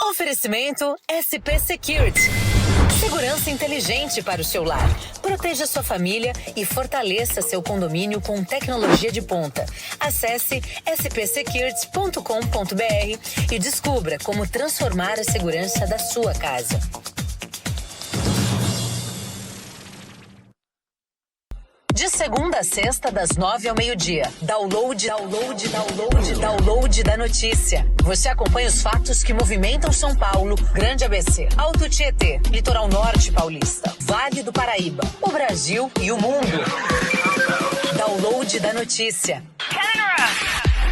Oferecimento SP Security. Segurança inteligente para o seu lar. Proteja sua família e fortaleça seu condomínio com tecnologia de ponta. Acesse spsecurity.com.br e descubra como transformar a segurança da sua casa. De segunda a sexta, das 9 ao meio-dia. Download da notícia. Você acompanha os fatos que movimentam São Paulo, Grande ABC, Alto Tietê, Litoral Norte Paulista, Vale do Paraíba, o Brasil e o mundo. Download da notícia.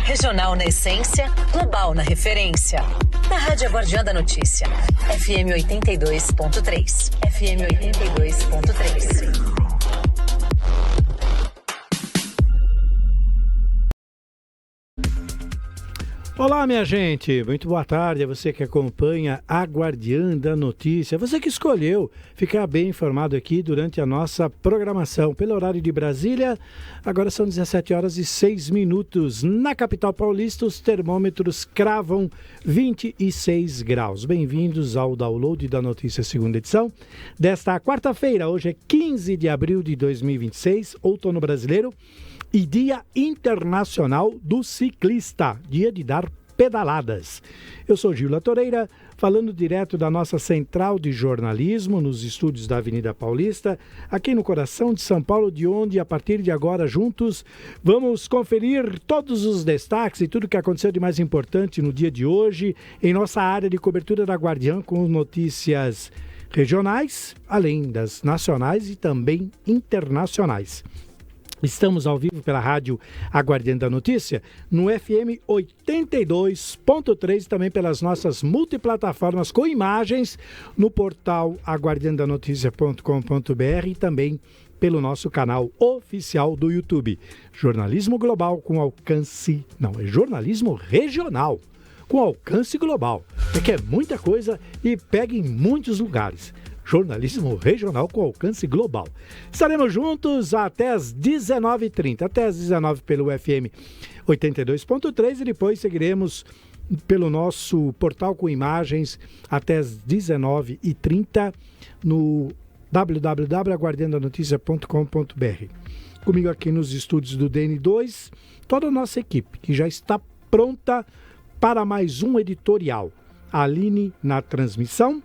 Regional na essência, global na referência. Na Rádio Guardiã da Notícia. FM 82.3. FM 82.3. Olá, minha gente, muito boa tarde a você que acompanha a Guardiã da Notícia, você que escolheu ficar bem informado aqui durante a nossa programação. Pelo horário de Brasília, agora são 17 horas e 6 minutos. Na capital paulista, os termômetros cravam 26 graus. Bem-vindos ao Download da Notícia, segunda edição, desta quarta-feira. Hoje é 15 de abril de 2026, outono brasileiro. E Dia Internacional do Ciclista, dia de dar pedaladas. Eu sou Gilda Toreira, falando direto da nossa central de jornalismo, nos estúdios da Avenida Paulista, aqui no coração de São Paulo, de onde, a partir de agora, juntos, vamos conferir todos os destaques e tudo o que aconteceu de mais importante no dia de hoje, em nossa área de cobertura da Guardiã, com notícias regionais, além das nacionais e também internacionais. Estamos ao vivo pela rádio A Guardiã da Notícia, no FM 82.3, também pelas nossas multiplataformas com imagens, no portal aguardiandanoticia.com.br e também pelo nosso canal oficial do YouTube. Jornalismo global com alcance... Não, é jornalismo regional com alcance global, porque é muita coisa e pega em muitos lugares. Jornalismo regional com alcance global. Estaremos juntos até as 19h30, até as 19h pelo FM 82.3 e depois seguiremos pelo nosso portal com imagens até as 19h30 no www.aguardiandanoticia.com.br. Comigo aqui nos estúdios do DN2, toda a nossa equipe que já está pronta para mais um editorial. A Aline na transmissão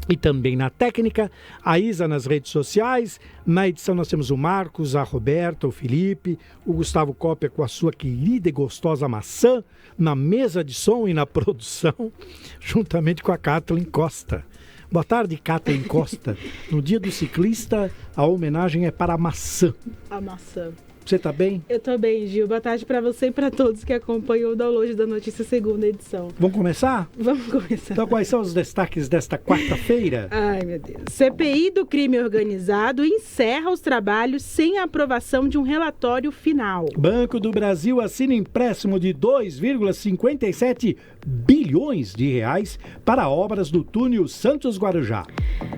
e também na técnica, a Isa nas redes sociais. Na edição nós temos o Marcos, a Roberta, o Felipe, o Gustavo Cópia com a sua querida e gostosa maçã, na mesa de som e na produção, juntamente com a Kathleen Costa. Boa tarde, Kathleen Costa. No dia do ciclista, a homenagem é para a maçã. A maçã. Você tá bem? Eu tô bem, Gil. Boa tarde para você e para todos que acompanham o Download da Notícia, segunda edição. Vamos começar? Vamos começar. Então, quais são os destaques desta quarta-feira? Ai, meu Deus. CPI do crime organizado encerra os trabalhos sem a aprovação de um relatório final. Banco do Brasil assina empréstimo de 2,57 bilhões de reais para obras do túnel Santos-Guarujá.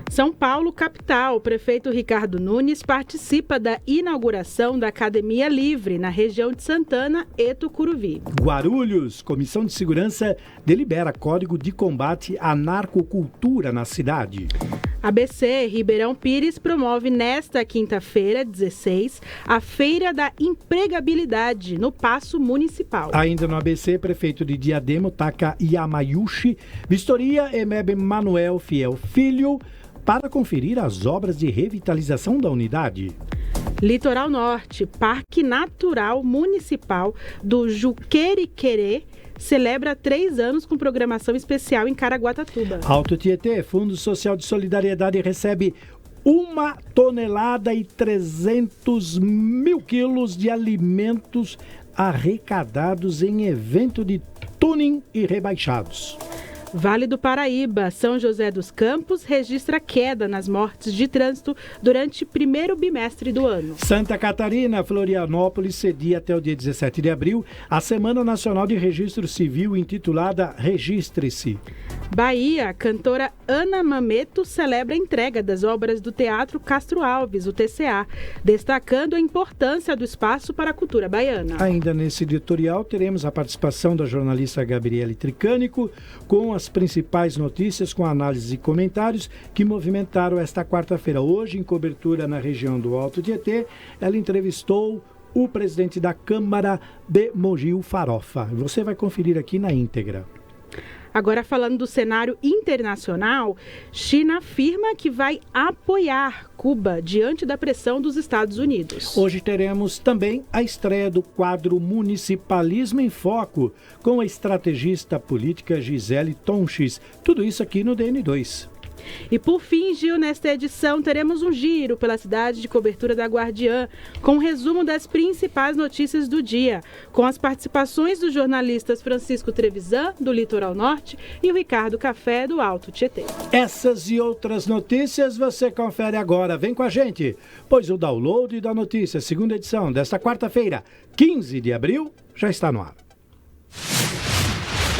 São Paulo, capital. O prefeito Ricardo Nunes participa da inauguração da Academia Livre, na região de Santana e Tucuruvi. Guarulhos, Comissão de Segurança delibera código de combate à narcocultura na cidade. ABC, Ribeirão Pires, promove nesta quinta-feira, 16, a Feira da Empregabilidade no Paço Municipal. Ainda no ABC, prefeito de Diadema, Taka Yamayushi, vistoria EMEB Manuel Fiel Filho, para conferir as obras de revitalização da unidade. Litoral Norte, Parque Natural Municipal do Juqueriquerê, celebra 3 anos com programação especial em Caraguatatuba. Alto Tietê, Fundo Social de Solidariedade recebe 1,3 tonelada e 300 mil quilos de alimentos arrecadados em evento de tuning e rebaixados. Vale do Paraíba, São José dos Campos registra queda nas mortes de trânsito durante o primeiro bimestre do ano. Santa Catarina, Florianópolis cedia até o dia 17 de abril a Semana Nacional de Registro Civil intitulada Registre-se. Bahia, a cantora Ana Mameto celebra a entrega das obras do Teatro Castro Alves, o TCA, destacando a importância do espaço para a cultura baiana. Ainda nesse editorial teremos a participação da jornalista Gabriele Tricânico com as principais notícias, com análises e comentários que movimentaram esta quarta-feira. Hoje, em cobertura na região do Alto Tietê, ela entrevistou o presidente da Câmara de Mogi, o Farofa. Você vai conferir aqui na íntegra. Agora, falando do cenário internacional, China afirma que vai apoiar Cuba diante da pressão dos Estados Unidos. Hoje teremos também a estreia do quadro Municipalismo em Foco, com a estrategista política Gisele Tonches. Tudo isso aqui no DN2. E por fim, Gil, nesta edição teremos um giro pela cidade de cobertura da Guardiã, com um resumo das principais notícias do dia, com as participações dos jornalistas Francisco Trevisan, do Litoral Norte, e o Ricardo Café, do Alto Tietê. Essas e outras notícias você confere agora. Vem com a gente, pois o download da notícia, segunda edição desta quarta-feira, 15 de abril, já está no ar.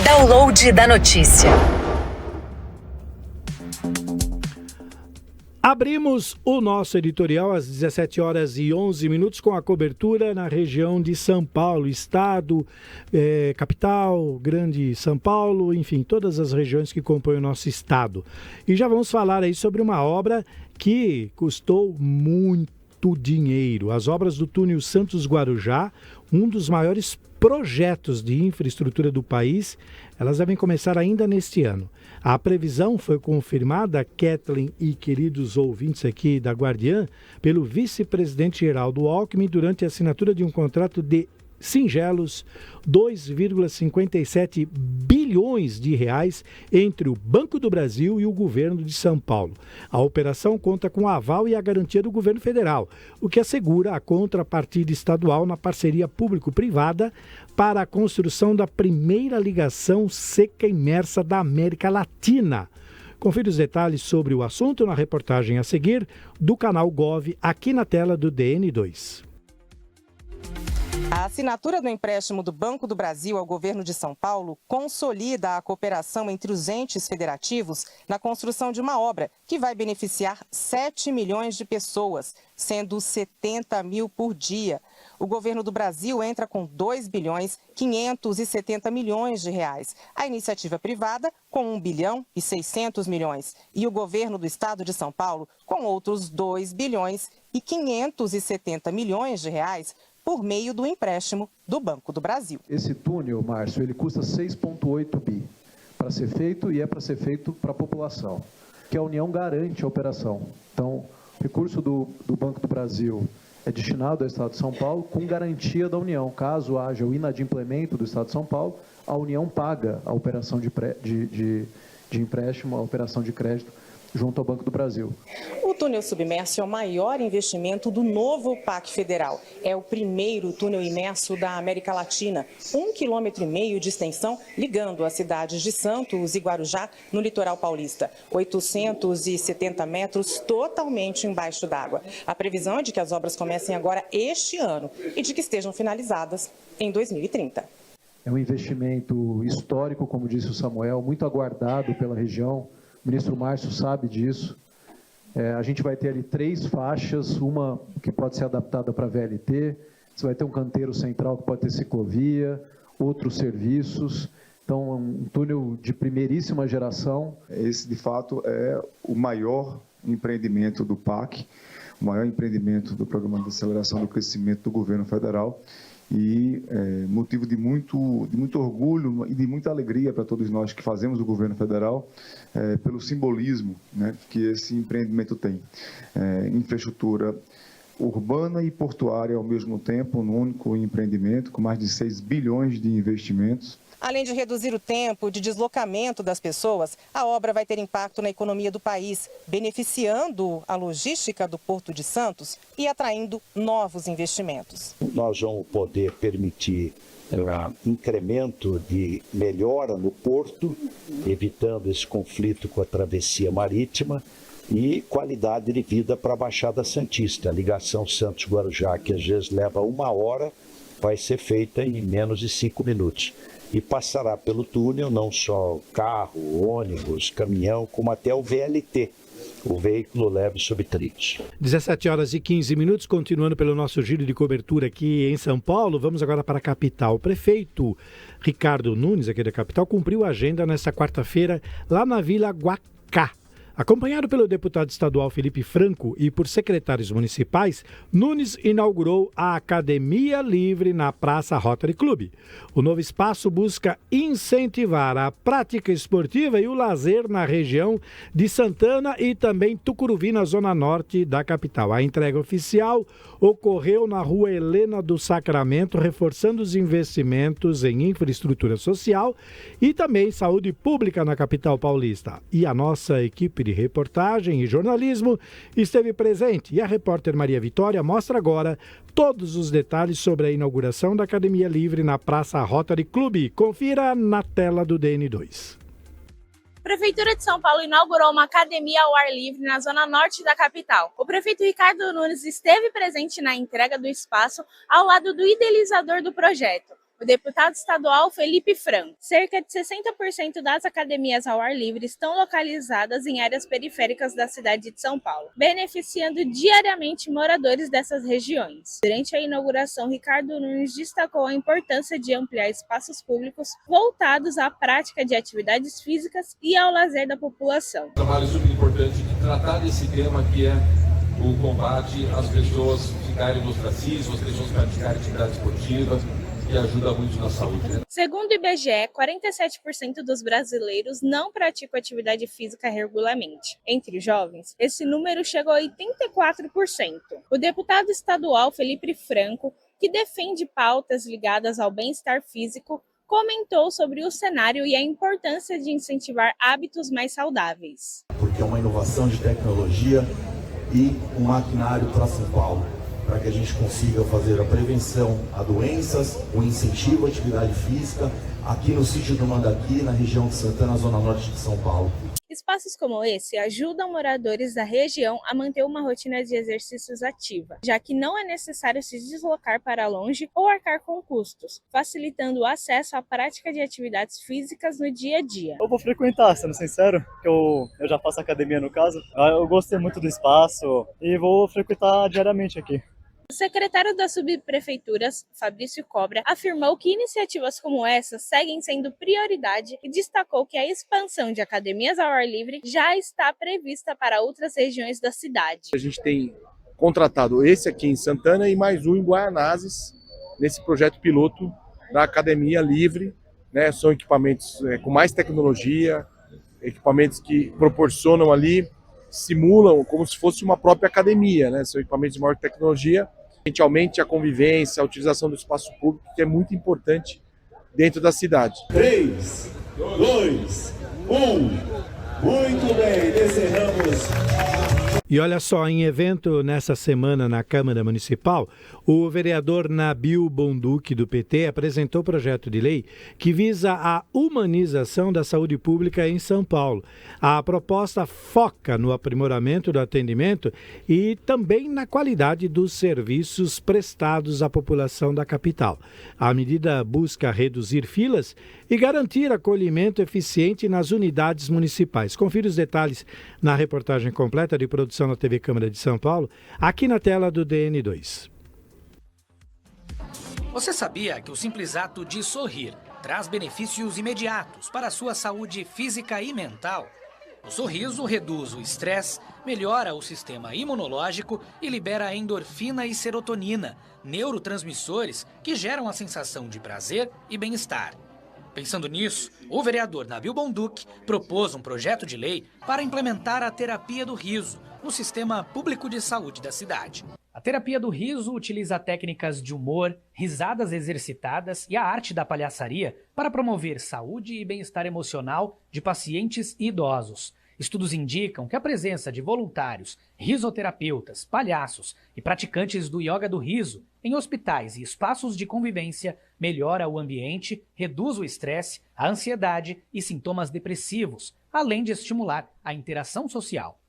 Download da notícia. Abrimos o nosso editorial às 17h11 com a cobertura na região de São Paulo, estado, capital, grande São Paulo, enfim, todas as regiões que compõem o nosso estado. E já vamos falar aí sobre uma obra que custou muito dinheiro. As obras do túnel Santos-Guarujá, um dos maiores projetos de infraestrutura do país, elas devem começar ainda neste ano. A previsão foi confirmada, Kathleen e queridos ouvintes aqui da Guardiã, pelo vice-presidente Geraldo Alckmin durante a assinatura de um contrato de singelos 2,57 bilhões de reais entre o Banco do Brasil e o governo de São Paulo. A operação conta com o aval e a garantia do governo federal, o que assegura a contrapartida estadual na parceria público-privada para a construção da primeira ligação seca imersa da América Latina. Confira os detalhes sobre o assunto na reportagem a seguir do canal Gov, aqui na tela do DN2. A assinatura do empréstimo do Banco do Brasil ao governo de São Paulo consolida a cooperação entre os entes federativos na construção de uma obra que vai beneficiar 7 milhões de pessoas, sendo 70 mil por dia. O governo do Brasil entra com 2 bilhões 570 milhões de reais. A iniciativa privada com 1 bilhão e 600 milhões. E o governo do estado de São Paulo com outros 2 bilhões e 570 milhões de reais por meio do empréstimo do Banco do Brasil. Esse túnel, Márcio, ele custa 6,8 bi para ser feito e é para ser feito para a população, que a União garante a operação. Então, o recurso do Banco do Brasil é destinado ao Estado de São Paulo com garantia da União. Caso haja o inadimplemento do Estado de São Paulo, a União paga a operação de empréstimo, a operação de crédito junto ao Banco do Brasil. O túnel submerso é o maior investimento do novo PAC federal. É o primeiro túnel imerso da América Latina, 1,5 km de extensão, ligando as cidades de Santos e Guarujá, no litoral paulista. 870 metros totalmente embaixo d'água. A previsão é de que as obras comecem agora este ano e de que estejam finalizadas em 2030. É um investimento histórico, como disse o Samuel, muito aguardado pela região. O ministro Márcio sabe disso. A gente vai ter ali 3 faixas, uma que pode ser adaptada para VLT, você vai ter um canteiro central que pode ter ciclovia, outros serviços. Então, um túnel de primeiríssima geração. Esse, de fato, é o maior empreendimento do PAC, o maior empreendimento do Programa de Aceleração do Crescimento do Governo Federal. E motivo de muito orgulho e de muita alegria para todos nós que fazemos o governo federal, pelo simbolismo, né, que esse empreendimento tem. Infraestrutura urbana e portuária ao mesmo tempo, num único empreendimento, com mais de 6 bilhões de investimentos. Além de reduzir o tempo de deslocamento das pessoas, a obra vai ter impacto na economia do país, beneficiando a logística do Porto de Santos e atraindo novos investimentos. Nós vamos poder permitir incremento de melhora no porto, evitando esse conflito com a travessia marítima e qualidade de vida para a Baixada Santista. A ligação Santos-Guarujá, que às vezes leva 1 hora, vai ser feita em menos de 5 minutos. e passará pelo túnel não só carro, ônibus, caminhão, como até o VLT, o veículo leve sobre trilhos. 17 horas e 15 minutos, continuando pelo nosso giro de cobertura aqui em São Paulo, vamos agora para a capital. O prefeito Ricardo Nunes, aqui da capital, cumpriu a agenda nesta quarta-feira lá na Vila Guacá. Acompanhado pelo deputado estadual Felipe Franco e por secretários municipais, Nunes inaugurou a Academia Livre na Praça Rotary Club. O novo espaço busca incentivar a prática esportiva e o lazer na região de Santana e também Tucuruvi, na zona norte da capital. A entrega oficial ocorreu na Rua Helena do Sacramento, reforçando os investimentos em infraestrutura social e também saúde pública na capital paulista. E a nossa equipe de reportagem e jornalismo esteve presente e a repórter Maria Vitória mostra agora todos os detalhes sobre a inauguração da Academia Livre na Praça Rotary Club. Confira na tela do DN2. A Prefeitura de São Paulo inaugurou uma academia ao ar livre na zona norte da capital. O prefeito Ricardo Nunes esteve presente na entrega do espaço ao lado do idealizador do projeto, o deputado estadual Felipe Franco. Cerca de 60% das academias ao ar livre estão localizadas em áreas periféricas da cidade de São Paulo, beneficiando diariamente moradores dessas regiões. Durante a inauguração, Ricardo Nunes destacou a importância de ampliar espaços públicos voltados à prática de atividades físicas e ao lazer da população. Um trabalho super importante de tratar desse tema que é o combate às pessoas ficarem no ostracismo, às pessoas praticarem atividade esportiva, que ajuda muito na saúde. Segundo o IBGE, 47% dos brasileiros não praticam atividade física regularmente. Entre jovens, esse número chegou a 84%. O deputado estadual Felipe Franco, que defende pautas ligadas ao bem-estar físico, comentou sobre o cenário e a importância de incentivar hábitos mais saudáveis. Porque é uma inovação de tecnologia e um maquinário para São Paulo, para que a gente consiga fazer a prevenção a doenças, o incentivo à atividade física, aqui no sítio do Mandaqui, na região de Santana, zona norte de São Paulo. Espaços como esse ajudam moradores da região a manter uma rotina de exercícios ativa, já que não é necessário se deslocar para longe ou arcar com custos, facilitando o acesso à prática de atividades físicas no dia a dia. Eu vou frequentar, sendo sincero, que eu já faço academia no caso. Eu gostei muito do espaço e vou frequentar diariamente aqui. O secretário das subprefeituras, Fabrício Cobra, afirmou que iniciativas como essa seguem sendo prioridade e destacou que a expansão de academias ao ar livre já está prevista para outras regiões da cidade. A gente tem contratado esse aqui em Santana e mais um em Guaianazes, nesse projeto piloto da Academia Livre, né? São equipamentos com mais tecnologia, equipamentos que proporcionam ali, simulam como se fosse uma própria academia, né? São equipamentos de maior tecnologia. A gente aumente a convivência, a utilização do espaço público, que é muito importante dentro da cidade. 3, 2, 1. Muito bem, encerramos. E olha só, em evento nessa semana na Câmara Municipal, o vereador Nabil Bonduque, do PT, apresentou o projeto de lei que visa a humanização da saúde pública em São Paulo. A proposta foca no aprimoramento do atendimento e também na qualidade dos serviços prestados à população da capital. A medida busca reduzir filas e garantir acolhimento eficiente nas unidades municipais. Confira os detalhes na reportagem completa de produção na TV Câmara de São Paulo, aqui na tela do DN2. Você sabia que o simples ato de sorrir traz benefícios imediatos para a sua saúde física e mental? O sorriso reduz o estresse, melhora o sistema imunológico e libera endorfina e serotonina, neurotransmissores que geram a sensação de prazer e bem-estar. Pensando nisso, o vereador Nabil Bonduque propôs um projeto de lei para implementar a terapia do riso no sistema público de saúde da cidade. A terapia do riso utiliza técnicas de humor, risadas exercitadas e a arte da palhaçaria para promover saúde e bem-estar emocional de pacientes e idosos. Estudos indicam que a presença de voluntários, risoterapeutas, palhaços e praticantes do yoga do riso em hospitais e espaços de convivência melhora o ambiente, reduz o estresse, a ansiedade e sintomas depressivos, além de estimular a interação social.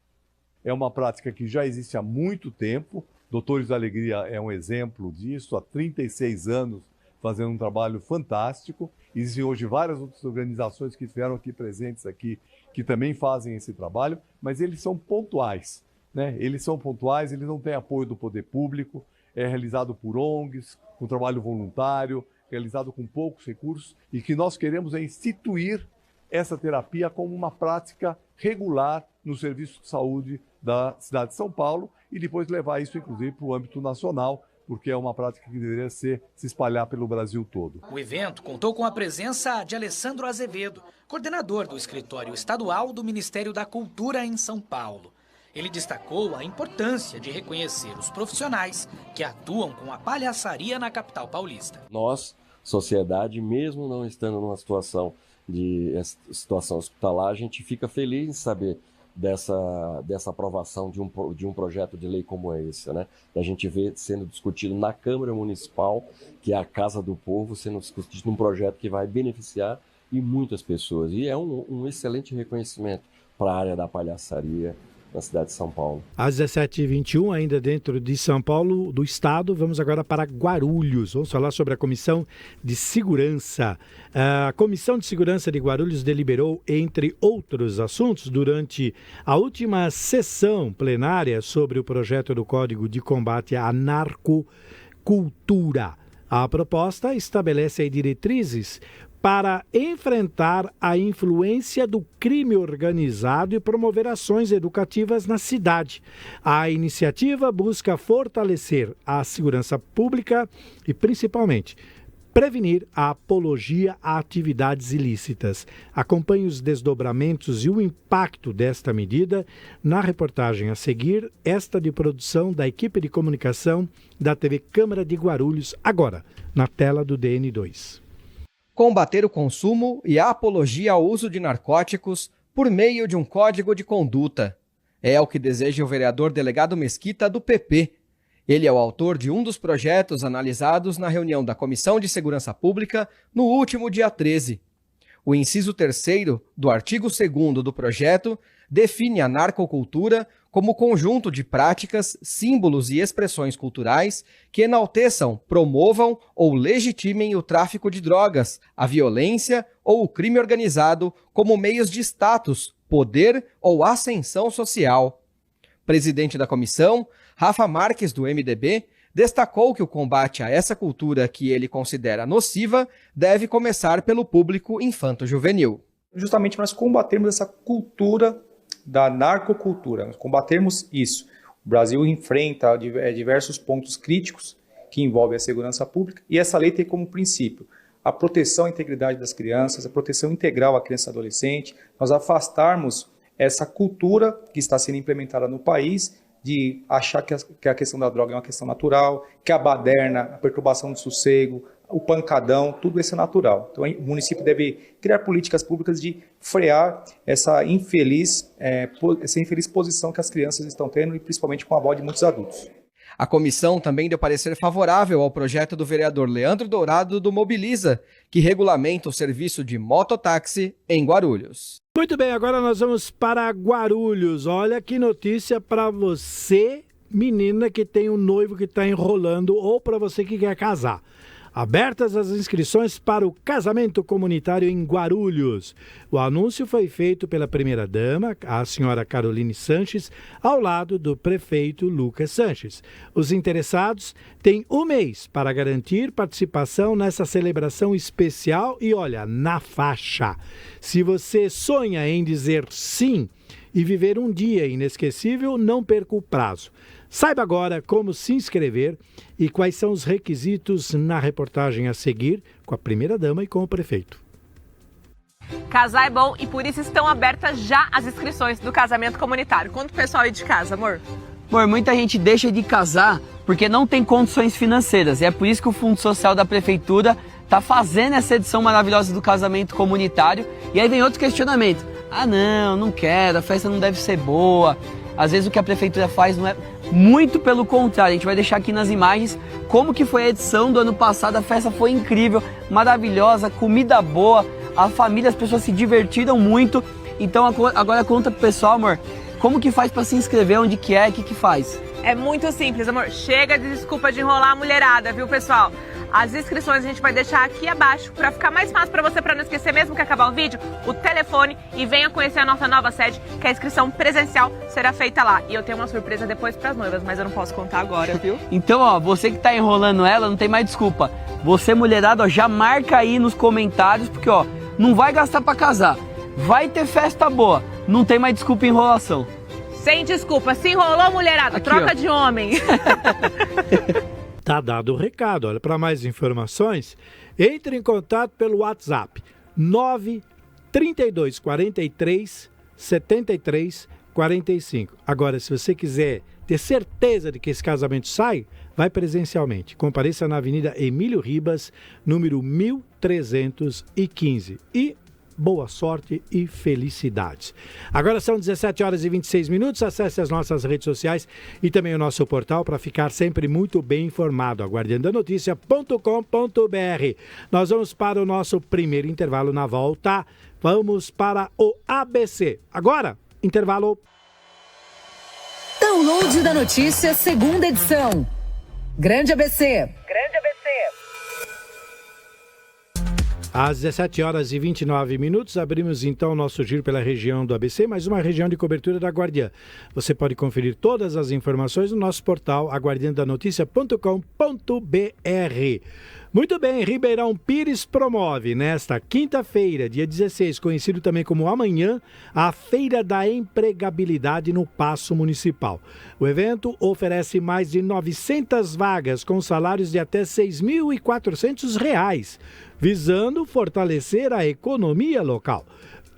É uma prática que já existe há muito tempo. Doutores da Alegria é um exemplo disso. Há 36 anos fazendo um trabalho fantástico. Existem hoje várias outras organizações que estiveram aqui presentes aqui, que também fazem esse trabalho, mas eles são pontuais, né? Eles são pontuais, eles não têm apoio do poder público, é realizado por ONGs, com trabalho voluntário, realizado com poucos recursos, e que nós queremos é instituir essa terapia como uma prática regular no serviço de saúde da cidade de São Paulo e depois levar isso, inclusive, para o âmbito nacional, porque é uma prática que deveria se espalhar pelo Brasil todo. O evento contou com a presença de Alessandro Azevedo, coordenador do Escritório Estadual do Ministério da Cultura em São Paulo. Ele destacou a importância de reconhecer os profissionais que atuam com a palhaçaria na capital paulista. Nós, sociedade, mesmo não estando numa situação hospitalar, a gente fica feliz em saber dessa aprovação de um projeto de lei como esse, né? A gente vê sendo discutido na Câmara Municipal, que é a Casa do Povo, sendo discutido um projeto que vai beneficiar e muitas pessoas. E é um excelente reconhecimento para a área da palhaçaria na cidade de São Paulo. Às 17h21, ainda dentro de São Paulo, do estado, vamos agora para Guarulhos. Vamos falar sobre a Comissão de Segurança. A Comissão de Segurança de Guarulhos deliberou, entre outros assuntos, durante a última sessão plenária sobre o projeto do Código de Combate à Narcocultura. A proposta estabelece aí diretrizes para enfrentar a influência do crime organizado e promover ações educativas na cidade. A iniciativa busca fortalecer a segurança pública e, principalmente, prevenir a apologia a atividades ilícitas. Acompanhe os desdobramentos e o impacto desta medida na reportagem a seguir, esta de produção da equipe de comunicação da TV Câmara de Guarulhos, agora, na tela do DN2. Combater o consumo e a apologia ao uso de narcóticos por meio de um código de conduta. É o que deseja o vereador delegado Mesquita, do PP. Ele é o autor de um dos projetos analisados na reunião da Comissão de Segurança Pública no último dia 13. O inciso 3º do artigo 2º do projeto define a narcocultura como conjunto de práticas, símbolos e expressões culturais que enalteçam, promovam ou legitimem o tráfico de drogas, a violência ou o crime organizado como meios de status, poder ou ascensão social. Presidente da comissão, Rafa Marques, do MDB, destacou que o combate a essa cultura que ele considera nociva deve começar pelo público infanto-juvenil. Justamente para nós combatermos essa cultura da narcocultura, nós combatermos isso. O Brasil enfrenta diversos pontos críticos que envolvem a segurança pública e essa lei tem como princípio a proteção à integridade das crianças, a proteção integral à criança e adolescente, nós afastarmos essa cultura que está sendo implementada no país de achar que a questão da droga é uma questão natural, que a baderna, a perturbação do sossego, o pancadão, tudo isso é natural. Então o município deve criar políticas públicas de frear essa infeliz posição que as crianças estão tendo e principalmente com a voz de muitos adultos. A comissão também deu parecer favorável ao projeto do vereador Leandro Dourado do Mobiliza, que regulamenta o serviço de mototáxi em Guarulhos. Muito bem, agora nós vamos para Guarulhos. Olha que notícia para você, menina que tem um noivo que está enrolando, ou para você que quer casar. Abertas as inscrições para o casamento comunitário em Guarulhos. O anúncio foi feito pela primeira-dama, a senhora Caroline Sanches, ao lado do prefeito Lucas Sanches. Os interessados têm um mês para garantir participação nessa celebração especial e, olha, na faixa. Se você sonha em dizer sim e viver um dia inesquecível, não perca o prazo. Saiba agora como se inscrever e quais são os requisitos na reportagem a seguir com a primeira-dama e com o prefeito. Casar é bom e por isso estão abertas já as inscrições do casamento comunitário. Conta o pessoal aí de casa, amor. Amor, muita gente deixa de casar porque não tem condições financeiras. E é por isso que o Fundo Social da Prefeitura está fazendo essa edição maravilhosa do casamento comunitário. E aí vem outro questionamento. Ah, não quero, a festa não deve ser boa. Às vezes o que a prefeitura faz não é... Muito pelo contrário, a gente vai deixar aqui nas imagens como que foi a edição do ano passado. A festa foi incrível, maravilhosa, comida boa, a família, as pessoas se divertiram muito. Então agora conta pro pessoal, amor, como que faz para se inscrever, onde que é, o que faz? É muito simples, amor. Chega de desculpa de enrolar a mulherada, viu, pessoal? As inscrições a gente vai deixar aqui abaixo para ficar mais fácil para você, para não esquecer mesmo que acabar o vídeo, o telefone, e venha conhecer a nossa nova sede, que a inscrição presencial será feita lá. E eu tenho uma surpresa depois para as noivas, mas eu não posso contar agora, viu? Então, ó, você que tá enrolando ela, não tem mais desculpa. Você, mulherada, ó, já marca aí nos comentários, porque, ó, não vai gastar pra casar. Vai ter festa boa. Não tem mais desculpa em enrolação. Sem desculpa. Se enrolou, mulherada, aqui, troca ó. de homem. Tá dado o recado. Olha, para mais informações, entre em contato pelo WhatsApp 932 43 73 45. Agora, se você quiser ter certeza de que esse casamento sai, vai presencialmente. Compareça na Avenida Emílio Ribas, número 1315. E boa sorte e felicidades. Agora são 17 horas e 26 minutos. Acesse as nossas redes sociais e também o nosso portal para ficar sempre muito bem informado. aguardandanoticia.com.br. Nós vamos para o nosso primeiro intervalo. Na volta, vamos para o ABC. Agora, intervalo. Download da notícia, segunda edição. Grande ABC. Às 17 horas e 29 minutos, abrimos então o nosso giro pela região do ABC, mais uma região de cobertura da Guardiã. Você pode conferir todas as informações no nosso portal aguardandanoticia.com.br. Muito bem, Ribeirão Pires promove nesta quinta-feira, dia 16, conhecido também como amanhã, a Feira da Empregabilidade no Paço Municipal. O evento oferece mais de 900 vagas com salários de até R$ 6.400, visando fortalecer a economia local.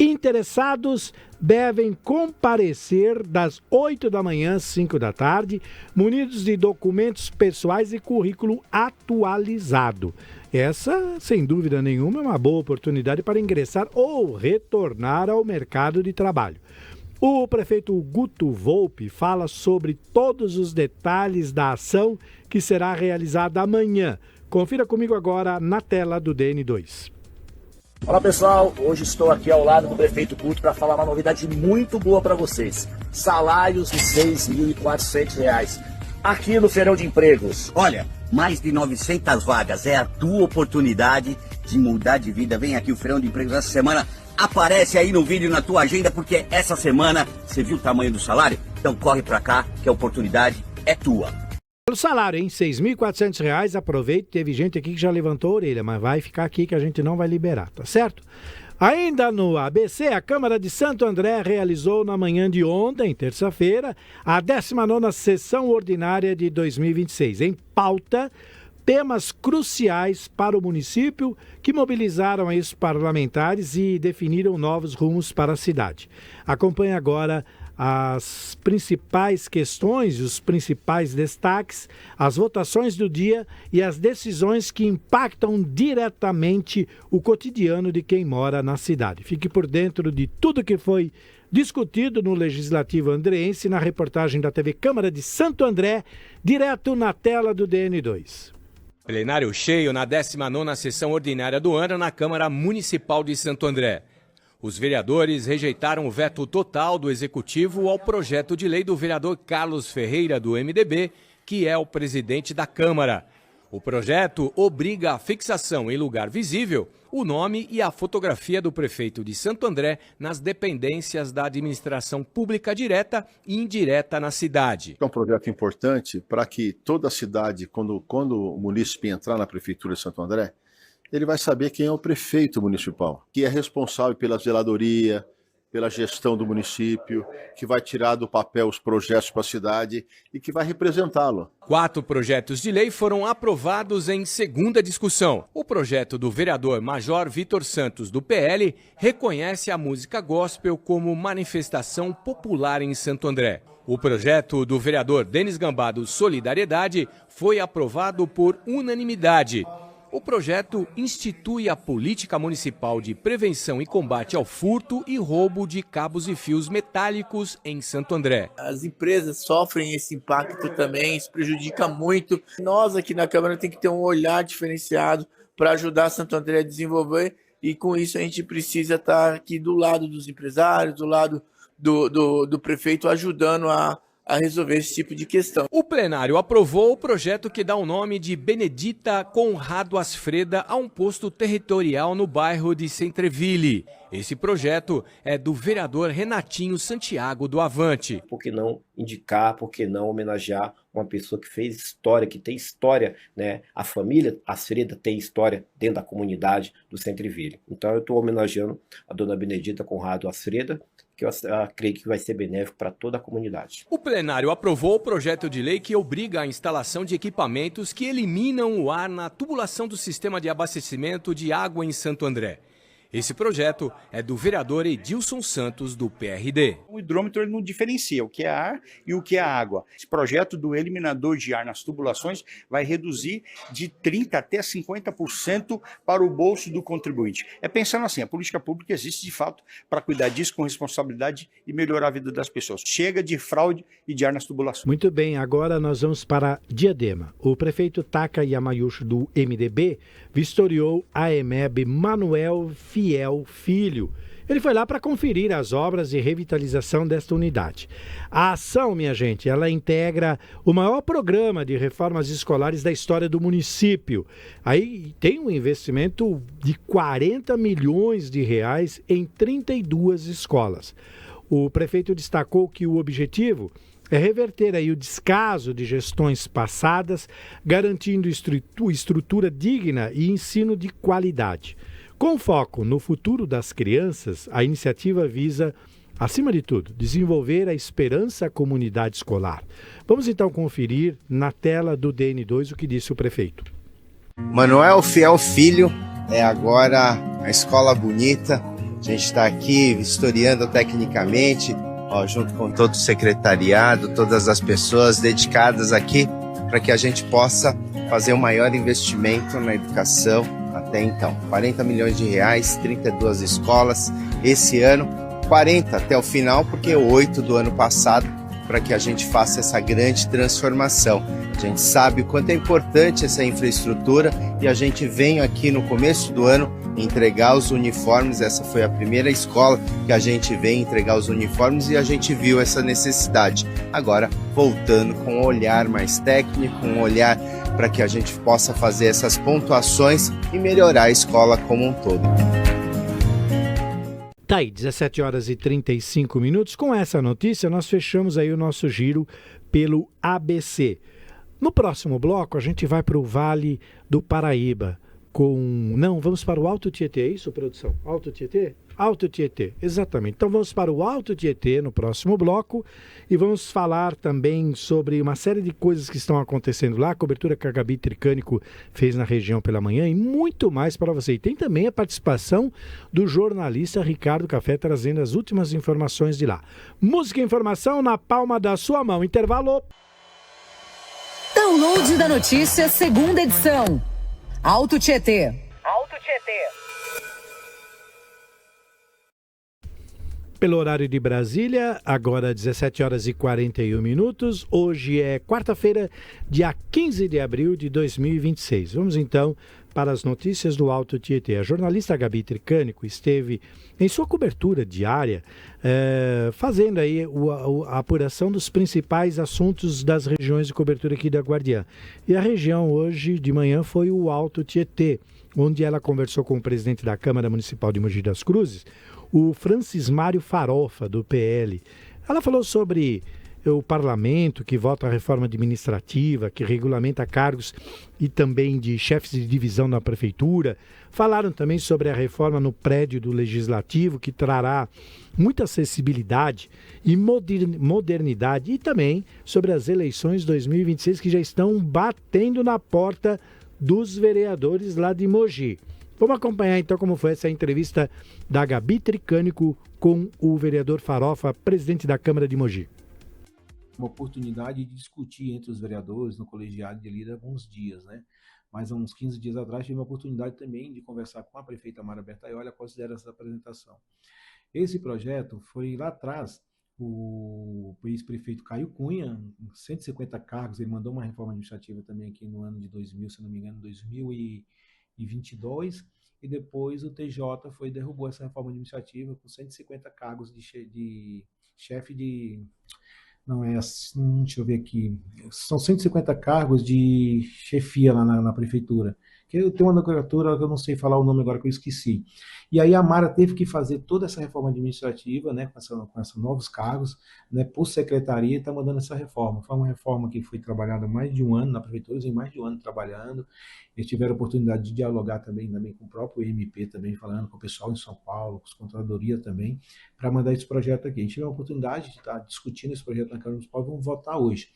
Interessados devem comparecer das 8 da manhã às 5 da tarde, munidos de documentos pessoais e currículo atualizado. Essa, sem dúvida nenhuma, é uma boa oportunidade para ingressar ou retornar ao mercado de trabalho. O prefeito Guto Volpi fala sobre todos os detalhes da ação que será realizada amanhã. Confira comigo agora na tela do DN2. Olá pessoal, hoje estou aqui ao lado do prefeito Guto para falar uma novidade muito boa para vocês. Salários de R$ 6.400 aqui no Feirão de Empregos. Olha, mais de 900 vagas, é a tua oportunidade de mudar de vida. Vem aqui o Feirão de Empregos essa semana, aparece aí no vídeo na tua agenda, porque essa semana você viu o tamanho do salário? Então corre para cá que a oportunidade é tua. O salário, hein? R$ 6.400, aproveite, teve gente aqui que já levantou a orelha, mas vai ficar aqui que a gente não vai liberar, tá certo? Ainda no ABC, a Câmara de Santo André realizou na manhã de ontem, terça-feira, a 19ª sessão ordinária de 2026. Em pauta, temas cruciais para o município que mobilizaram os parlamentares e definiram novos rumos para a cidade. Acompanhe agora as principais questões, os principais destaques, as votações do dia e as decisões que impactam diretamente o cotidiano de quem mora na cidade. Fique por dentro de tudo que foi discutido no Legislativo andreense na reportagem da TV Câmara de Santo André, direto na tela do DN2. Plenário cheio na 19ª sessão ordinária do ano na Câmara Municipal de Santo André. Os vereadores rejeitaram o veto total do Executivo ao projeto de lei do vereador Carlos Ferreira, do MDB, que é o presidente da Câmara. O projeto obriga a fixação em lugar visível o nome e a fotografia do prefeito de Santo André nas dependências da administração pública direta e indireta na cidade. É um projeto importante para que toda a cidade, quando o munícipe entrar na prefeitura de Santo André, ele vai saber quem é o prefeito municipal, que é responsável pela zeladoria, pela gestão do município, que vai tirar do papel os projetos para a cidade e que vai representá-lo. 4 projetos de lei foram aprovados em segunda discussão. O projeto do vereador Major Vitor Santos, do PL, reconhece a música gospel como manifestação popular em Santo André. O projeto do vereador Denis Gambá, do Solidariedade, foi aprovado por unanimidade. O projeto institui a política municipal de prevenção e combate ao furto e roubo de cabos e fios metálicos em Santo André. As empresas sofrem esse impacto também, isso prejudica muito. Nós aqui na Câmara tem que ter um olhar diferenciado para ajudar Santo André a desenvolver, e com isso a gente precisa estar aqui do lado dos empresários, do lado do prefeito, ajudando a a resolver esse tipo de questão. O plenário aprovou o projeto que dá o nome de Benedita Conrado Asfreda a um posto territorial no bairro de Centreville. Esse projeto é do vereador Renatinho Santiago do Avante. Por que não indicar, por que não homenagear uma pessoa que fez história, que tem história, né? A família Asfreda tem história dentro da comunidade do Centreville. Então eu estou homenageando a dona Benedita Conrado Asfreda, que eu creio que vai ser benéfico para toda a comunidade. O plenário aprovou o projeto de lei que obriga a instalação de equipamentos que eliminam o ar na tubulação do sistema de abastecimento de água em Santo André. Esse projeto é do vereador Edilson Santos, do PRD. O hidrômetro ele não diferencia o que é ar e o que é água. Esse projeto do eliminador de ar nas tubulações vai reduzir de 30% até 50% para o bolso do contribuinte. É pensando assim, a política pública existe de fato para cuidar disso com responsabilidade e melhorar a vida das pessoas. Chega de fraude e de ar nas tubulações. Muito bem, agora nós vamos para Diadema. O prefeito Taka Yamayushi, do MDB, vistoriou a EMEB Manuel Fiel Filho. Ele foi lá para conferir as obras de revitalização desta unidade. A ação, minha gente, ela integra o maior programa de reformas escolares da história do município. Aí tem um investimento de 40 milhões de reais em 32 escolas. O prefeito destacou que o objetivo é reverter aí o descaso de gestões passadas, garantindo estrutura digna e ensino de qualidade. Com foco no futuro das crianças, a iniciativa visa, acima de tudo, desenvolver a esperança à comunidade escolar. Vamos então conferir na tela do DN2 o que disse o prefeito. Manuel Fiel Filho é agora a escola bonita. A gente está aqui vistoriando tecnicamente, junto com todo o secretariado, todas as pessoas dedicadas aqui para que a gente possa fazer o maior investimento na educação até então. 40 milhões de reais, 32 escolas, esse ano 40 até o final, porque 8 do ano passado, para que a gente faça essa grande transformação. A gente sabe o quanto é importante essa infraestrutura e a gente vem aqui no começo do ano entregar os uniformes. Essa foi a primeira escola que a gente veio entregar os uniformes e a gente viu essa necessidade. Agora, voltando com um olhar mais técnico, um olhar para que a gente possa fazer essas pontuações e melhorar a escola como um todo. Tá aí, 17 horas e 35 minutos. Com essa notícia, nós fechamos aí o nosso giro pelo ABC. No próximo bloco, a gente vai para o Vale do Paraíba. Vamos para o Alto Tietê, é isso, produção? Alto Tietê? Alto Tietê, exatamente. Então vamos para o Alto Tietê no próximo bloco e vamos falar também sobre uma série de coisas que estão acontecendo lá, a cobertura que a Gabi Tricânico fez na região pela manhã e muito mais para você. E tem também a participação do jornalista Ricardo Café trazendo as últimas informações de lá. Música e informação na palma da sua mão. Intervalo. Download da notícia, segunda edição. Alto Tietê. Alto Tietê. Pelo horário de Brasília, agora 17 horas e 41 minutos. Hoje é quarta-feira, dia 15 de abril de 2026. Vamos então para as notícias do Alto Tietê. A jornalista Gabi Tricânico esteve em sua cobertura diária fazendo aí a apuração dos principais assuntos das regiões de cobertura aqui da Guardiã. E a região hoje de manhã foi o Alto Tietê, onde ela conversou com o presidente da Câmara Municipal de Mogi das Cruzes, o Francismário Farofa, do PL. Ela falou sobre o parlamento que vota a reforma administrativa, que regulamenta cargos e também de chefes de divisão na prefeitura. Falaram também sobre a reforma no prédio do Legislativo, que trará muita acessibilidade e modernidade, e também sobre as eleições 2026 que já estão batendo na porta dos vereadores lá de Mogi. Vamos acompanhar então como foi essa entrevista da Gabi Tricânico com o vereador Farofa, presidente da Câmara de Mogi. Uma oportunidade de discutir entre os vereadores no colegiado de líder há alguns dias, né? Mas há uns 15 dias atrás tive uma oportunidade também de conversar com a prefeita Mara Bertaioli, considera essa apresentação. Esse projeto foi lá atrás, o ex-prefeito Caio Cunha, 150 cargos, ele mandou uma reforma administrativa também aqui no ano de 2000, se não me engano, 2022, e depois o TJ derrubou essa reforma administrativa com 150 cargos de chefe de não é assim, deixa eu ver aqui, são 150 cargos de chefia lá na prefeitura. Que eu tenho uma nomenclatura que eu não sei falar o nome agora, que eu esqueci. E aí a Mara teve que fazer toda essa reforma administrativa, né, com esses novos cargos, né, por secretaria, e está mandando essa reforma. Foi uma reforma que foi trabalhada mais de um ano na prefeitura, em mais de um ano trabalhando. Eles tiveram a oportunidade de dialogar também com o próprio MP, também falando com o pessoal em São Paulo, com as controladoria também, para mandar esse projeto aqui. A gente teve a oportunidade de estar discutindo esse projeto na Câmara Municipal, vamos votar hoje.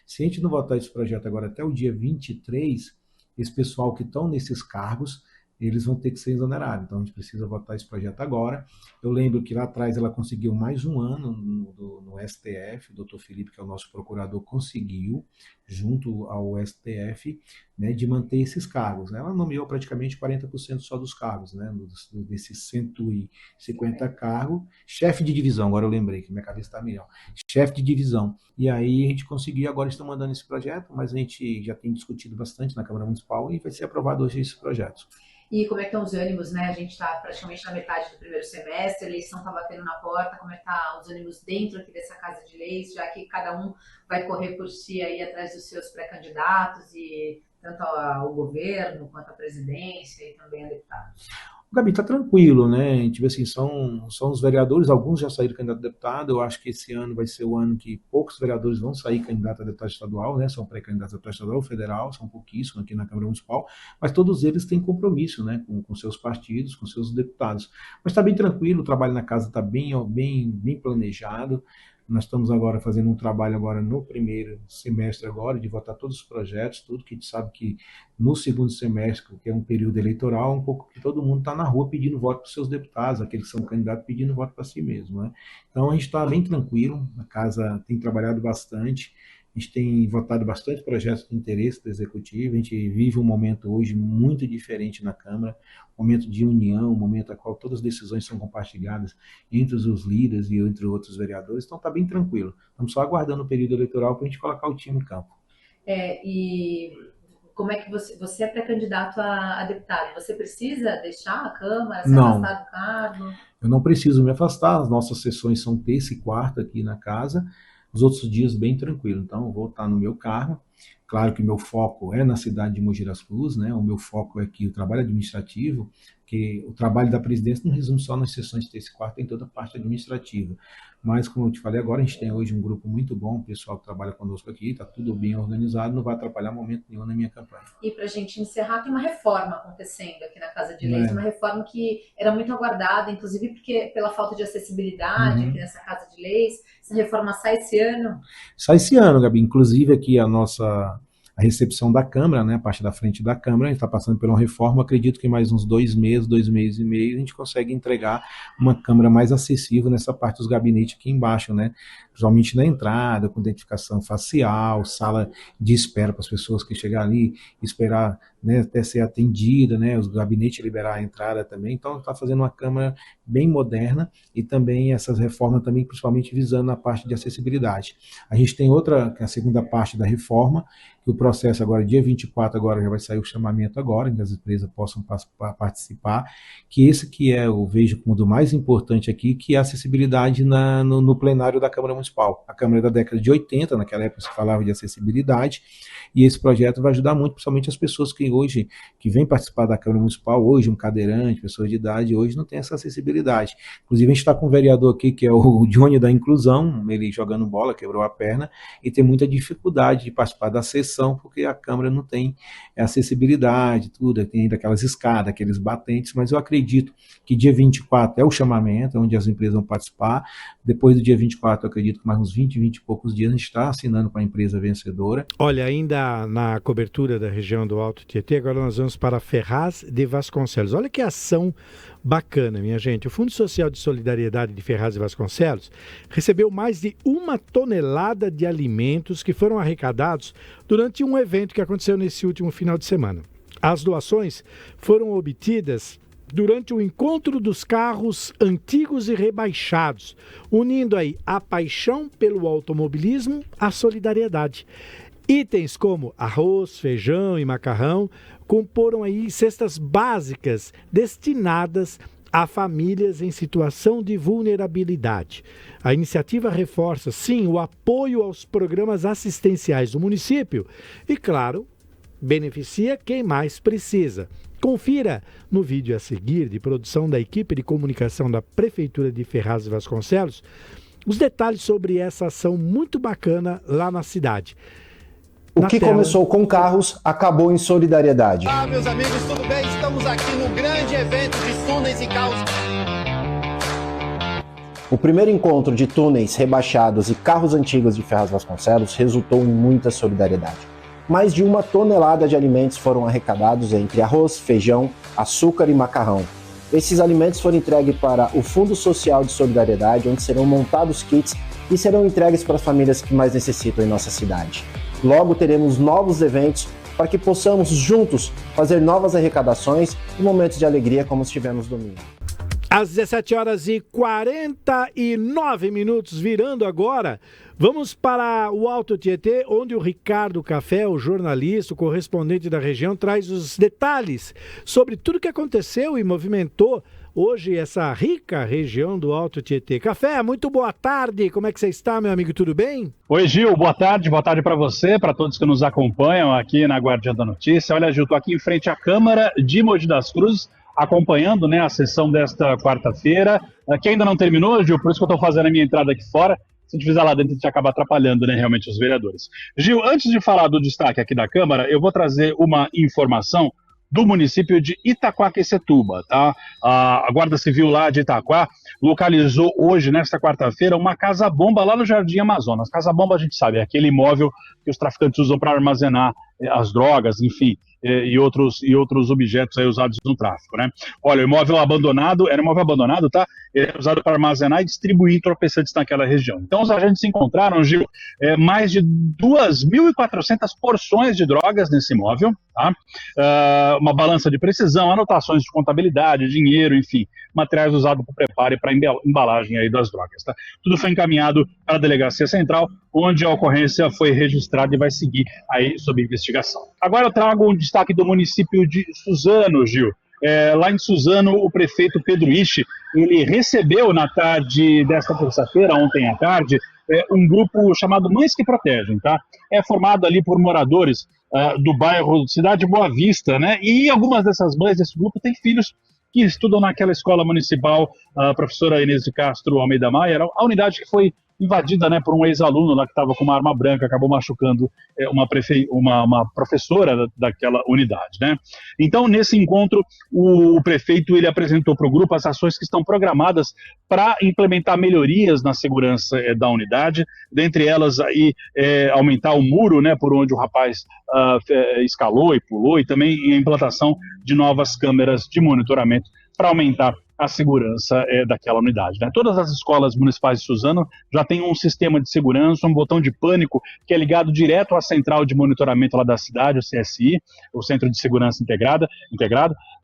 Se a gente não votar esse projeto agora até o dia 23, esse pessoal que estão nesses cargos, eles vão ter que ser exonerados. Então, a gente precisa votar esse projeto agora. Eu lembro que lá atrás ela conseguiu mais um ano no STF, o doutor Felipe, que é o nosso procurador, conseguiu, junto ao STF, né, de manter esses cargos. Ela nomeou praticamente 40% só dos cargos, né, desses 150 cargos. Chefe de divisão, agora eu lembrei, que minha cabeça está melhor. Chefe de divisão. E aí a gente conseguiu, agora estão mandando esse projeto, mas a gente já tem discutido bastante na Câmara Municipal e vai ser aprovado hoje esse projeto. E como é que estão os ânimos, né? A gente está praticamente na metade do primeiro semestre, a eleição está batendo na porta, como é que tá os ânimos dentro aqui dessa Casa de Leis, já que cada um vai correr por si aí atrás dos seus pré-candidatos, e tanto ao governo, quanto à presidência e também a deputados? O Gabi, está tranquilo, né? Tipo assim, são os vereadores, alguns já saíram candidato a deputado. Eu acho que esse ano vai ser o ano que poucos vereadores vão sair candidato a deputado estadual, né? São pré-candidatos a deputado estadual, federal, são pouquíssimos aqui na Câmara Municipal, mas todos eles têm compromisso, né? Com seus partidos, com seus deputados. Mas está bem tranquilo, o trabalho na casa está bem planejado. Nós estamos agora fazendo um trabalho agora no primeiro semestre agora, de votar todos os projetos, tudo que a gente sabe que no segundo semestre, que é um período eleitoral, um pouco que todo mundo está na rua pedindo voto para os seus deputados, aqueles que são candidatos pedindo voto para si mesmo, né? Então a gente está bem tranquilo, a casa tem trabalhado bastante, a gente tem votado bastante projetos de interesse do Executivo, a gente vive um momento hoje muito diferente na Câmara, um momento de união, um momento no qual todas as decisões são compartilhadas entre os líderes e entre outros vereadores, então está bem tranquilo. Estamos só aguardando o período eleitoral para a gente colocar o time em campo. E como é que você é pré-candidato a deputado? Você precisa deixar a Câmara, se afastar do cargo? Eu não preciso me afastar, as nossas sessões são terça e quarta aqui na casa, os outros dias bem tranquilo, então eu vou estar no meu cargo. Claro que o meu foco é na cidade de Mogi das Cruzes, né? O meu foco é aqui o trabalho administrativo, que o trabalho da presidência não resume só nas sessões de terça e quarta, tem toda a parte administrativa. Mas, como eu te falei agora, a gente tem hoje um grupo muito bom, o pessoal que trabalha conosco aqui, está tudo bem organizado, não vai atrapalhar momento nenhum na minha campanha. E para a gente encerrar, tem uma reforma acontecendo aqui na Casa de Leis, uma reforma que era muito aguardada, inclusive porque pela falta de acessibilidade aqui nessa Casa de Leis. Essa reforma sai esse ano? Sai esse ano, Gabi. Inclusive aqui a recepção da Câmara, né, a parte da frente da Câmara, a gente está passando por uma reforma, acredito que mais uns 2 meses e meio, a gente consegue entregar uma Câmara mais acessível nessa parte dos gabinetes aqui embaixo, né, principalmente na entrada, com identificação facial, sala de espera para as pessoas que chegar ali, esperar, né, até ser atendida, né, os gabinetes liberar a entrada também, então está fazendo uma Câmara bem moderna e também essas reformas também principalmente visando a parte de acessibilidade. A gente tem outra, que é a segunda parte da reforma, que o processo agora, dia 24, agora já vai sair o chamamento agora, que as empresas possam participar, que esse que eu vejo como do mais importante aqui, que é a acessibilidade no plenário da Câmara Municipal. A Câmara da década de 80, naquela época se falava de acessibilidade, e esse projeto vai ajudar muito, principalmente as pessoas que hoje, que vêm participar da Câmara Municipal, hoje um cadeirante, pessoas de idade, hoje não tem essa acessibilidade. Inclusive a gente está com um vereador aqui, que é o Johnny da Inclusão, ele jogando bola, quebrou a perna, e tem muita dificuldade de participar da sessão, porque a Câmara não tem acessibilidade, tudo, tem ainda aquelas escadas, aqueles batentes, mas eu acredito que dia 24 é o chamamento, onde as empresas vão participar. Depois do dia 24, eu acredito que mais uns 20 e poucos dias a gente está assinando para a empresa vencedora. Olha, ainda na cobertura da região do Alto Tietê, agora nós vamos para Ferraz de Vasconcelos. Olha que ação bacana, minha gente. O Fundo Social de Solidariedade de Ferraz de Vasconcelos recebeu mais de 1 tonelada de alimentos que foram arrecadados durante um evento que aconteceu nesse último final de semana. As doações foram obtidas durante o encontro dos carros antigos e rebaixados, unindo aí a paixão pelo automobilismo à solidariedade. Itens como arroz, feijão e macarrão comporam aí cestas básicas destinadas a famílias em situação de vulnerabilidade. A iniciativa reforça, sim, o apoio aos programas assistenciais do município e, claro, beneficia quem mais precisa. Confira no vídeo a seguir, de produção da equipe de comunicação da Prefeitura de Ferraz de Vasconcelos, os detalhes sobre essa ação muito bacana lá na cidade. O que começou com carros, acabou em solidariedade. Olá, meus amigos, tudo bem? Estamos aqui no grande evento de túneis e carros. O primeiro encontro de túneis rebaixados e carros antigos de Ferraz de Vasconcelos resultou em muita solidariedade. Mais de 1 tonelada de alimentos foram arrecadados entre arroz, feijão, açúcar e macarrão. Esses alimentos foram entregues para o Fundo Social de Solidariedade, onde serão montados kits e serão entregues para as famílias que mais necessitam em nossa cidade. Logo teremos novos eventos para que possamos juntos fazer novas arrecadações e momentos de alegria como tivemos domingo. Às 17h49, virando agora, vamos para o Alto Tietê, onde o Ricardo Café, o jornalista, o correspondente da região, traz os detalhes sobre tudo que aconteceu e movimentou hoje essa rica região do Alto Tietê. Café, muito boa tarde, como é que você está, meu amigo, tudo bem? Oi, Gil, boa tarde para você, para todos que nos acompanham aqui na Guardiã da Notícia. Olha, Gil, estou aqui em frente à Câmara de Mogi das Cruzes, acompanhando, né, a sessão desta quarta-feira, que ainda não terminou, Gil, por isso que eu estou fazendo a minha entrada aqui fora. Se a gente fizer lá dentro, a gente acaba atrapalhando, né, realmente os vereadores. Gil, antes de falar do destaque aqui da Câmara, eu vou trazer uma informação do município de Itaquaquecetuba, tá? A Guarda Civil lá de Itaquá localizou hoje, nesta quarta-feira, uma casa-bomba lá no Jardim Amazonas. Casa-bomba, a gente sabe, é aquele imóvel que os traficantes usam para armazenar as drogas, enfim, e outros objetos aí usados no tráfico, né? Olha, o imóvel abandonado, era um imóvel abandonado, tá? Ele era usado para armazenar e distribuir entorpecentes naquela região. Então os agentes encontraram, Gil, mais de 2.400 porções de drogas nesse imóvel, tá? Uma balança de precisão, anotações de contabilidade, dinheiro, enfim, materiais usados para preparo e para embalagem aí das drogas, tá? Tudo foi encaminhado para a Delegacia Central, onde a ocorrência foi registrada e vai seguir aí sob investigação. Agora eu trago um destaque do município de Suzano, Gil. Lá em Suzano, o prefeito Pedro Ishi, ele recebeu na tarde desta terça-feira, ontem à tarde, um grupo chamado Mães que Protegem, tá? É formado ali por moradores do bairro Cidade Boa Vista, né? E algumas dessas mães desse grupo têm filhos que estudam naquela escola municipal, a professora Inês de Castro Almeida Maia, a unidade que foi invadida, né, por um ex-aluno lá que estava com uma arma branca, acabou machucando uma professora daquela unidade, né? Então, nesse encontro, o prefeito ele apresentou para o grupo as ações que estão programadas para implementar melhorias na segurança da unidade, dentre elas aí aumentar o muro, né, por onde o rapaz escalou e pulou, e também a implantação de novas câmeras de monitoramento para aumentar a segurança daquela unidade, né? Todas as escolas municipais de Suzano já têm um sistema de segurança, um botão de pânico que é ligado direto à central de monitoramento lá da cidade, o CSI, o Centro de Segurança Integrado,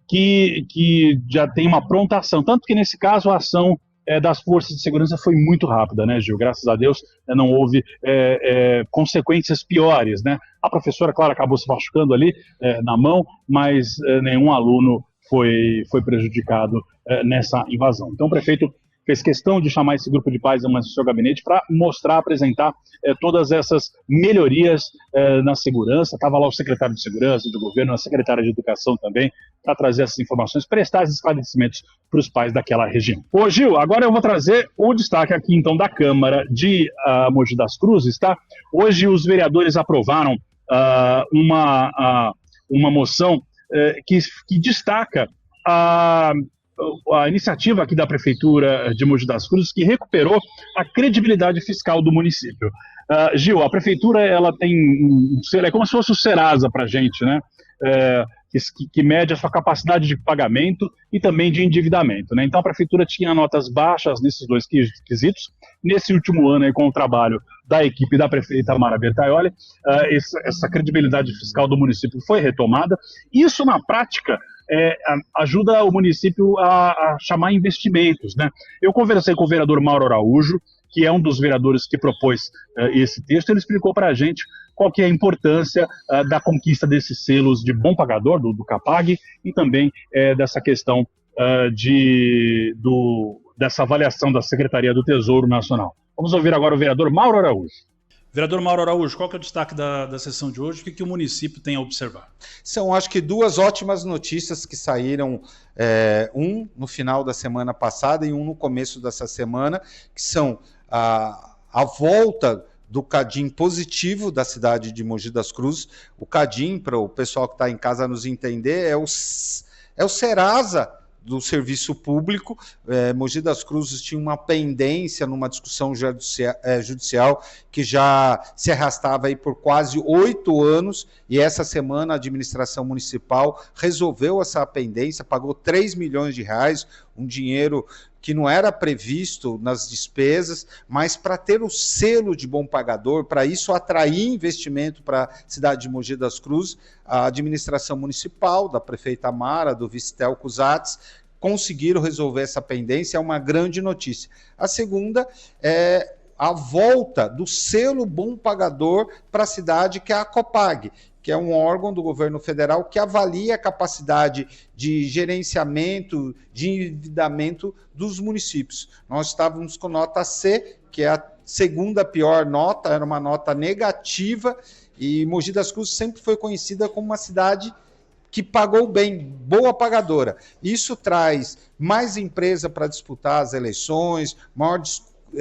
que já tem uma pronta ação, tanto que nesse caso a ação das forças de segurança foi muito rápida, né, Gil? Graças a Deus não houve consequências piores, né? A professora, claro, acabou se machucando ali na mão, mas nenhum aluno foi prejudicado nessa invasão. Então o prefeito fez questão de chamar esse grupo de pais no seu gabinete para mostrar, apresentar todas essas melhorias na segurança. Estava lá o secretário de Segurança do governo, a secretária de Educação também, para trazer essas informações, prestar esses esclarecimentos para os pais daquela região. Ô Gil, agora eu vou trazer o destaque aqui então da Câmara de Mogi das Cruzes, tá? Hoje os vereadores aprovaram uma moção que destaca a iniciativa aqui da Prefeitura de Mogi das Cruzes, que recuperou a credibilidade fiscal do município. Gil, a Prefeitura ela é como se fosse o Serasa para a gente, né? Que mede a sua capacidade de pagamento e também de endividamento, né? Então a Prefeitura tinha notas baixas nesses dois quesitos. Nesse último ano, aí, com o trabalho da equipe da prefeita Mara Bertaioli, essa credibilidade fiscal do município foi retomada. Isso, na prática, ajuda o município a chamar investimentos, né? Eu conversei com o vereador Mauro Araújo, que é um dos vereadores que propôs esse texto. Ele explicou para a gente qual que é a importância da conquista desses selos de bom pagador, do CAPAG, e também dessa questão dessa avaliação da Secretaria do Tesouro Nacional. Vamos ouvir agora o vereador Mauro Araújo. Vereador Mauro Araújo, qual que é o destaque da sessão de hoje? O que o município tem a observar? São, acho que, duas ótimas notícias que saíram, um no final da semana passada e um no começo dessa semana, que são a volta do CADIM positivo da cidade de Mogi das Cruzes. O CADIM, para o pessoal que está em casa nos entender, é o Serasa do serviço público. Mogi das Cruzes tinha uma pendência numa discussão judicial que já se arrastava aí por quase 8 anos, e essa semana a administração municipal resolveu essa pendência, pagou 3 milhões de reais, um dinheiro que não era previsto nas despesas, mas para ter o selo de bom pagador, para isso atrair investimento para a cidade de Mogi das Cruzes, a administração municipal, da prefeita Mara, do vice-tel Cusatz, conseguiram resolver essa pendência, é uma grande notícia. A segunda é a volta do selo bom pagador para a cidade, que é a Copag, que é um órgão do governo federal que avalia a capacidade de gerenciamento, de endividamento dos municípios. Nós estávamos com nota C, que é a segunda pior nota, era uma nota negativa, e Mogi das Cruzes sempre foi conhecida como uma cidade que pagou bem, boa pagadora. Isso traz mais empresa para disputar as eleições, maior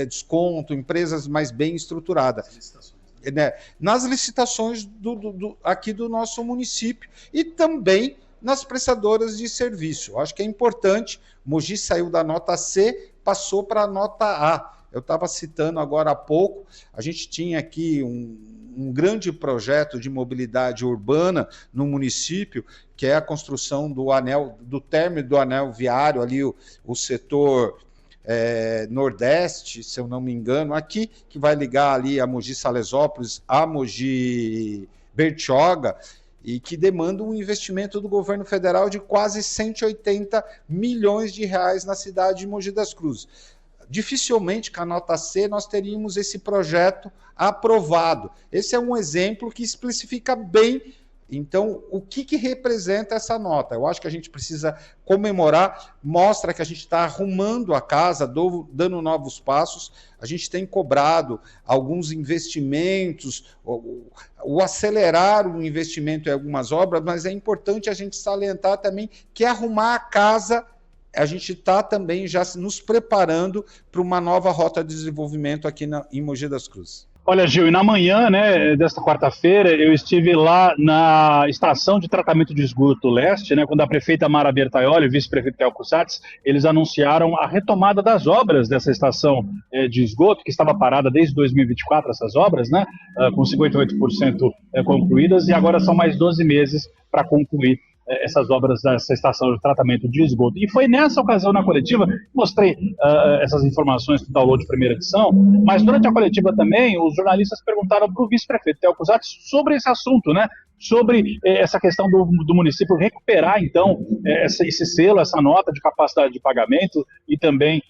desconto, empresas mais bem estruturadas. Nas licitações aqui do nosso município e também nas prestadoras de serviço. Acho que é importante, Mogi saiu da nota C, passou para a nota A. Eu estava citando agora há pouco, a gente tinha aqui um grande projeto de mobilidade urbana no município, que é a construção do término do anel viário, ali o setor Nordeste, se eu não me engano, aqui, que vai ligar ali a Mogi Salesópolis a Mogi Bertioga, e que demanda um investimento do governo federal de quase 180 milhões de reais na cidade de Mogi das Cruzes. Dificilmente, com a nota C, nós teríamos esse projeto aprovado. Esse é um exemplo que especifica bem, então, o que representa essa nota. Eu acho que a gente precisa comemorar, mostra que a gente está arrumando a casa, dando novos passos. A gente tem cobrado alguns investimentos, o acelerar o investimento em algumas obras, mas é importante a gente salientar também que arrumar a casa, a gente está também já nos preparando para uma nova rota de desenvolvimento aqui em Mogi das Cruzes. Olha, Gil, e na manhã, desta quarta-feira, eu estive lá na estação de tratamento de esgoto leste, quando a prefeita Mara Bertaioli e o vice-prefeito Tel Cusatz, eles anunciaram a retomada das obras dessa estação de esgoto, que estava parada desde 2024, essas obras, com 58% concluídas, e agora são mais 12 meses para concluir essas obras dessa estação de tratamento de esgoto. E foi nessa ocasião, na coletiva, mostrei essas informações do download de primeira edição, mas durante a coletiva também, os jornalistas perguntaram para o vice-prefeito Tel Cusatz sobre esse assunto, sobre essa questão do município recuperar, então, esse selo, essa nota de capacidade de pagamento e também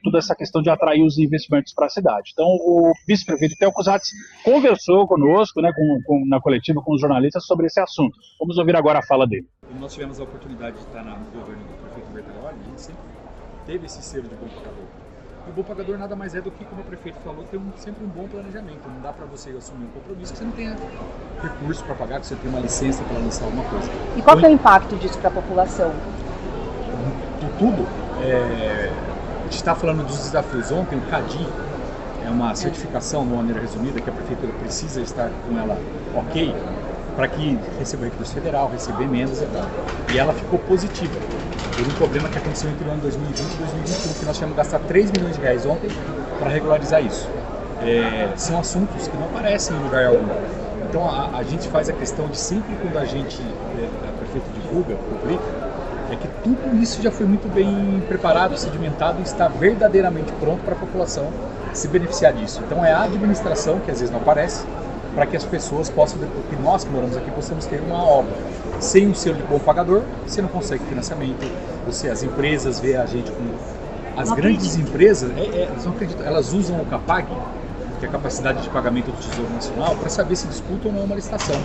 toda essa questão de atrair os investimentos para a cidade. Então, o vice-prefeito Tel Cusatz conversou conosco, na coletiva com os jornalistas sobre esse assunto. Vamos ouvir agora a fala dele. Nós tivemos a oportunidade de estar no governo do prefeito Bertaioli, a gente sempre teve esse selo de bom pagador. E o bom pagador nada mais é do que, como o prefeito falou, ter sempre um bom planejamento. Não dá para você assumir um compromisso que você não tenha recurso para pagar, que você tenha uma licença para lançar alguma coisa. E qual que é o impacto disso para a população? Tudo. A gente está falando dos desafios. Ontem o CADIM é uma certificação, de uma maneira resumida, que a prefeitura precisa estar com ela ok, para que receba recurso federal, receber emendas e tal. E ela ficou positiva. Teve um problema que aconteceu entre o ano 2020 e 2021, que nós tivemos que gastar 3 milhões de reais ontem para regularizar isso. São assuntos que não aparecem em lugar algum. Então a gente faz a questão de sempre quando a prefeito divulga, publica, é que tudo isso já foi muito bem preparado, sedimentado e está verdadeiramente pronto para a população se beneficiar disso. Então é a administração, que às vezes não aparece, para que as pessoas possam, porque nós que moramos aqui, possamos ter uma obra. Sem um selo de bom pagador, você não consegue financiamento, as empresas veem a gente com... As grandes empresas, elas não acreditam, elas usam o CAPAG, que é a capacidade de pagamento do Tesouro Nacional, para saber se disputam ou não uma licitação.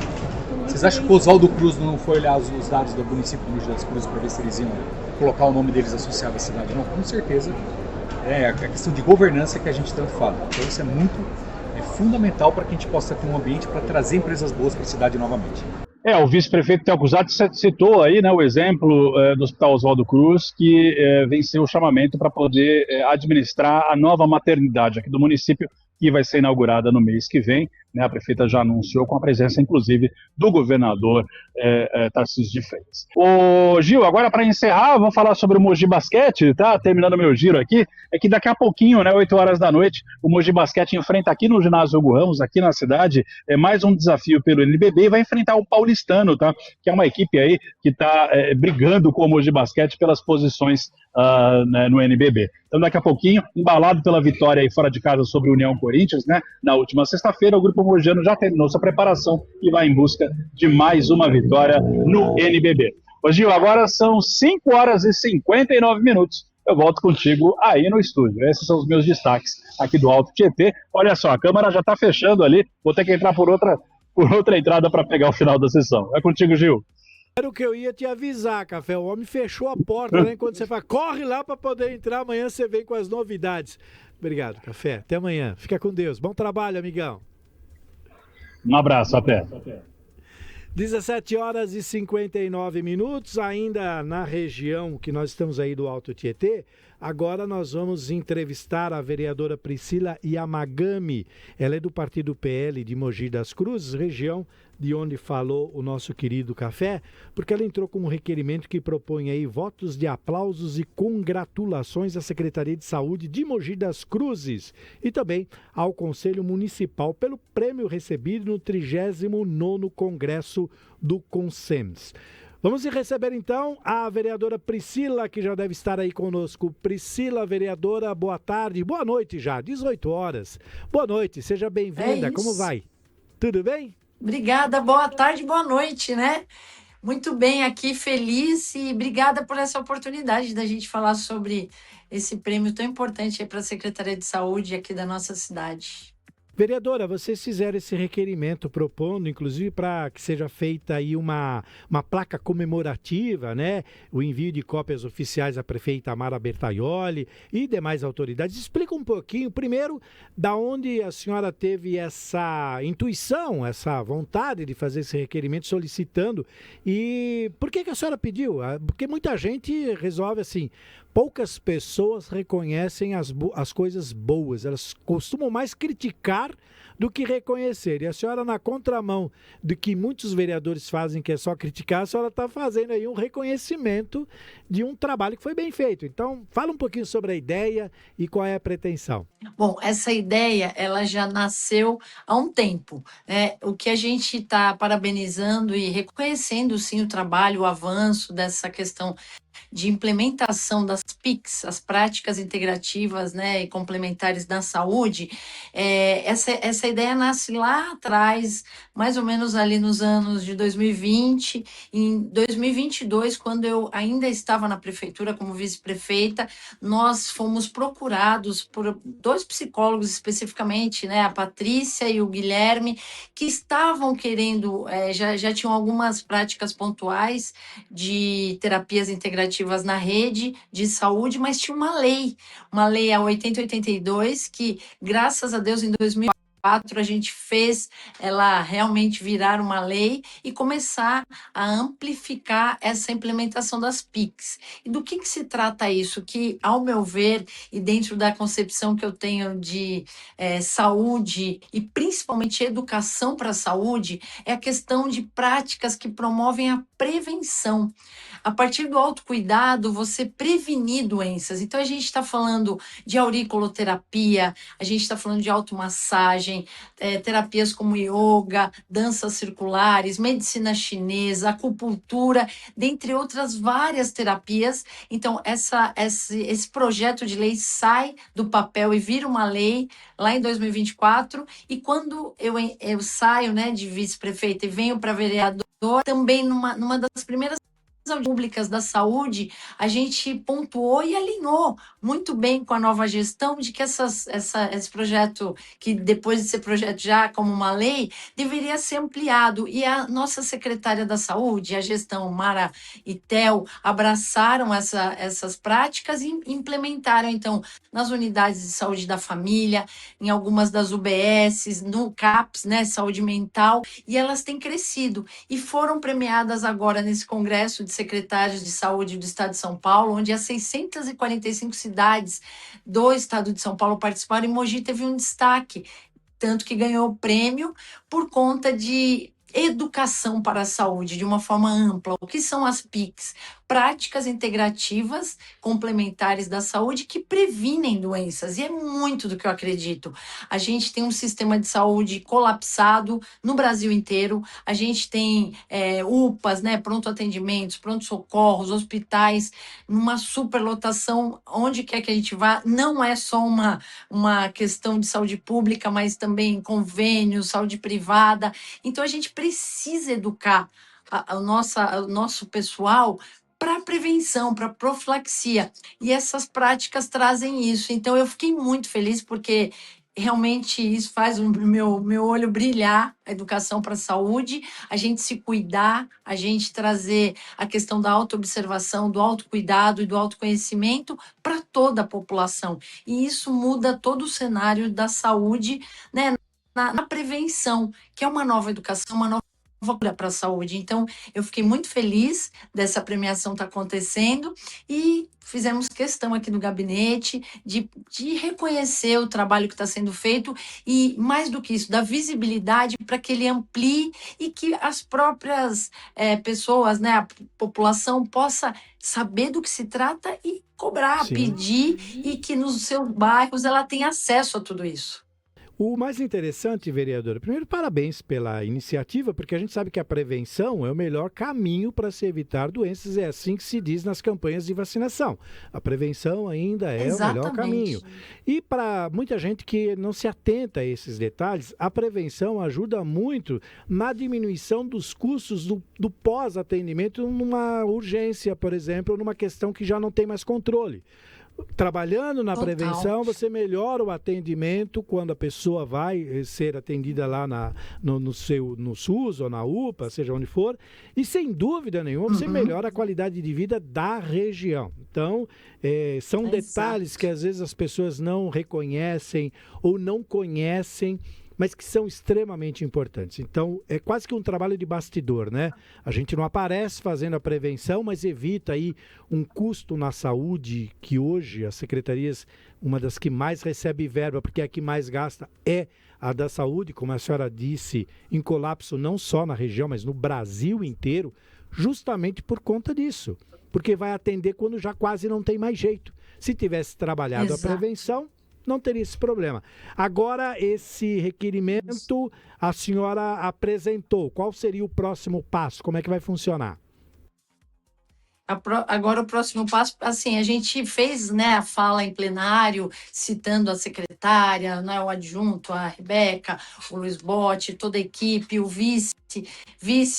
Vocês acham que o Oswaldo Cruz não foi olhar os dados do município de Mogi das Cruzes para ver se eles iam colocar o nome deles associado à cidade? Não, com certeza. É a questão de governança que a gente tanto fala. Então isso é fundamental para que a gente possa ter um ambiente para trazer empresas boas para a cidade novamente. O vice-prefeito Telcuzati citou aí, né, o exemplo do Hospital Oswaldo Cruz, que venceu o chamamento para poder administrar a nova maternidade aqui do município, que vai ser inaugurada no mês que vem, né? A prefeita já anunciou, com a presença, inclusive, do governador Tarcísio de Freitas. Ô, Gil, agora para encerrar, vamos falar sobre o Mogi Basquete, tá? Terminando meu giro aqui, é que daqui a pouquinho, né, 8 horas da noite, o Mogi Basquete enfrenta aqui no ginásio Hugo Ramos, aqui na cidade, mais um desafio pelo NBB, e vai enfrentar o Paulistano, tá? Que é uma equipe aí que está brigando com o Mogi Basquete pelas posições né, no NBB. Então, daqui a pouquinho, embalado pela vitória aí fora de casa sobre o União Corinthians, né? Na última sexta-feira, o grupo mogiano já terminou sua preparação e vai em busca de mais uma vitória no NBB. Ô Gil, agora são 5 horas e 59 minutos. Eu volto contigo aí no estúdio. Esses são os meus destaques aqui do Alto Tietê. Olha só, a câmera já está fechando ali. Vou ter que entrar por outra entrada para pegar o final da sessão. É contigo, Gil. Era o que eu ia te avisar, Café. O homem fechou a porta, né? Quando você fala, corre lá para poder entrar. Amanhã você vem com as novidades. Obrigado, Café. Até amanhã. Fica com Deus. Bom trabalho, amigão. Um abraço, até. 17 horas e 59 minutos, ainda na região que nós estamos aí do Alto Tietê. Agora nós vamos entrevistar a vereadora Priscila Yamagami. Ela é do partido PL de Mogi das Cruzes, região de onde falou o nosso querido Café, porque ela entrou com um requerimento que propõe aí votos de aplausos e congratulações à Secretaria de Saúde de Mogi das Cruzes e também ao Conselho Municipal pelo prêmio recebido no 39º Congresso do Consens. Vamos receber então a vereadora Priscila, que já deve estar aí conosco. Priscila, vereadora, boa tarde, boa noite já, 18 horas. Boa noite, seja bem-vinda, como vai? Tudo bem? Obrigada, boa tarde, boa noite, né? Muito bem aqui, feliz e obrigada por essa oportunidade da gente falar sobre esse prêmio tão importante para a Secretaria de Saúde aqui da nossa cidade. Vereadora, vocês fizeram esse requerimento propondo, inclusive, para que seja feita aí uma placa comemorativa, né? O envio de cópias oficiais à prefeita Amara Bertaioli e demais autoridades. Explica um pouquinho, primeiro, da onde a senhora teve essa intuição, essa vontade de fazer esse requerimento solicitando e por que a senhora pediu? Porque muita gente resolve assim, poucas pessoas reconhecem as coisas boas, elas costumam mais criticar do que reconhecer. E a senhora, na contramão do que muitos vereadores fazem, que é só criticar, a senhora está fazendo aí um reconhecimento de um trabalho que foi bem feito. Então, fala um pouquinho sobre a ideia e qual é a pretensão. Bom, essa ideia, ela já nasceu há um tempo, né? O que a gente está parabenizando e reconhecendo, sim, o trabalho, o avanço dessa questão de implementação das PICs, as práticas integrativas, né, e complementares da saúde, essa ideia nasce lá atrás, mais ou menos ali nos anos de 2020, em 2022, quando eu ainda estava na prefeitura como vice-prefeita, nós fomos procurados por 2 psicólogos especificamente, né, a Patrícia e o Guilherme, que estavam querendo, já tinham algumas práticas pontuais de terapias integrativas na rede de saúde, mas tinha uma lei a 8082, que, graças a Deus, em 2004, a gente fez ela realmente virar uma lei e começar a amplificar essa implementação das PICs. E do que se trata isso? Que, ao meu ver, e dentro da concepção que eu tenho de saúde e principalmente educação para a saúde, é a questão de práticas que promovem a prevenção. A partir do autocuidado, você prevenir doenças. Então, a gente está falando de auriculoterapia, a gente está falando de automassagem, terapias como yoga, danças circulares, medicina chinesa, acupuntura, dentre outras várias terapias. Então, esse projeto de lei sai do papel e vira uma lei lá em 2024. E quando eu saio, né, de vice-prefeita e venho para vereador, também numa das primeiras públicas da saúde, a gente pontuou e alinhou muito bem com a nova gestão de que esse projeto, que depois de ser projeto já como uma lei, deveria ser ampliado. E a nossa secretária da Saúde, a gestão Mara e Tel, abraçaram essas práticas e implementaram, então, nas unidades de saúde da família, em algumas das UBSs, no CAPS, né, saúde mental, e elas têm crescido. E foram premiadas agora nesse Congresso de Secretários de Saúde do Estado de São Paulo, onde as 645 cidades do Estado de São Paulo participaram, e Mogi teve um destaque, tanto que ganhou o prêmio por conta de educação para a saúde de uma forma ampla. O que são as PICs? Práticas integrativas complementares da saúde que previnem doenças, e é muito do que eu acredito. A gente tem um sistema de saúde colapsado no Brasil inteiro, a gente tem UPAs, né, pronto atendimentos, pronto-socorros, hospitais, numa superlotação, onde quer que a gente vá. Não é só uma questão de saúde pública, mas também convênios, saúde privada. Então, a gente precisa educar o nosso pessoal para prevenção, para profilaxia. E essas práticas trazem isso. Então, eu fiquei muito feliz, porque realmente isso faz o meu olho brilhar, a educação para a saúde, a gente se cuidar, a gente trazer a questão da autoobservação, do autocuidado e do autoconhecimento para toda a população. E isso muda todo o cenário da saúde, né, na prevenção, que é uma nova educação, uma nova para a saúde. Então, eu fiquei muito feliz dessa premiação estar acontecendo, e fizemos questão aqui no gabinete de reconhecer o trabalho que está sendo feito, e, mais do que isso, da visibilidade para que ele amplie e que as próprias pessoas, né, a população, possa saber do que se trata e cobrar, Sim. pedir, e que nos seus bairros ela tenha acesso a tudo isso. O mais interessante, vereadora, primeiro, parabéns pela iniciativa, porque a gente sabe que a prevenção é o melhor caminho para se evitar doenças, é assim que se diz nas campanhas de vacinação. A prevenção ainda é o melhor caminho. E para muita gente que não se atenta a esses detalhes, a prevenção ajuda muito na diminuição dos custos do pós-atendimento numa urgência, por exemplo, numa questão que já não tem mais controle. Trabalhando na prevenção, você melhora o atendimento quando a pessoa vai ser atendida lá no SUS ou na UPA, seja onde for, e sem dúvida nenhuma você melhora a qualidade de vida da região. Então, são detalhes que às vezes as pessoas não reconhecem ou não conhecem, mas que são extremamente importantes. Então, é quase que um trabalho de bastidor, né? A gente não aparece fazendo a prevenção, mas evita aí um custo na saúde, que hoje as secretarias, uma das que mais recebe verba, porque a que mais gasta é a da saúde, como a senhora disse, em colapso não só na região, mas no Brasil inteiro, justamente por conta disso. Porque vai atender quando já quase não tem mais jeito. Se tivesse trabalhado a prevenção, não teria esse problema. Agora, esse requerimento a senhora apresentou. Qual seria o próximo passo? Como é que vai funcionar? Agora, o próximo passo, assim, a gente fez, né, a fala em plenário, citando a secretária, né, o adjunto, a Rebeca, o Luiz Botti, toda a equipe, o vice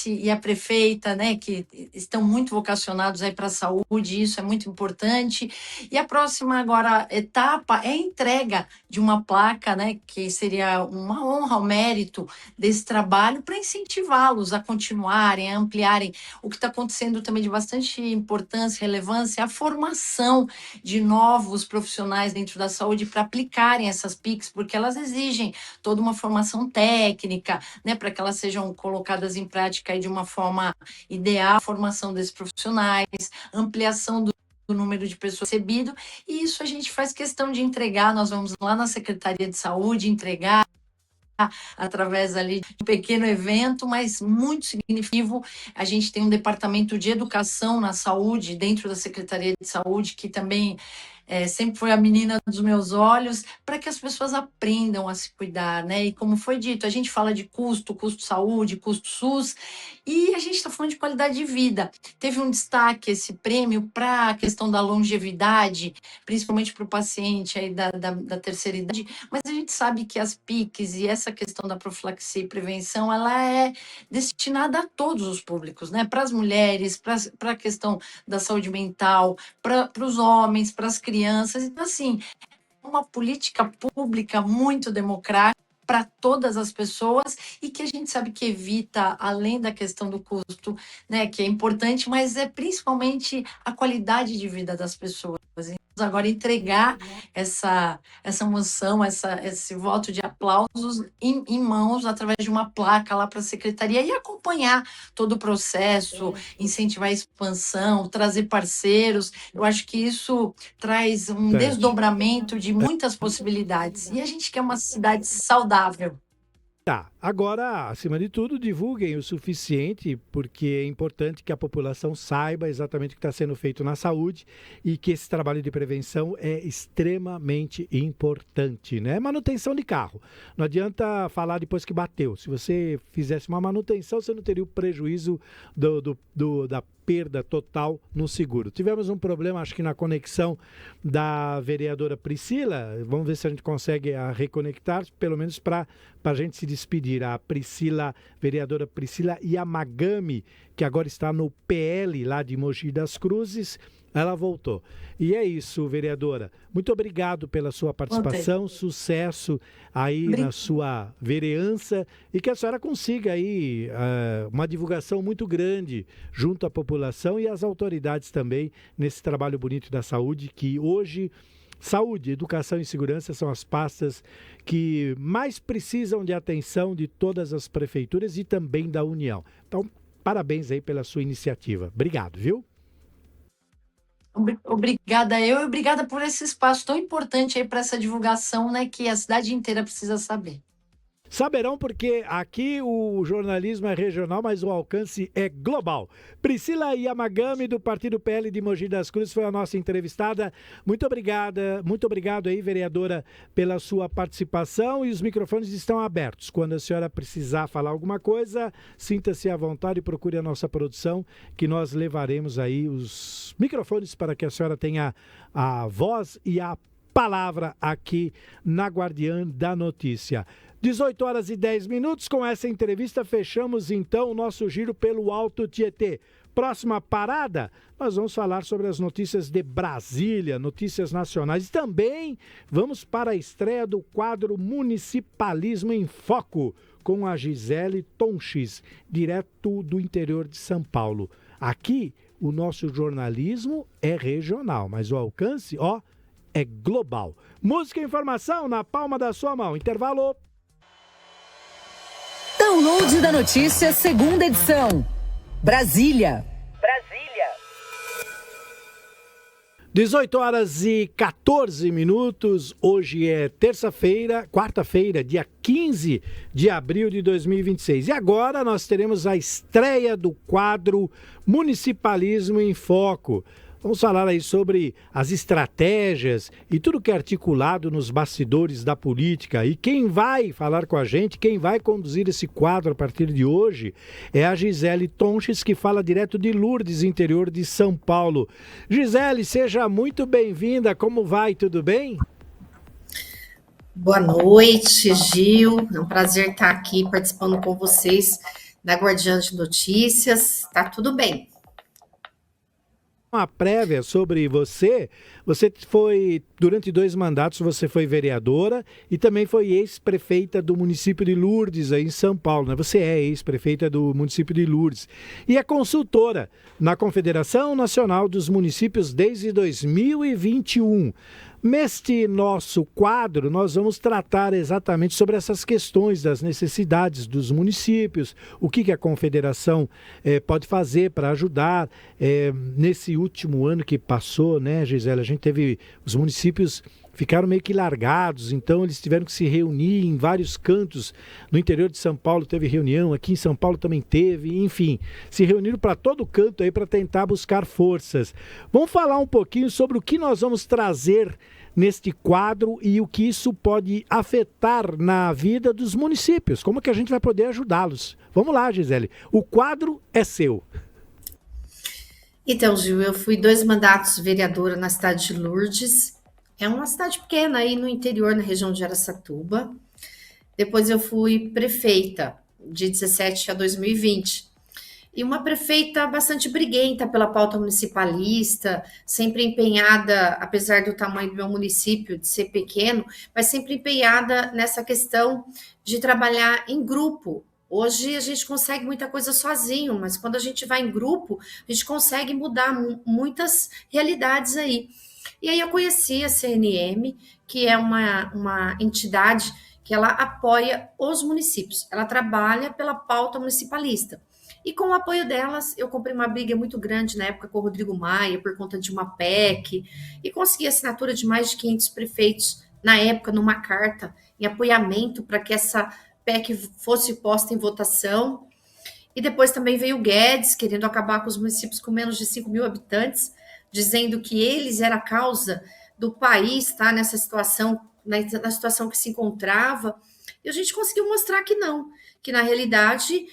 e a prefeita, né, que estão muito vocacionados aí para a saúde, isso é muito importante. E a próxima agora etapa é a entrega de uma placa, né, que seria uma honra ao mérito desse trabalho, para incentivá-los a continuarem, a ampliarem. O que está acontecendo também de bastante importância, relevância, a formação de novos profissionais dentro da saúde para aplicarem essas PICs, porque elas exigem toda uma formação técnica, né, para que elas sejam colocadas em prática aí de uma forma ideal, a formação desses profissionais, ampliação do número de pessoas recebido, e isso a gente faz questão de entregar. Nós vamos lá na Secretaria de Saúde entregar através ali de um pequeno evento, mas muito significativo. A gente tem um departamento de educação na saúde dentro da Secretaria de Saúde, que também sempre foi a menina dos meus olhos, para que as pessoas aprendam a se cuidar, né? E como foi dito, a gente fala de custo saúde, custo SUS, e a gente está falando de qualidade de vida. Teve um destaque esse prêmio para a questão da longevidade, principalmente para o paciente aí da terceira idade, mas a gente sabe que as PICs e essa questão da profilaxia e prevenção, ela é destinada a todos os públicos, né? Para as mulheres, para a questão da saúde mental, para os homens, para as crianças. Então, assim, é uma política pública muito democrática para todas as pessoas e que a gente sabe que evita, além da questão do custo, né, que é importante, mas é principalmente a qualidade de vida das pessoas. Agora, entregar essa moção, esse voto de aplausos em mãos através de uma placa lá para a secretaria e acompanhar todo o processo, incentivar a expansão, trazer parceiros. Eu acho que isso traz um desdobramento de muitas possibilidades. E a gente quer uma cidade saudável. Tá, agora, acima de tudo, divulguem o suficiente, porque é importante que a população saiba exatamente o que está sendo feito na saúde e que esse trabalho de prevenção é extremamente importante, né? Manutenção de carro. Não adianta falar depois que bateu. Se você fizesse uma manutenção, você não teria o prejuízo da perda total no seguro. Tivemos um problema, acho que na conexão da vereadora Priscila. Vamos ver se a gente consegue reconectar, pelo menos para a gente se despedir. A Priscila, vereadora Priscila Yamagami, que agora está no PL lá de Mogi das Cruzes, ela voltou. E é isso, vereadora. Muito obrigado pela sua participação, sucesso aí na sua vereança e que a senhora consiga aí uma divulgação muito grande junto à população e às autoridades também nesse trabalho bonito da saúde, que hoje saúde, educação e segurança são as pastas que mais precisam de atenção de todas as prefeituras e também da União. Então, parabéns aí pela sua iniciativa. Obrigado, viu? Obrigada e obrigada por esse espaço tão importante aí para essa divulgação, né, que a cidade inteira precisa saber. Saberão porque aqui o jornalismo é regional, mas o alcance é global. Priscila Yamagami, do Partido PL de Mogi das Cruzes, foi a nossa entrevistada. Muito obrigado aí, vereadora, pela sua participação e os microfones estão abertos. Quando a senhora precisar falar alguma coisa, sinta-se à vontade e procure a nossa produção, que nós levaremos aí os microfones para que a senhora tenha a voz e a palavra aqui na Guardiã da Notícia. 18 horas e 10 minutos, com essa entrevista fechamos então o nosso giro pelo Alto Tietê. Próxima parada, nós vamos falar sobre as notícias de Brasília, notícias nacionais. E também vamos para a estreia do quadro Municipalismo em Foco, com a Gisele Tonches, direto do interior de São Paulo. Aqui, o nosso jornalismo é regional, mas o alcance, é global. Música e informação na palma da sua mão. Intervalo. Download da notícia, segunda edição. Brasília. 18 horas e 14 minutos. Hoje é quarta-feira, dia 15 de abril de 2026. E agora nós teremos a estreia do quadro Municipalismo em Foco. Vamos falar aí sobre as estratégias e tudo que é articulado nos bastidores da política. E quem vai falar com a gente, quem vai conduzir esse quadro a partir de hoje é a Gisele Tonches, que fala direto de Lourdes, interior de São Paulo. Gisele, seja muito bem-vinda. Como vai? Tudo bem? Boa noite, Gil. É um prazer estar aqui participando com vocês da Guardiã de Notícias. Tá tudo bem. Uma prévia sobre você foi, durante 2 mandatos, você foi vereadora e também foi ex-prefeita do município de Lourdes, aí em São Paulo, né? Você é ex-prefeita do município de Lourdes e é consultora na Confederação Nacional dos Municípios desde 2021. Neste nosso quadro, nós vamos tratar exatamente sobre essas questões das necessidades dos municípios, o que a Confederação pode fazer para ajudar. Nesse último ano que passou, né, Gisele, a gente teve os municípios ficaram meio que largados, então eles tiveram que se reunir em vários cantos. No interior de São Paulo teve reunião, aqui em São Paulo também teve, enfim, se reuniram para todo canto aí para tentar buscar forças. Vamos falar um pouquinho sobre o que nós vamos trazer neste quadro e o que isso pode afetar na vida dos municípios, como que a gente vai poder ajudá-los. Vamos lá, Gisele, o quadro é seu. Então, Gil, eu fui 2 mandatos vereadora na cidade de Lourdes. É uma cidade pequena aí no interior, na região de Araçatuba. Depois eu fui prefeita de 17 a 2020. E uma prefeita bastante briguenta pela pauta municipalista, sempre empenhada, apesar do tamanho do meu município, de ser pequeno, mas sempre empenhada nessa questão de trabalhar em grupo. Hoje a gente consegue muita coisa sozinho, mas quando a gente vai em grupo, a gente consegue mudar muitas realidades aí. E aí eu conheci a CNM, que é uma entidade que ela apoia os municípios. Ela trabalha pela pauta municipalista. E com o apoio delas, eu comprei uma briga muito grande na época com o Rodrigo Maia, por conta de uma PEC, e consegui a assinatura de mais de 500 prefeitos, na época, numa carta, em apoiamento para que essa PEC fosse posta em votação. E depois também veio o Guedes, querendo acabar com os municípios com menos de 5 mil habitantes, dizendo que eles eram a causa do país estar nessa situação, na situação que se encontrava. E a gente conseguiu mostrar que não, que na realidade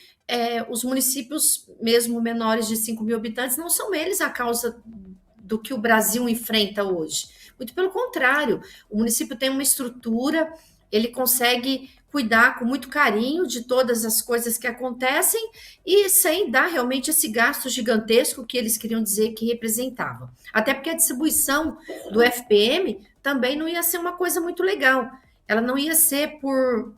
os municípios, mesmo menores de 5 mil habitantes, não são eles a causa do que o Brasil enfrenta hoje. Muito pelo contrário, o município tem uma estrutura, ele consegue cuidar com muito carinho de todas as coisas que acontecem e sem dar realmente esse gasto gigantesco que eles queriam dizer que representava. Até porque a distribuição do FPM também não ia ser uma coisa muito legal. Ela não ia ser por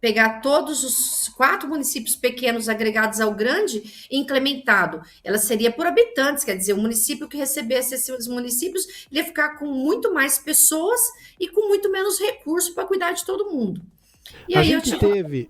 pegar todos os 4 municípios pequenos agregados ao grande e implementado. Ela seria por habitantes, quer dizer, o município que recebesse esses municípios ia ficar com muito mais pessoas e com muito menos recurso para cuidar de todo mundo. E a aí gente teve...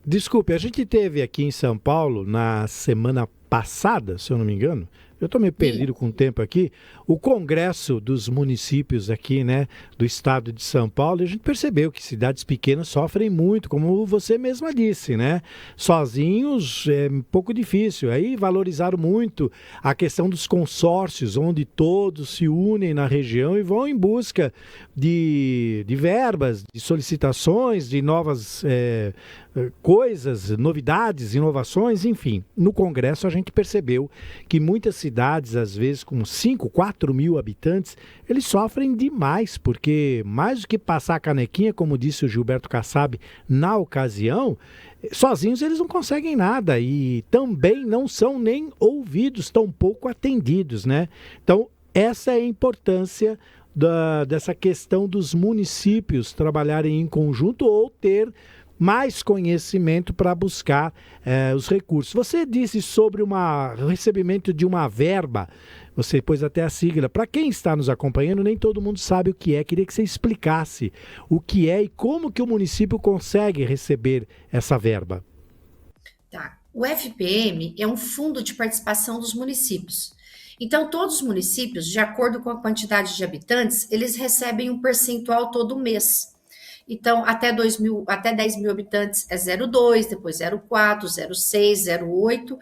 desculpe, a gente teve aqui em São Paulo, na semana passada, se eu não me engano, eu estou meio perdido com o tempo aqui, o Congresso dos Municípios aqui, né, do estado de São Paulo, e a gente percebeu que cidades pequenas sofrem muito, como você mesma disse, né? Sozinhos é um pouco difícil. Aí valorizaram muito a questão dos consórcios, onde todos se unem na região e vão em busca de verbas, de solicitações, de novas coisas, novidades, inovações, enfim. No Congresso a gente percebeu que muitas cidades, às vezes com 5, 4 mil habitantes, eles sofrem demais, porque mais do que passar a canequinha, como disse o Gilberto Kassab na ocasião, sozinhos eles não conseguem nada e também não são nem ouvidos, tão pouco atendidos, né? Então, essa é a importância dessa questão dos municípios trabalharem em conjunto ou ter mais conhecimento para buscar os recursos. Você disse sobre o recebimento de uma verba, você pôs até a sigla. Para quem está nos acompanhando, nem todo mundo sabe o que é. Queria que você explicasse o que é e como que o município consegue receber essa verba. Tá. O FPM é um fundo de participação dos municípios. Então, todos os municípios, de acordo com a quantidade de habitantes, eles recebem um percentual todo mês. Então, até 10 mil habitantes é 0,2, depois 0,4, 0,6, 0,8,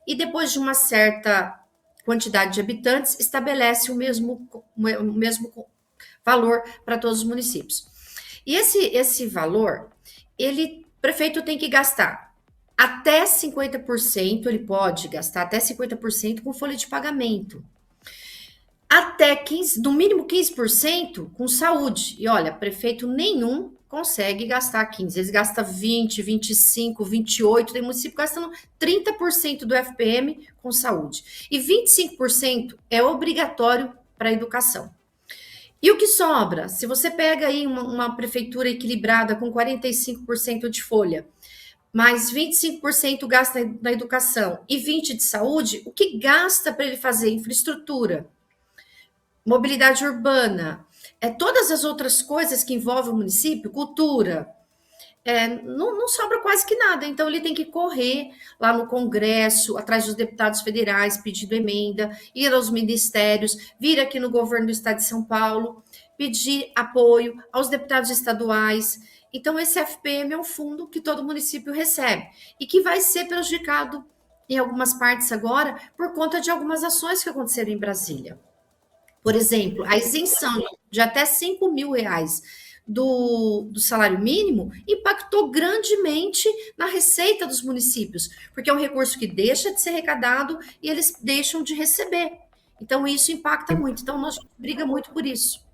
e depois de uma certa quantidade de habitantes, estabelece o mesmo valor para todos os municípios. E esse valor, o prefeito tem que gastar até 50%, ele pode gastar até 50% com folha de pagamento. Até 15%, no mínimo 15% com saúde. E olha, prefeito nenhum consegue gastar 15%. Eles gastam 20%, 25%, 28%. Tem município gastando 30% do FPM com saúde. E 25% é obrigatório para a educação. E o que sobra? Se você pega aí uma prefeitura equilibrada com 45% de folha, mais 25% gasta na educação e 20% de saúde, o que gasta para ele fazer infraestrutura? Mobilidade urbana, todas as outras coisas que envolvem o município, cultura, não sobra quase que nada. Então, ele tem que correr lá no Congresso, atrás dos deputados federais, pedindo emenda, ir aos ministérios, vir aqui no governo do estado de São Paulo, pedir apoio aos deputados estaduais. Então, esse FPM é um fundo que todo município recebe e que vai ser prejudicado em algumas partes agora por conta de algumas ações que aconteceram em Brasília. Por exemplo, a isenção de até R$5.000 do salário mínimo impactou grandemente na receita dos municípios, porque é um recurso que deixa de ser arrecadado e eles deixam de receber. Então, isso impacta muito. Então, nós briga muito por isso.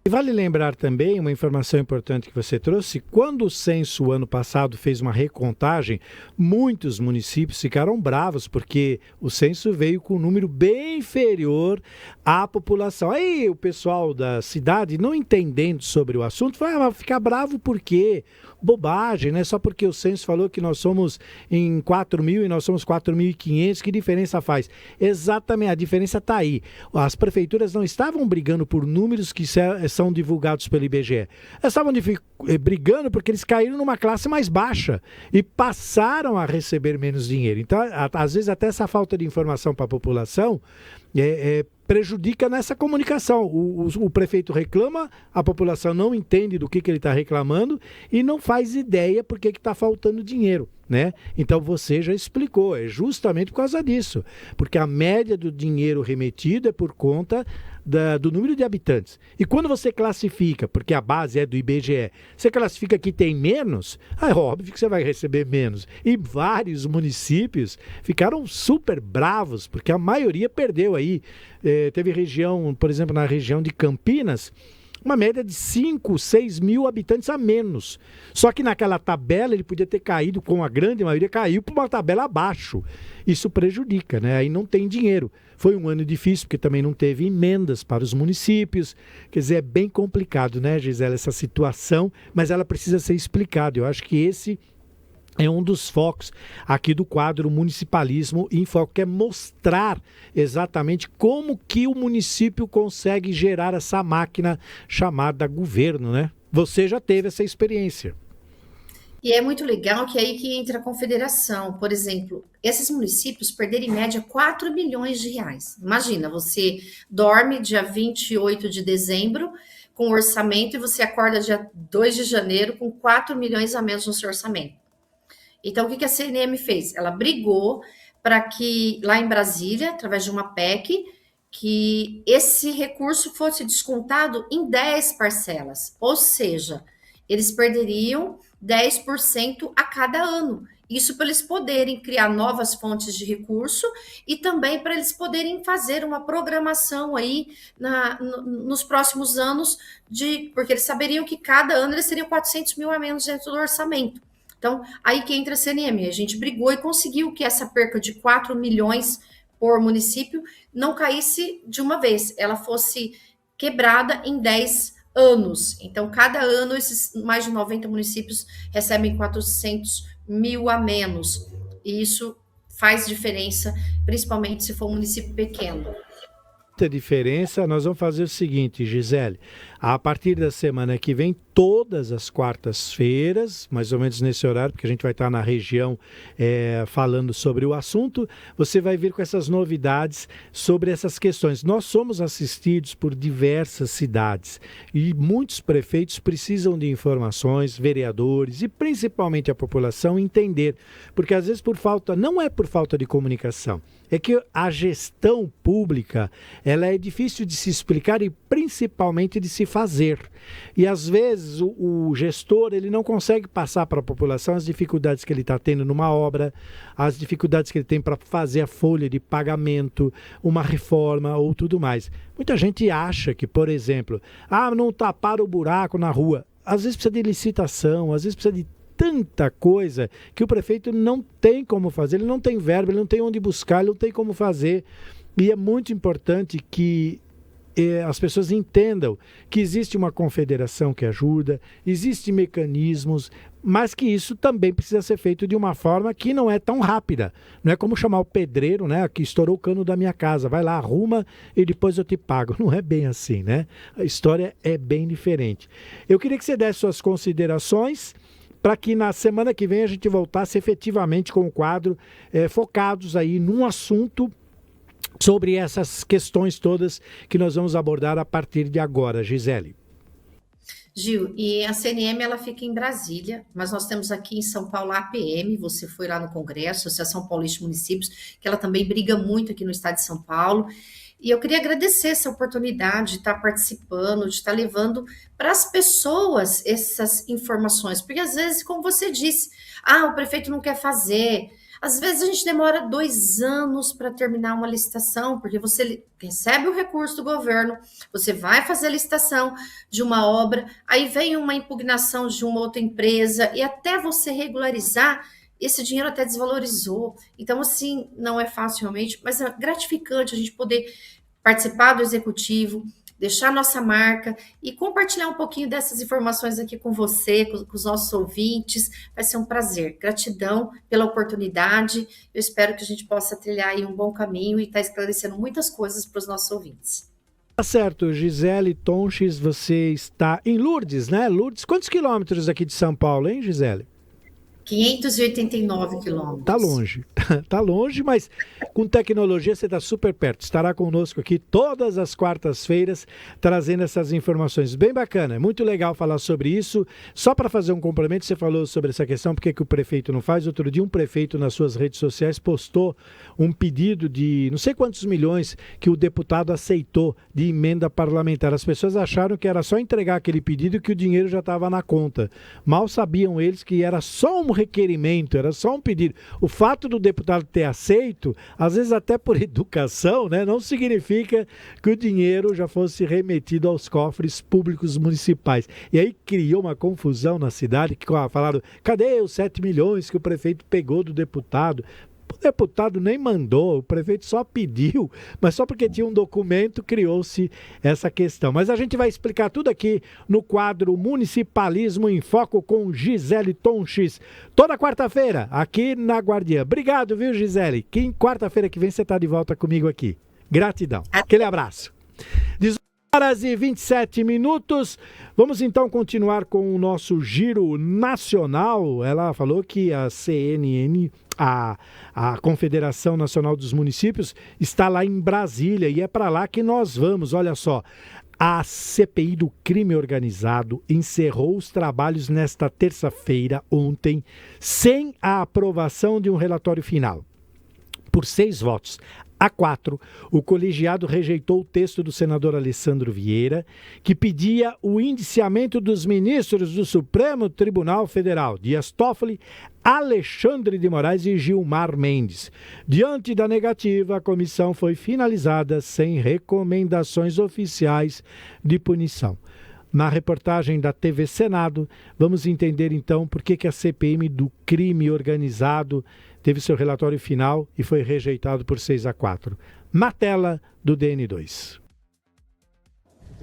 E vale lembrar também uma informação importante que você trouxe: quando o censo ano passado fez uma recontagem, muitos municípios ficaram bravos porque o censo veio com um número bem inferior à população. Aí o pessoal da cidade, não entendendo sobre o assunto, vai ficar bravo por quê? Bobagem, né? Só porque o censo falou que nós somos em 4.000 e nós somos 4.500, que diferença faz? Exatamente, a diferença está aí. As prefeituras não estavam brigando por números que são divulgados pelo IBGE. Elas estavam brigando porque eles caíram numa classe mais baixa e passaram a receber menos dinheiro. Então, às vezes, até essa falta de informação para a população prejudica nessa comunicação. O prefeito reclama, a população não entende do que ele está reclamando e não faz ideia por que está faltando dinheiro, né? Então você já explicou, é justamente por causa disso, porque a média do dinheiro remetido é por conta do número de habitantes. E quando você classifica, porque a base é do IBGE, você classifica que tem menos, é óbvio que você vai receber menos. E vários municípios ficaram super bravos, porque a maioria perdeu aí. Teve região, por exemplo, na região de Campinas, uma média de 5, 6 mil habitantes a menos. Só que naquela tabela ele podia ter caído, como a grande maioria caiu, para uma tabela abaixo. Isso prejudica, né? Aí não tem dinheiro. Foi um ano difícil, porque também não teve emendas para os municípios. Quer dizer, é bem complicado, né, Gisela, essa situação, mas ela precisa ser explicada. Eu acho que esse é um dos focos aqui do quadro Municipalismo em Foco, que é mostrar exatamente como que o município consegue gerar essa máquina chamada governo, né? Você já teve essa experiência. E é muito legal que é aí que entra a confederação. Por exemplo, esses municípios perderam em média 4 milhões de reais. Imagina, você dorme dia 28 de dezembro com orçamento e você acorda dia 2 de janeiro com 4 milhões a menos no seu orçamento. Então, o que a CNM fez? Ela brigou para que, lá em Brasília, através de uma PEC, que esse recurso fosse descontado em 10 parcelas. Ou seja, eles perderiam 10% a cada ano. Isso para eles poderem criar novas fontes de recurso e também para eles poderem fazer uma programação aí nos próximos anos, porque eles saberiam que cada ano eles teriam 400 mil a menos dentro do orçamento. Então, aí que entra a CNM, a gente brigou e conseguiu que essa perca de 4 milhões por município não caísse de uma vez, ela fosse quebrada em 10 anos. Então, cada ano, esses mais de 90 municípios recebem 400 mil a menos. E isso faz diferença, principalmente se for um município pequeno. A diferença, nós vamos fazer o seguinte, Gisele, a partir da semana que vem, todas as quartas-feiras, mais ou menos nesse horário, porque a gente vai estar na região falando sobre o assunto, você vai vir com essas novidades sobre essas questões. Nós somos assistidos por diversas cidades e muitos prefeitos precisam de informações, vereadores e principalmente a população entender, porque às vezes não é por falta de comunicação, é que a gestão pública, ela é difícil de se explicar e principalmente de se fazer. E às vezes o gestor, ele não consegue passar para a população as dificuldades que ele está tendo numa obra, as dificuldades que ele tem para fazer a folha de pagamento, uma reforma ou tudo mais. Muita gente acha que, por exemplo, não tapar o buraco na rua. Às vezes precisa de licitação, às vezes precisa de tanta coisa que o prefeito não tem como fazer, ele não tem verba, ele não tem onde buscar, ele não tem como fazer. E é muito importante que as pessoas entendam que existe uma confederação que ajuda, existem mecanismos, mas que isso também precisa ser feito de uma forma que não é tão rápida. Não é como chamar o pedreiro, né, que estourou o cano da minha casa, vai lá, arruma e depois eu te pago. Não é bem assim, né? A história é bem diferente. Eu queria que você desse suas considerações para que na semana que vem a gente voltasse efetivamente com o quadro focados aí num assunto sobre essas questões todas que nós vamos abordar a partir de agora, Gisele. Gil, e a CNM ela fica em Brasília, mas nós temos aqui em São Paulo a APM, você foi lá no Congresso, Associação Paulista de Municípios, que ela também briga muito aqui no estado de São Paulo, e eu queria agradecer essa oportunidade de estar participando, de estar levando para as pessoas essas informações, porque às vezes, como você disse, o prefeito não quer fazer. Às vezes a gente demora 2 anos para terminar uma licitação, porque você recebe o recurso do governo, você vai fazer a licitação de uma obra, aí vem uma impugnação de uma outra empresa, e até você regularizar, esse dinheiro até desvalorizou. Então, assim, não é fácil realmente, mas é gratificante a gente poder participar do executivo, deixar nossa marca e compartilhar um pouquinho dessas informações aqui com você, com os nossos ouvintes. Vai ser um prazer. Gratidão pela oportunidade. Eu espero que a gente possa trilhar aí um bom caminho e estar esclarecendo muitas coisas para os nossos ouvintes. Tá certo, Gisele Tonches, você está em Lourdes, né? Lourdes, quantos quilômetros aqui de São Paulo, hein, Gisele? 589 quilômetros. Tá longe, mas com tecnologia você está super perto. Estará conosco aqui todas as quartas-feiras, trazendo essas informações. Bem bacana, é muito legal falar sobre isso. Só para fazer um complemento, você falou sobre essa questão, por que o prefeito não faz? Outro dia um prefeito nas suas redes sociais postou um pedido de não sei quantos milhões que o deputado aceitou de emenda parlamentar. As pessoas acharam que era só entregar aquele pedido e que o dinheiro já estava na conta. Mal sabiam eles que era só um requerimento, era só um pedido. O fato do deputado ter aceito, às vezes até por educação, né, não significa que o dinheiro já fosse remetido aos cofres públicos municipais. E aí criou uma confusão na cidade, que falaram, cadê os 7 milhões que o prefeito pegou do deputado? O deputado nem mandou, o prefeito só pediu, mas só porque tinha um documento criou-se essa questão. Mas a gente vai explicar tudo aqui no quadro Municipalismo em Foco com Gisele Tonches, toda quarta-feira, aqui na Guardiã. Obrigado, viu, Gisele? Que quarta-feira que vem você está de volta comigo aqui. Gratidão. Aquele abraço. 18h27. Vamos então continuar com o nosso giro nacional. Ela falou que a CNN, a Confederação Nacional dos Municípios, está lá em Brasília e é para lá que nós vamos. Olha só, a CPI do crime organizado encerrou os trabalhos nesta terça-feira, ontem, sem a aprovação de um relatório final. Por 6 votos a 4, o colegiado rejeitou o texto do senador Alessandro Vieira, que pedia o indiciamento dos ministros do Supremo Tribunal Federal, Dias Toffoli, Alexandre de Moraes e Gilmar Mendes. Diante da negativa, a comissão foi finalizada sem recomendações oficiais de punição. Na reportagem da TV Senado, vamos entender então por que a CPI do crime organizado teve seu relatório final e foi rejeitado por 6-4. Na tela do DN2.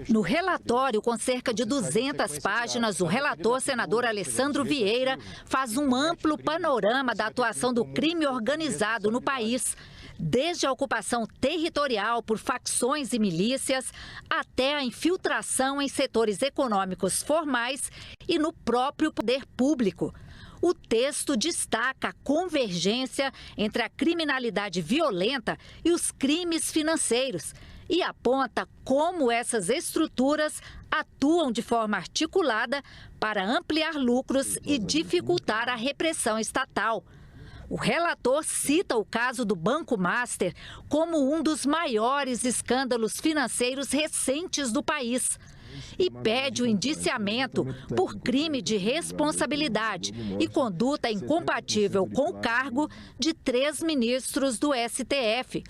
No relatório, com cerca de 200 páginas, o relator, senador Alessandro Vieira, faz um amplo panorama da atuação do crime organizado no país, desde a ocupação territorial por facções e milícias até a infiltração em setores econômicos formais e no próprio poder público. O texto destaca a convergência entre a criminalidade violenta e os crimes financeiros e aponta como essas estruturas atuam de forma articulada para ampliar lucros e dificultar a repressão estatal. O relator cita o caso do Banco Master como um dos maiores escândalos financeiros recentes do país e pede o indiciamento por crime de responsabilidade e conduta incompatível com o cargo de 3 ministros do STF.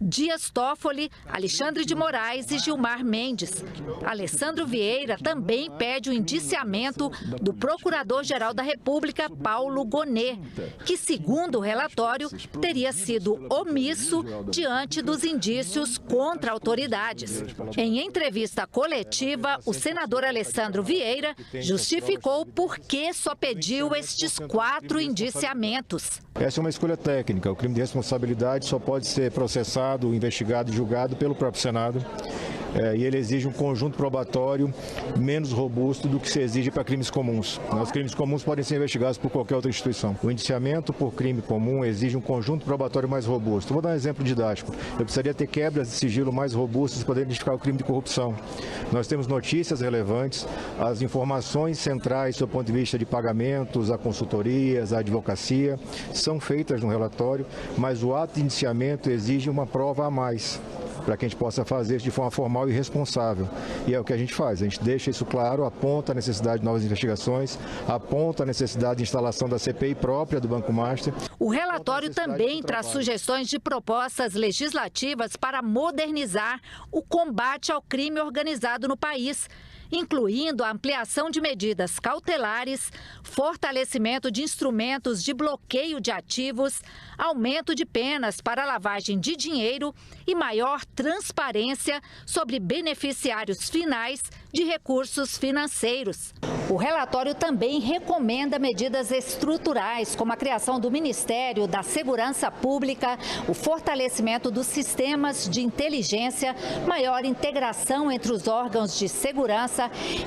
Dias Toffoli, Alexandre de Moraes e Gilmar Mendes. Alessandro Vieira também pede o indiciamento do Procurador-Geral da República, Paulo Gonet, que, segundo o relatório, teria sido omisso diante dos indícios contra autoridades. Em entrevista coletiva, o senador Alessandro Vieira justificou por que só pediu estes 4 indiciamentos. Essa é uma escolha técnica. O crime de responsabilidade só pode ser processado, investigado e julgado pelo próprio Senado. e ele exige um conjunto probatório menos robusto do que se exige para crimes comuns. Os crimes comuns podem ser investigados por qualquer outra instituição. O indiciamento por crime comum exige um conjunto probatório mais robusto. Vou dar um exemplo didático. Eu precisaria ter quebras de sigilo mais robustas para poder identificar o crime de corrupção. Nós temos notícias relevantes, as informações centrais do ponto de vista de pagamentos, a consultorias, a advocacia, são feitas no relatório, mas o ato de indiciamento exige uma prova a mais, para que a gente possa fazer isso de forma formal e responsável. E é o que a gente faz, a gente deixa isso claro, aponta a necessidade de novas investigações, aponta a necessidade de instalação da CPI própria do Banco Master. O relatório também traz sugestões de propostas legislativas para modernizar o combate ao crime organizado no país, incluindo a ampliação de medidas cautelares, fortalecimento de instrumentos de bloqueio de ativos, aumento de penas para lavagem de dinheiro e maior transparência sobre beneficiários finais de recursos financeiros. O relatório também recomenda medidas estruturais, como a criação do Ministério da Segurança Pública, o fortalecimento dos sistemas de inteligência, maior integração entre os órgãos de segurança,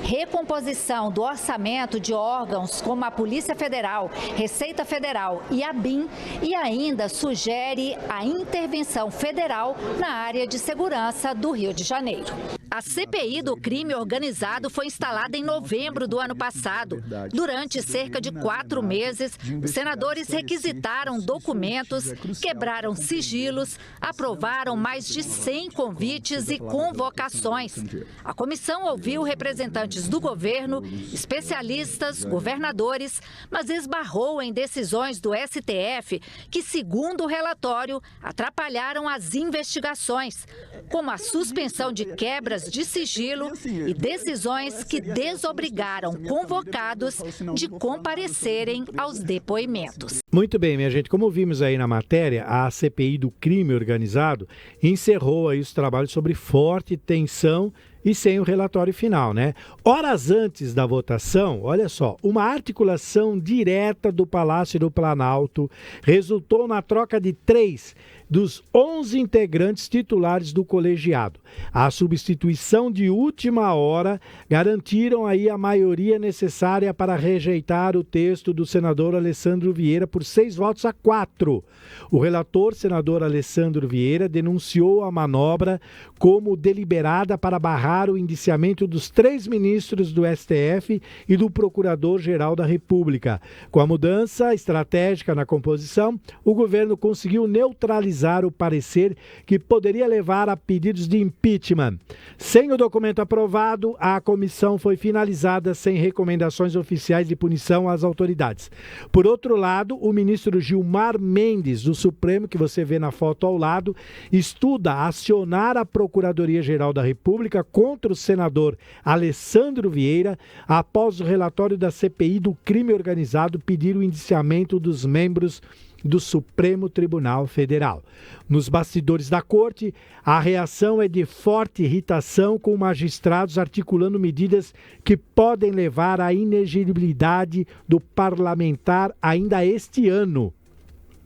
recomposição do orçamento de órgãos como a Polícia Federal, Receita Federal e a ABIN, e ainda sugere a intervenção federal na área de segurança do Rio de Janeiro. A CPI do crime organizado foi instalada em novembro do ano passado. Durante cerca de 4 meses, os senadores requisitaram documentos, quebraram sigilos, aprovaram mais de 100 convites e convocações. A comissão ouviu representantes do governo, especialistas, governadores, mas esbarrou em decisões do STF que, segundo o relatório, atrapalharam as investigações, como a suspensão de quebras de sigilo e decisões que desobrigaram convocados de comparecerem aos depoimentos. Muito bem, minha gente, como vimos aí na matéria, a CPI do crime organizado encerrou aí os trabalhos sobre forte tensão e sem o relatório final, né? Horas antes da votação, olha só, uma articulação direta do Palácio do Planalto resultou na troca de 3 dos 11 integrantes titulares do colegiado. A substituição de última hora garantiram aí a maioria necessária para rejeitar o texto do senador Alessandro Vieira por 6 votos a 4. O relator, senador Alessandro Vieira, denunciou a manobra como deliberada para barrar o indiciamento dos 3 ministros do STF e do Procurador-Geral da República. Com a mudança estratégica na composição, o governo conseguiu neutralizar o parecer que poderia levar a pedidos de impeachment. Sem o documento aprovado, a comissão foi finalizada sem recomendações oficiais de punição às autoridades. Por outro lado, o ministro Gilmar Mendes, do Supremo, que você vê na foto ao lado, estuda acionar a Procuradoria-Geral da República contra o senador Alessandro Vieira após o relatório da CPI do crime organizado pedir o indiciamento dos membros do Supremo Tribunal Federal. Nos bastidores da corte, a reação é de forte irritação, com magistrados articulando medidas que podem levar à inexigibilidade do parlamentar ainda este ano.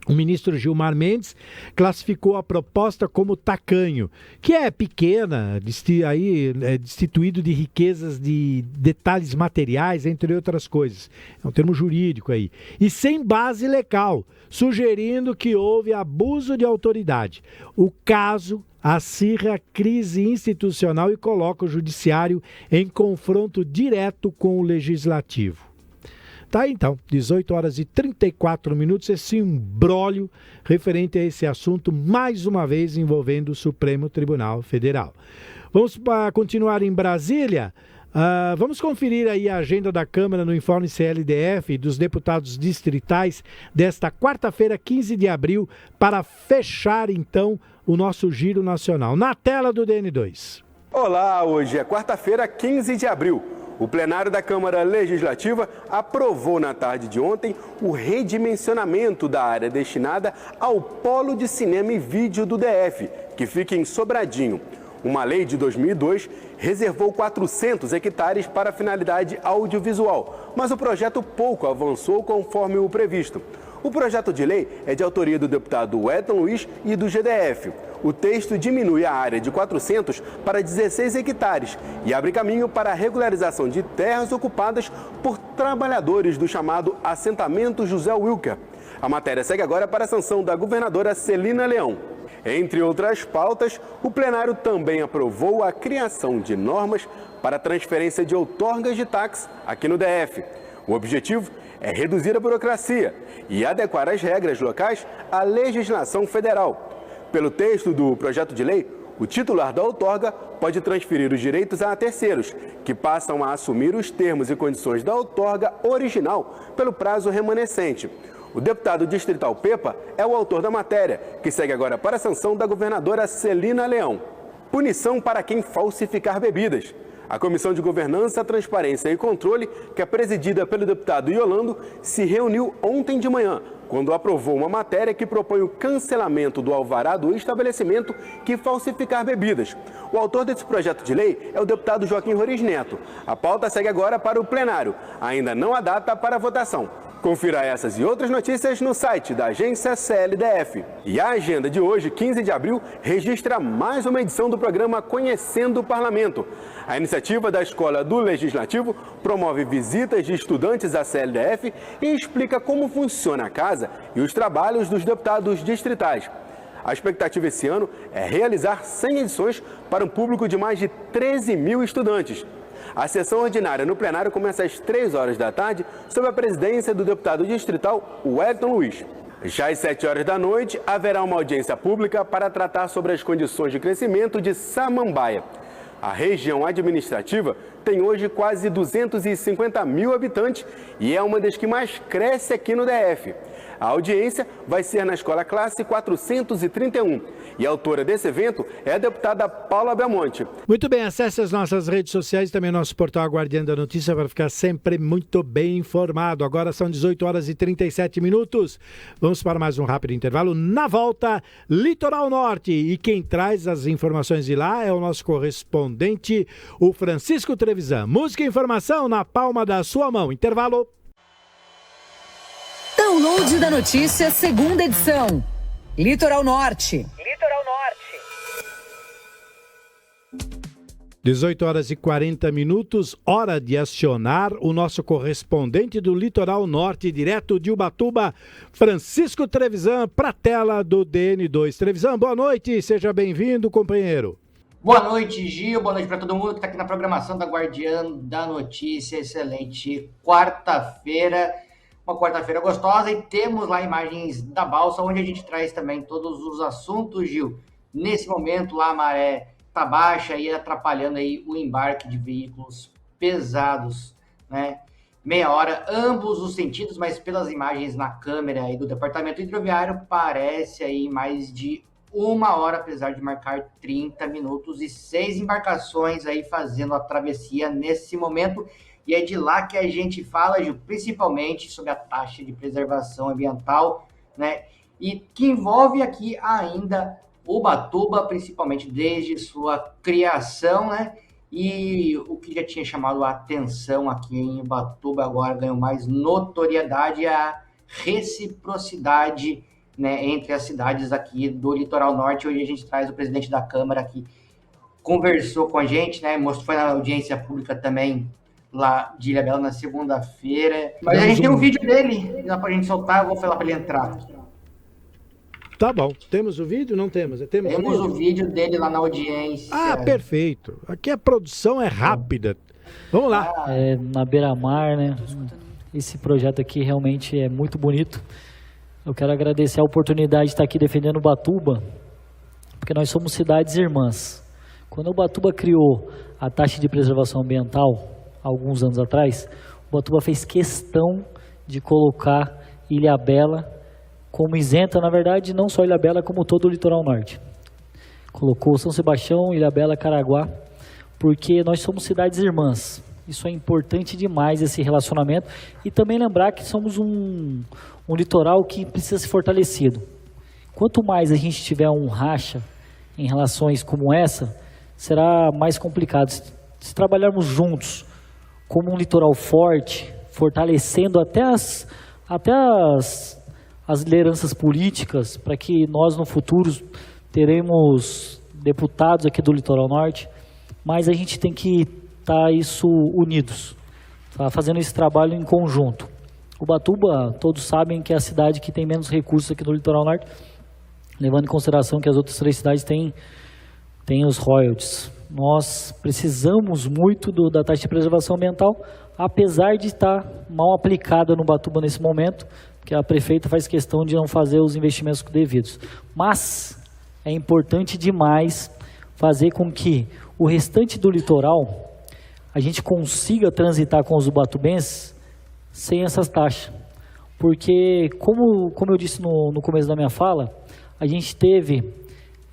O ministro Gilmar Mendes classificou a proposta como tacanho, que é pequena, destituído de riquezas de detalhes materiais, entre outras coisas. É um termo jurídico aí. E sem base legal, sugerindo que houve abuso de autoridade. O caso acirra a crise institucional e coloca o judiciário em confronto direto com o legislativo. Tá, então, 18 horas e 34 minutos, esse imbróglio referente a esse assunto, mais uma vez envolvendo o Supremo Tribunal Federal. Vamos continuar em Brasília. Vamos conferir aí a agenda da Câmara no Informe CLDF dos deputados distritais desta quarta-feira, 15 de abril, para fechar, então, o nosso giro nacional. Na tela do DN2. Olá, hoje é quarta-feira, 15 de abril. O plenário da Câmara Legislativa aprovou na tarde de ontem o redimensionamento da área destinada ao Polo de Cinema e Vídeo do DF, que fica em Sobradinho. Uma lei de 2002 reservou 400 hectares para finalidade audiovisual, mas o projeto pouco avançou conforme o previsto. O projeto de lei é de autoria do deputado Wellington Luiz e do GDF. O texto diminui a área de 400 para 16 hectares e abre caminho para a regularização de terras ocupadas por trabalhadores do chamado assentamento José Wilker. A matéria segue agora para a sanção da governadora Celina Leão. Entre outras pautas, o plenário também aprovou a criação de normas para a transferência de outorgas de táxi aqui no DF. O objetivo é reduzir a burocracia e adequar as regras locais à legislação federal. Pelo texto do projeto de lei, o titular da outorga pode transferir os direitos a terceiros, que passam a assumir os termos e condições da outorga original pelo prazo remanescente. O deputado distrital Pepa é o autor da matéria, que segue agora para a sanção da governadora Celina Leão. Punição para quem falsificar bebidas. A Comissão de Governança, Transparência e Controle, que é presidida pelo deputado Yolando, se reuniu ontem de manhã, quando aprovou uma matéria que propõe o cancelamento do alvará do estabelecimento que falsificar bebidas. O autor desse projeto de lei é o deputado Joaquim Roriz Neto. A pauta segue agora para o plenário. Ainda não há data para votação. Confira essas e outras notícias no site da agência CLDF. E a agenda de hoje, 15 de abril, registra mais uma edição do programa Conhecendo o Parlamento. A iniciativa da Escola do Legislativo promove visitas de estudantes à CLDF e explica como funciona a casa e os trabalhos dos deputados distritais. A expectativa esse ano é realizar 100 edições para um público de mais de 13 mil estudantes. A sessão ordinária no plenário começa às 3 horas da tarde, sob a presidência do deputado distrital Wellington Luiz. Já às 7 horas da noite, haverá uma audiência pública para tratar sobre as condições de crescimento de Samambaia. A região administrativa tem hoje quase 250 mil habitantes e é uma das que mais cresce aqui no DF. A audiência vai ser na Escola Classe 431 e a autora desse evento é a deputada Paula Belmonte. Muito bem, acesse as nossas redes sociais e também nosso portal Guardiã da Notícia para ficar sempre muito bem informado. Agora são 18 horas e 37 minutos. Vamos para mais um rápido intervalo. Na volta, Litoral Norte. E quem traz as informações de lá é o nosso correspondente, o Francisco Trevisan. Música e informação na palma da sua mão. Intervalo. Download da notícia, segunda edição. Litoral Norte. Litoral Norte. 18 horas e 40 minutos, hora de acionar o nosso correspondente do Litoral Norte, direto de Ubatuba, Francisco Trevisan, para a tela do DN2. Trevisan, boa noite, seja bem-vindo, companheiro. Boa noite, Gil, boa noite para todo mundo que está aqui na programação da Guardiã da Notícia. Excelente quarta-feira. Uma quarta-feira gostosa e temos lá imagens da balsa, onde a gente traz também todos os assuntos, Gil. Nesse momento lá a maré está baixa e atrapalhando aí o embarque de veículos pesados, né? Meia hora, ambos os sentidos, mas pelas imagens na câmera aí do Departamento Hidroviário, parece aí mais de 1 hora, apesar de marcar 30 minutos e 6 embarcações aí fazendo a travessia nesse momento. E é de lá que a gente fala, Gil, principalmente sobre a taxa de preservação ambiental, né? E que envolve aqui ainda Ubatuba, principalmente desde sua criação, né? E o que já tinha chamado a atenção aqui em Ubatuba agora ganhou mais notoriedade, a reciprocidade, né, entre as cidades aqui do Litoral Norte. Hoje a gente traz o presidente da Câmara aqui, conversou com a gente, né? Foi na audiência pública também, lá de Ilhabela na segunda-feira. Mas a gente tem um vídeo dele, dá pra gente soltar, eu vou falar pra ele entrar. Tá bom, temos o vídeo? Não temos? Temos o vídeo dele lá na audiência. Ah, perfeito. Aqui a produção é rápida. Vamos lá. Na beira-mar, né? Esse projeto aqui realmente é muito bonito. Eu quero agradecer a oportunidade de estar aqui defendendo Ubatuba, porque nós somos cidades irmãs. Quando Ubatuba criou a taxa de preservação ambiental, alguns anos atrás, Ubatuba fez questão de colocar Ilhabela como isenta, na verdade, não só Ilhabela, como todo o Litoral Norte. Colocou São Sebastião, Ilhabela, Caraguá, porque nós somos cidades irmãs. Isso é importante demais, esse relacionamento. E também lembrar que somos um litoral que precisa ser fortalecido. Quanto mais a gente tiver um racha em relações como essa, será mais complicado. Se trabalharmos juntos, como um litoral forte, fortalecendo até as lideranças políticas, para que nós no futuro teremos deputados aqui do Litoral Norte, mas a gente tem que estar unidos, tá? Fazendo esse trabalho em conjunto. Ubatuba, todos sabem que é a cidade que tem menos recursos aqui no Litoral Norte, levando em consideração que as outras 3 cidades têm os royalties. Nós precisamos muito da taxa de preservação ambiental, apesar de estar mal aplicada no Ubatuba nesse momento, que a prefeita faz questão de não fazer os investimentos devidos. Mas é importante demais fazer com que o restante do litoral a gente consiga transitar com os ubatubenses sem essas taxas. Porque, como eu disse no começo da minha fala, a gente teve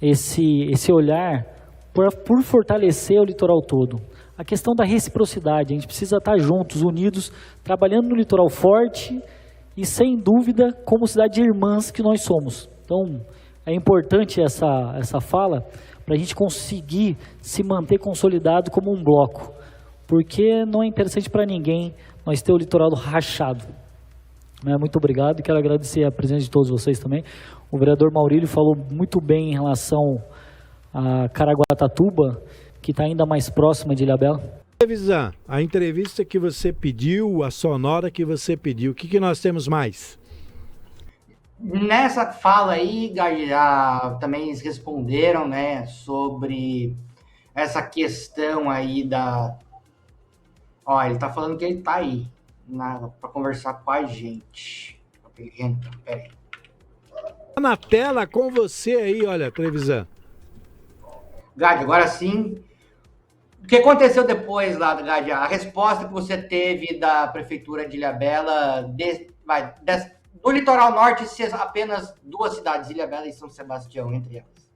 esse olhar por fortalecer o litoral todo. A questão da reciprocidade, a gente precisa estar juntos, unidos, trabalhando no litoral forte e, sem dúvida, como cidade irmãs que nós somos. Então, é importante essa fala para a gente conseguir se manter consolidado como um bloco, porque não é interessante para ninguém nós ter o litoral rachado. Muito obrigado e quero agradecer a presença de todos vocês também. O vereador Maurílio falou muito bem em relação a Caraguatatuba, que está ainda mais próxima de Ilhabela. Revisan, a entrevista que você pediu, a sonora que você pediu, o que nós temos mais? Nessa fala aí, já também eles responderam, né, sobre essa questão aí da... Ó, ele tá falando que ele tá aí para conversar com a gente. Entra, peraí. Na tela com você aí, olha, Trevisan. Gade, agora sim. O que aconteceu depois lá, Gade? A resposta que você teve da Prefeitura de Ilhabela, do Litoral Norte, ser apenas 2 cidades, Ilhabela e São Sebastião, entre elas.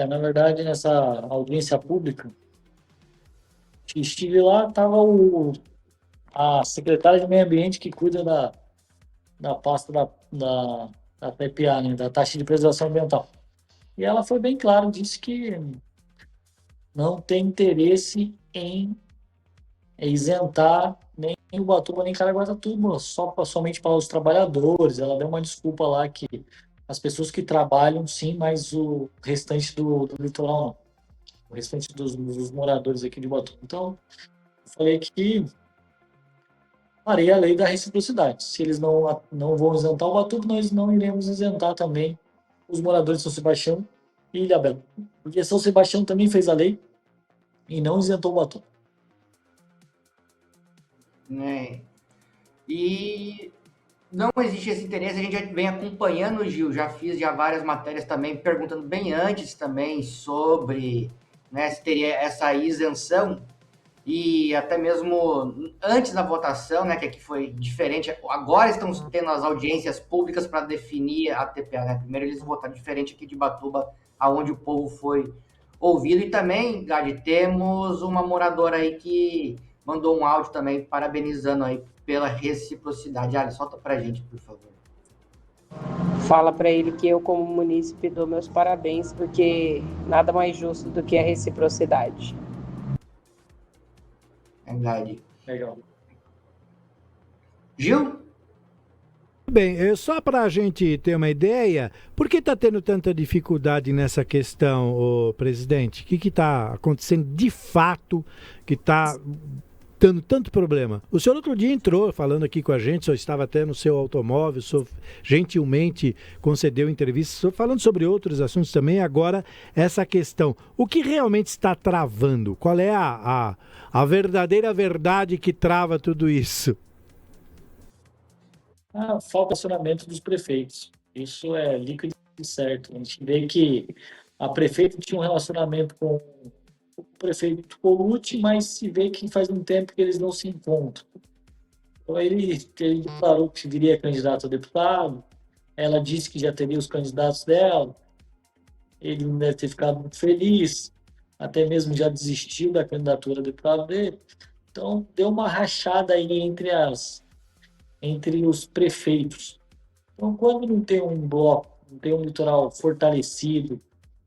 Na verdade, nessa audiência pública, estive lá, estava a secretária de Meio Ambiente que cuida da pasta da TPA, né, da taxa de preservação ambiental. E ela foi bem clara, disse que não tem interesse em isentar nem Ubatuba nem Caraguatatuba, somente para os trabalhadores. Ela deu uma desculpa lá que as pessoas que trabalham sim, mas o restante do litoral não. O restante dos moradores aqui de Ubatuba. Então, eu falei que farei a lei da reciprocidade. Se eles não vão isentar o Ubatuba, nós não iremos isentar também os moradores de São Sebastião e Ilhabela. Porque São Sebastião também fez a lei e não isentou o Ubatuba. E não existe esse interesse, a gente já vem acompanhando, Gil, já fiz várias matérias também, perguntando bem antes também sobre, né, se teria essa isenção, e até mesmo antes da votação, né, que aqui foi diferente, agora estão tendo as audiências públicas para definir a TPA, né? Primeiro eles votaram diferente aqui de Ubatuba, aonde o povo foi ouvido, e também, Gade, temos uma moradora aí que mandou um áudio também parabenizando aí pela reciprocidade. Ali, solta pra gente, por favor. Fala para ele que eu, como munícipe, dou meus parabéns, porque nada mais justo do que a reciprocidade. Verdade. Legal. Gil? Bem, só para a gente ter uma ideia, por que está tendo tanta dificuldade nessa questão, presidente? O que está acontecendo de fato que está dando tanto problema? O senhor outro dia entrou falando aqui com a gente, o senhor estava até no seu automóvel, o senhor gentilmente concedeu entrevista, o senhor falando sobre outros assuntos também, agora essa questão. O que realmente está travando? Qual é a verdadeira verdade que trava tudo isso? Falta acionamento dos prefeitos. Isso é líquido e certo. A gente vê que a prefeita tinha um relacionamento com o prefeito Colucci, mas se vê que faz um tempo que eles não se encontram. Então ele declarou que viria candidato a deputado, ela disse que já teria os candidatos dela, ele não deve ter ficado muito feliz, até mesmo já desistiu da candidatura a deputado dele. Então deu uma rachada aí entre os prefeitos. Então, quando não tem um bloco, não tem um litoral fortalecido,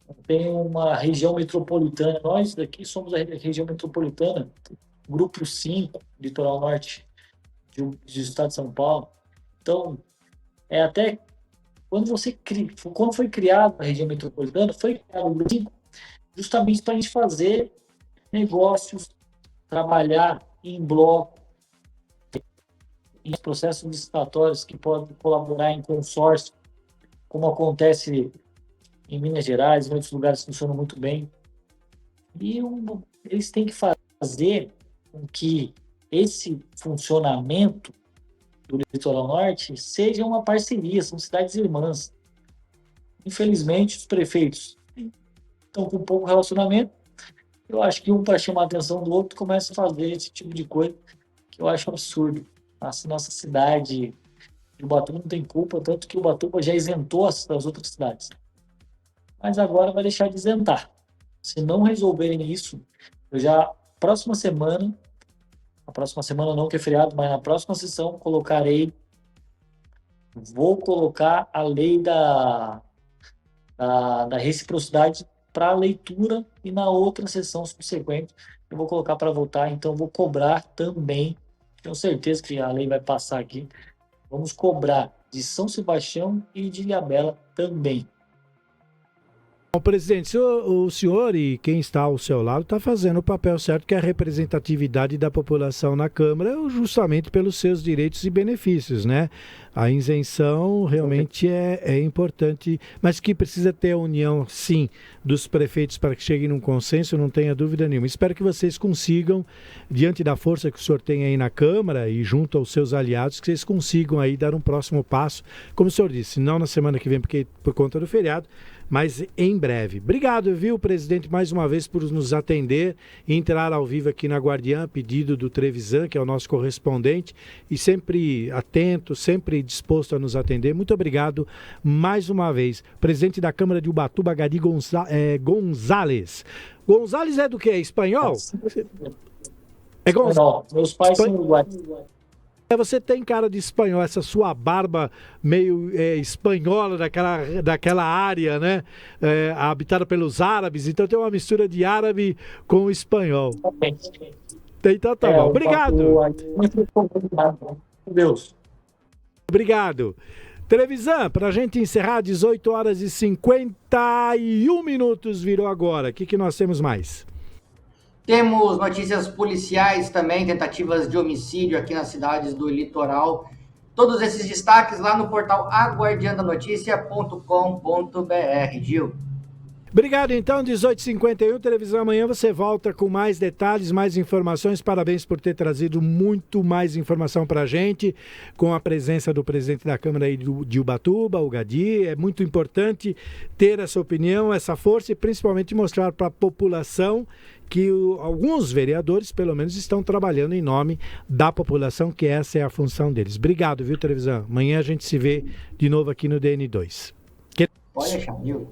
não tem uma região metropolitana, nós daqui somos a região metropolitana, grupo 5, litoral norte do estado de São Paulo. Então, é até Quando foi criado a região metropolitana, foi criado justamente para a gente fazer negócios, trabalhar em bloco, em processos licitatórios que podem colaborar em consórcio, como acontece em Minas Gerais, em outros lugares funcionam muito bem. E eles têm que fazer com que esse funcionamento do Litoral Norte seja uma parceria, são cidades irmãs. Infelizmente, os prefeitos estão com pouco relacionamento. Eu acho que um, para chamar a atenção do outro, começa a fazer esse tipo de coisa que eu acho absurdo. Nossa cidade de Ubatuba não tem culpa, tanto que Ubatuba já isentou as outras cidades. Mas agora vai deixar de isentar. Se não resolverem isso, próxima semana não, que é feriado, mas na próxima sessão vou colocar a lei da reciprocidade para leitura, e na outra sessão subsequente eu vou colocar para votar. Então vou cobrar também, tenho certeza que a lei vai passar aqui, vamos cobrar de São Sebastião e de Ilhabela também. Bom, presidente, o senhor e quem está ao seu lado está fazendo o papel certo, que é a representatividade da população na Câmara, justamente pelos seus direitos e benefícios, né? A isenção realmente é importante, mas que precisa ter a união, sim, dos prefeitos para que cheguem num consenso, não tenha dúvida nenhuma. Espero que vocês consigam, diante da força que o senhor tem aí na Câmara e junto aos seus aliados, que vocês consigam aí dar um próximo passo, como o senhor disse, não na semana que vem, porque por conta do feriado, mas em breve. Obrigado, viu, presidente, mais uma vez por nos atender e entrar ao vivo aqui na Guardiã, pedido do Trevisan, que é o nosso correspondente, e sempre atento, sempre disposto a nos atender. Muito obrigado mais uma vez. Presidente da Câmara de Ubatuba, Gadi Gonzalez. Gonzalez é do quê? Espanhol? É Gonzalez. Meus pais são uruguaios. Você tem cara de espanhol, essa sua barba meio espanhola daquela área, né? Habitada pelos árabes, então tem uma mistura de árabe com espanhol. Então tá bom. Obrigado. Deus. Obrigado. Trevisan, para a gente encerrar, 18 horas e 51 minutos virou agora. O que nós temos mais? Temos notícias policiais também, tentativas de homicídio aqui nas cidades do litoral. Todos esses destaques lá no portal aguardiandanoticia.com.br. Gil. Obrigado, então, 18h51, Televisão Amanhã, você volta com mais detalhes, mais informações. Parabéns por ter trazido muito mais informação para a gente, com a presença do presidente da Câmara aí de Ubatuba, o Gadi. É muito importante ter essa opinião, essa força e principalmente mostrar para a população que alguns vereadores, pelo menos, estão trabalhando em nome da população, que essa é a função deles. Obrigado, viu, Televisão? Amanhã a gente se vê de novo aqui no DN2. Pode deixar, viu?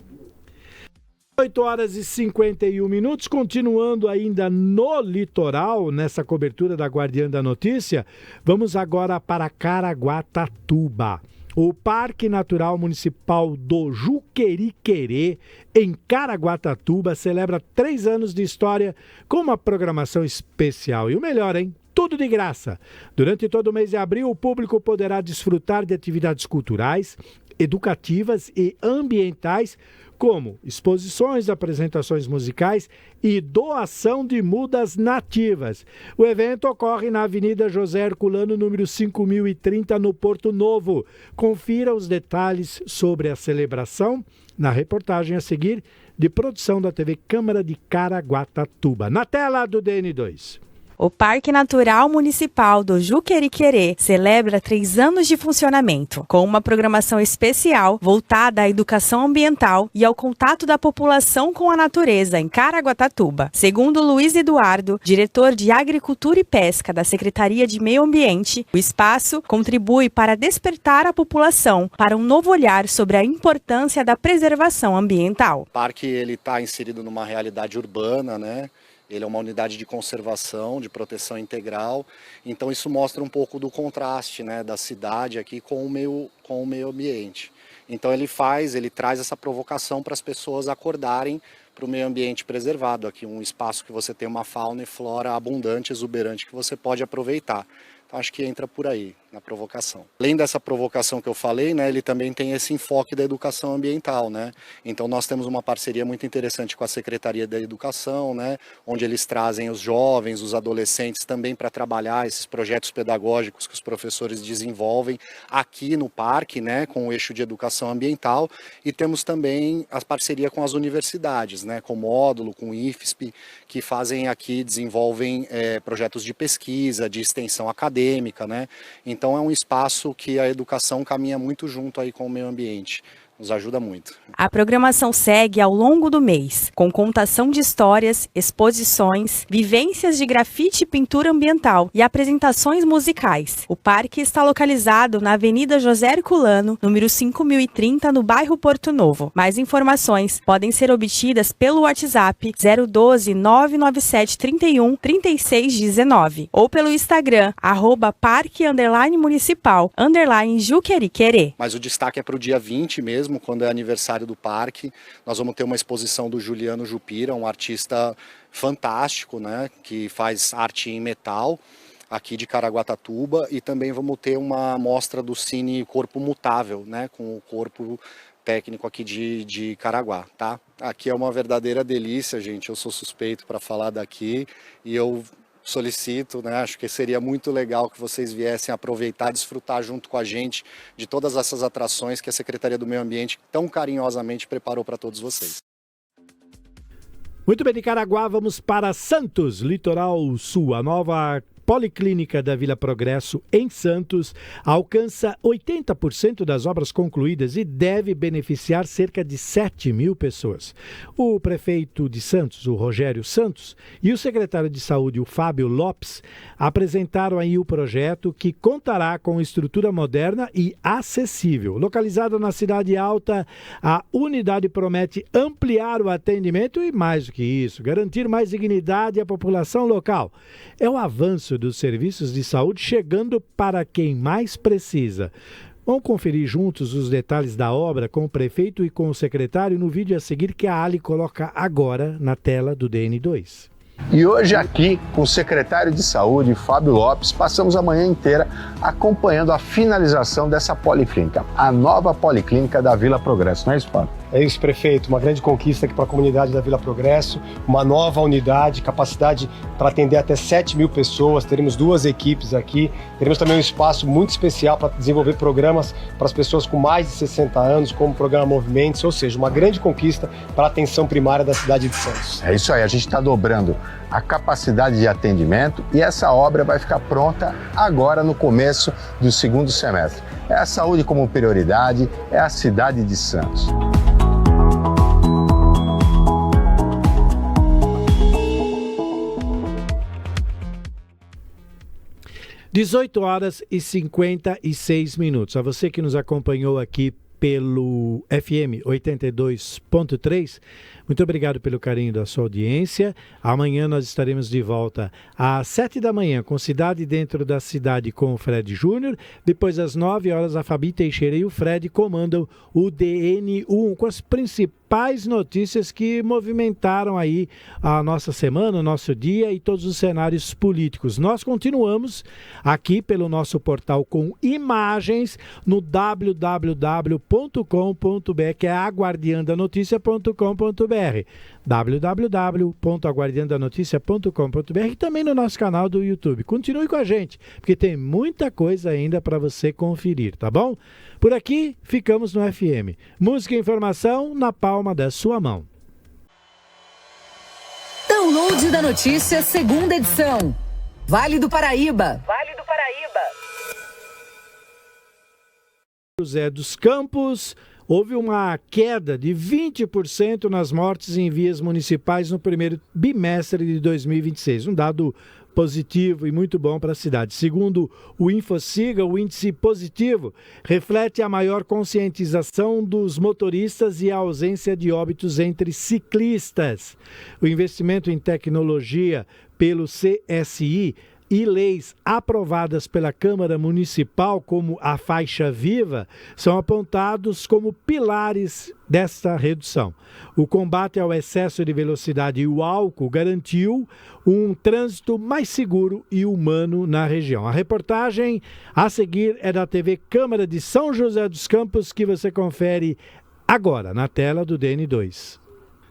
8 horas e 51 minutos, continuando ainda no litoral, nessa cobertura da Guardiã da Notícia, vamos agora para Caraguatatuba. O Parque Natural Municipal do Juqueriquerê, em Caraguatatuba, celebra 3 anos de história com uma programação especial. E o melhor, hein? Tudo de graça. Durante todo o mês de abril, o público poderá desfrutar de atividades culturais, educativas e ambientais, como exposições, apresentações musicais e doação de mudas nativas. O evento ocorre na Avenida José Herculano, número 5030, no Porto Novo. Confira os detalhes sobre a celebração na reportagem a seguir, de produção da TV Câmara de Caraguatatuba. Na tela do DN2. O Parque Natural Municipal do Juqueriquerê celebra 3 anos de funcionamento, com uma programação especial voltada à educação ambiental e ao contato da população com a natureza em Caraguatatuba. Segundo Luiz Eduardo, diretor de Agricultura e Pesca da Secretaria de Meio Ambiente, o espaço contribui para despertar a população para um novo olhar sobre a importância da preservação ambiental. O parque está inserido numa realidade urbana, né? Ele é uma unidade de conservação, de proteção integral, então isso mostra um pouco do contraste, né, da cidade aqui com o meio ambiente. Então ele traz essa provocação para as pessoas acordarem para o meio ambiente preservado, aqui um espaço que você tem uma fauna e flora abundante, exuberante, que você pode aproveitar. Então acho que entra por aí, né? na provocação. Além dessa provocação que eu falei, né, ele também tem esse enfoque da educação ambiental, né? Então nós temos uma parceria muito interessante com a Secretaria da Educação, né, onde eles trazem os jovens, os adolescentes também para trabalhar esses projetos pedagógicos que os professores desenvolvem aqui no parque, né, com o eixo de educação ambiental, e temos também a parceria com as universidades, né, com o Módulo, com o IFSP, que fazem aqui, desenvolvem projetos de pesquisa, de extensão acadêmica, né? Então é um espaço que a educação caminha muito junto aí com o meio ambiente. Nos ajuda muito. A programação segue ao longo do mês, com contação de histórias, exposições, vivências de grafite e pintura ambiental e apresentações musicais. O parque está localizado na Avenida José Herculano, número 5030, no bairro Porto Novo. Mais informações podem ser obtidas pelo WhatsApp 012 997 31 3619 ou pelo Instagram @parque_municipal_Juqueriquerê. Mas o destaque é para o dia 20 mesmo, quando é aniversário do parque. Nós vamos ter uma exposição do Juliano Jupira, um artista fantástico, né, que faz arte em metal, aqui de Caraguatatuba, e também vamos ter uma mostra do Cine Corpo Mutável, né, com o corpo técnico aqui de Caraguá, tá? Aqui é uma verdadeira delícia, gente, eu sou suspeito para falar daqui, e eu solicito, né, acho que seria muito legal que vocês viessem aproveitar, desfrutar junto com a gente de todas essas atrações que a Secretaria do Meio Ambiente tão carinhosamente preparou para todos vocês. Muito bem, de Caraguá vamos para Santos, Litoral Sul. A nova Policlínica da Vila Progresso, em Santos, alcança 80% das obras concluídas e deve beneficiar cerca de 7 mil pessoas. O prefeito de Santos, o Rogério Santos, e o secretário de Saúde, o Fábio Lopes, apresentaram aí o projeto que contará com estrutura moderna e acessível. Localizada na Cidade Alta, a unidade promete ampliar o atendimento e, mais do que isso, garantir mais dignidade à população local. É o avanço dos serviços de saúde chegando para quem mais precisa. Vamos conferir juntos os detalhes da obra com o prefeito e com o secretário no vídeo a seguir que a Ali coloca agora na tela do DN2. E hoje aqui com o secretário de Saúde, Fábio Lopes, passamos a manhã inteira acompanhando a finalização dessa policlínica, a nova policlínica da Vila Progresso, não é isso, Fábio? É isso, prefeito, uma grande conquista aqui para a comunidade da Vila Progresso, uma nova unidade, capacidade para atender até 7 mil pessoas, teremos 2 equipes aqui, teremos também um espaço muito especial para desenvolver programas para as pessoas com mais de 60 anos, como o programa Movimentos, ou seja, uma grande conquista para a atenção primária da cidade de Santos. É isso aí, a gente está dobrando a capacidade de atendimento e essa obra vai ficar pronta agora no começo do segundo semestre. É a saúde como prioridade, é a cidade de Santos. 18h56. A você que nos acompanhou aqui pelo FM 82.3, muito obrigado pelo carinho da sua audiência. Amanhã nós estaremos de volta às 7 da manhã com Cidade Dentro da Cidade com o Fred Júnior. Depois às 9 horas a Fabi Teixeira e o Fred comandam o DN1 com as principais notícias que movimentaram aí a nossa semana, o nosso dia e todos os cenários políticos. Nós continuamos aqui pelo nosso portal com imagens no www.aguardiandanoticia.com.br, que é aguardiandanoticia.com.br, www.aguardiandanoticia.com.br e também no nosso canal do YouTube. Continue com a gente, porque tem muita coisa ainda para você conferir, tá bom? Por aqui, ficamos no FM. Música e informação na palma da sua mão. Download da notícia, segunda edição. Vale do Paraíba. José dos Campos, houve uma queda de 20% nas mortes em vias municipais no primeiro bimestre de 2026. Um dado positivo e muito bom para a cidade. Segundo o InfoSiga, o índice positivo reflete a maior conscientização dos motoristas e a ausência de óbitos entre ciclistas. O investimento em tecnologia pelo CSI e leis aprovadas pela Câmara Municipal, como a faixa viva, são apontados como pilares desta redução. O combate ao excesso de velocidade e o álcool garantiu um trânsito mais seguro e humano na região. A reportagem a seguir é da TV Câmara de São José dos Campos, que você confere agora na tela do DN2.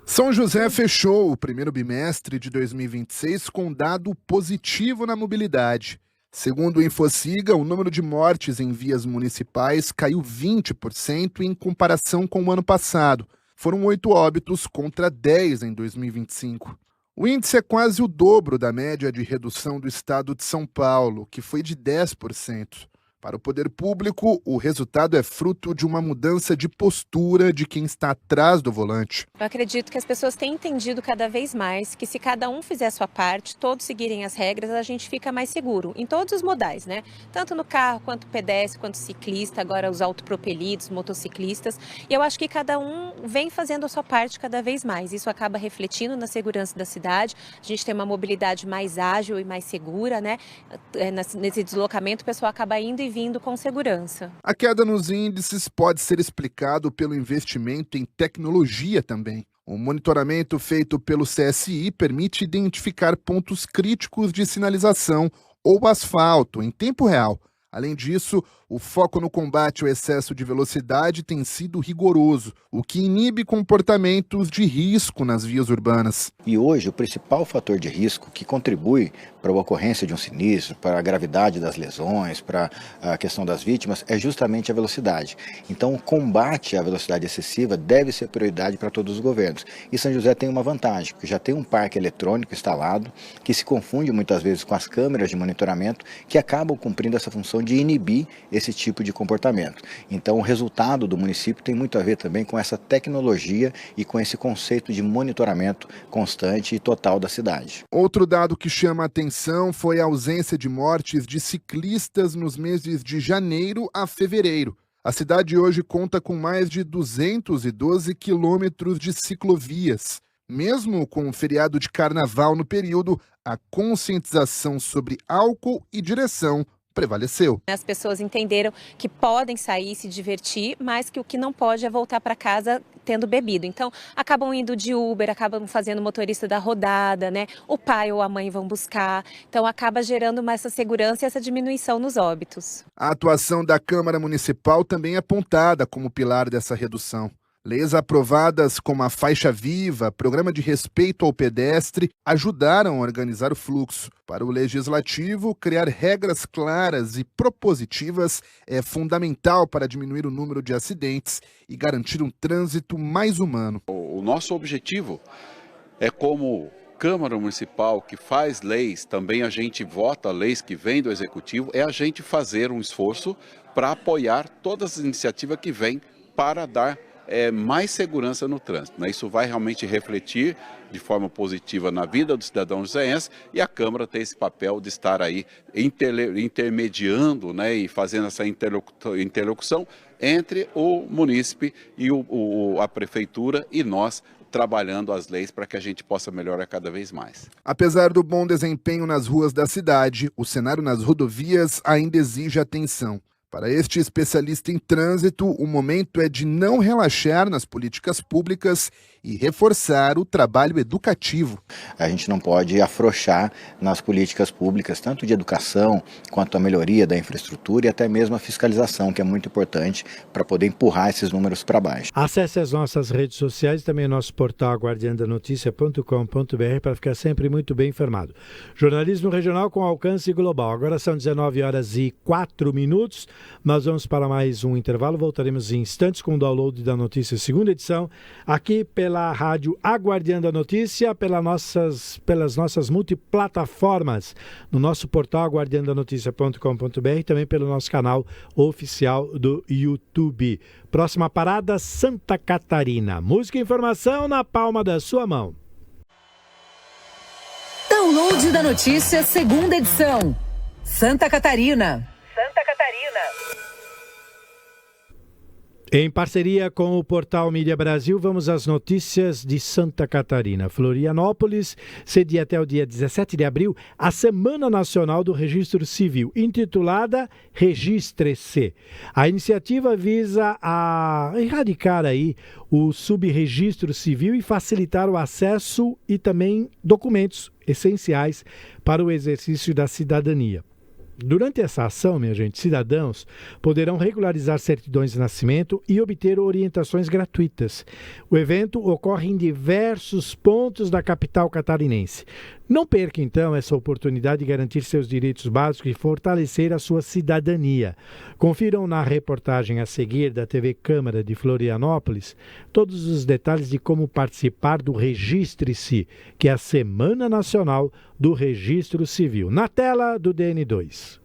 São José fechou o primeiro bimestre de 2026 com dado positivo na mobilidade. Segundo o Infociga, o número de mortes em vias municipais caiu 20% em comparação com o ano passado. Foram 8 óbitos contra 10 em 2025. O índice é quase o dobro da média de redução do estado de São Paulo, que foi de 10%. Para o poder público, o resultado é fruto de uma mudança de postura de quem está atrás do volante. Eu acredito que as pessoas têm entendido cada vez mais que se cada um fizer a sua parte, todos seguirem as regras, a gente fica mais seguro, em todos os modais, né? Tanto no carro, quanto pedestre, quanto ciclista, agora os autopropelidos, motociclistas. E eu acho que cada um vem fazendo a sua parte cada vez mais. Isso acaba refletindo na segurança da cidade. A gente tem uma mobilidade mais ágil e mais segura, né? Nesse deslocamento, o pessoal acaba indo e vindo com segurança. A queda nos índices pode ser explicado pelo investimento em tecnologia também. O monitoramento feito pelo CSI permite identificar pontos críticos de sinalização ou asfalto em tempo real. Além disso, o foco no combate ao excesso de velocidade tem sido rigoroso, o que inibe comportamentos de risco nas vias urbanas. E hoje, o principal fator de risco que contribui para a ocorrência de um sinistro, para a gravidade das lesões, para a questão das vítimas, é justamente a velocidade. Então, o combate à velocidade excessiva deve ser prioridade para todos os governos. E São José tem uma vantagem, porque já tem um parque eletrônico instalado, que se confunde muitas vezes com as câmeras de monitoramento, que acabam cumprindo essa função de inibir esse tipo de comportamento. Então, o resultado do município tem muito a ver também com essa tecnologia e com esse conceito de monitoramento constante e total da cidade. Outro dado que chama a atenção foi a ausência de mortes de ciclistas nos meses de janeiro a fevereiro. A cidade hoje conta com mais de 212 quilômetros de ciclovias. Mesmo com o feriado de carnaval no período, a conscientização sobre álcool e direção prevaleceu. As pessoas entenderam que podem sair e se divertir, mas que o que não pode é voltar para casa tendo bebido. Então, acabam indo de Uber, acabam fazendo motorista da rodada, né? O pai ou a mãe vão buscar. Então, acaba gerando mais essa segurança e essa diminuição nos óbitos. A atuação da Câmara Municipal também é apontada como pilar dessa redução. Leis aprovadas como a faixa viva, programa de respeito ao pedestre, ajudaram a organizar o fluxo. Para o Legislativo, criar regras claras e propositivas é fundamental para diminuir o número de acidentes e garantir um trânsito mais humano. O nosso objetivo é, como Câmara Municipal que faz leis, também a gente vota leis que vêm do Executivo, é a gente fazer um esforço para apoiar todas as iniciativas que vêm para dar mais segurança no trânsito. Né? Isso vai realmente refletir de forma positiva na vida do cidadão joseense e a Câmara tem esse papel de estar aí intermediando, né, e fazendo essa interlocução entre o munícipe e a prefeitura e nós, trabalhando as leis para que a gente possa melhorar cada vez mais. Apesar do bom desempenho nas ruas da cidade, o cenário nas rodovias ainda exige atenção. Para este especialista em trânsito, o momento é de não relaxar nas políticas públicas e reforçar o trabalho educativo. A gente não pode afrouxar nas políticas públicas, tanto de educação, quanto a melhoria da infraestrutura e até mesmo a fiscalização, que é muito importante para poder empurrar esses números para baixo. Acesse as nossas redes sociais e também o nosso portal guardiandanoticia.com.br para ficar sempre muito bem informado. Jornalismo regional com alcance global. Agora são 19h04. Nós vamos para mais um intervalo. Voltaremos em instantes com o download da notícia, segunda edição, aqui pela rádio Aguardiando a Notícia, pelas nossas multiplataformas, no nosso portal guardiandanoticia.com.br e também pelo nosso canal oficial do YouTube. Próxima parada, Santa Catarina. Música e informação na palma da sua mão. Download da notícia, segunda edição. Santa Catarina. Em parceria com o portal Mídia Brasil, vamos às notícias de Santa Catarina. Florianópolis cedia até o dia 17 de abril a Semana Nacional do Registro Civil, intitulada Registre-se. A iniciativa visa a erradicar aí o subregistro civil e facilitar o acesso e também documentos essenciais para o exercício da cidadania. Durante essa ação, minha gente, cidadãos poderão regularizar certidões de nascimento e obter orientações gratuitas. O evento ocorre em diversos pontos da capital catarinense. Não perca, então, essa oportunidade de garantir seus direitos básicos e fortalecer a sua cidadania. Confiram na reportagem a seguir da TV Câmara de Florianópolis todos os detalhes de como participar do Registre-se, que é a Semana Nacional do Registro Civil. Na tela do DN2.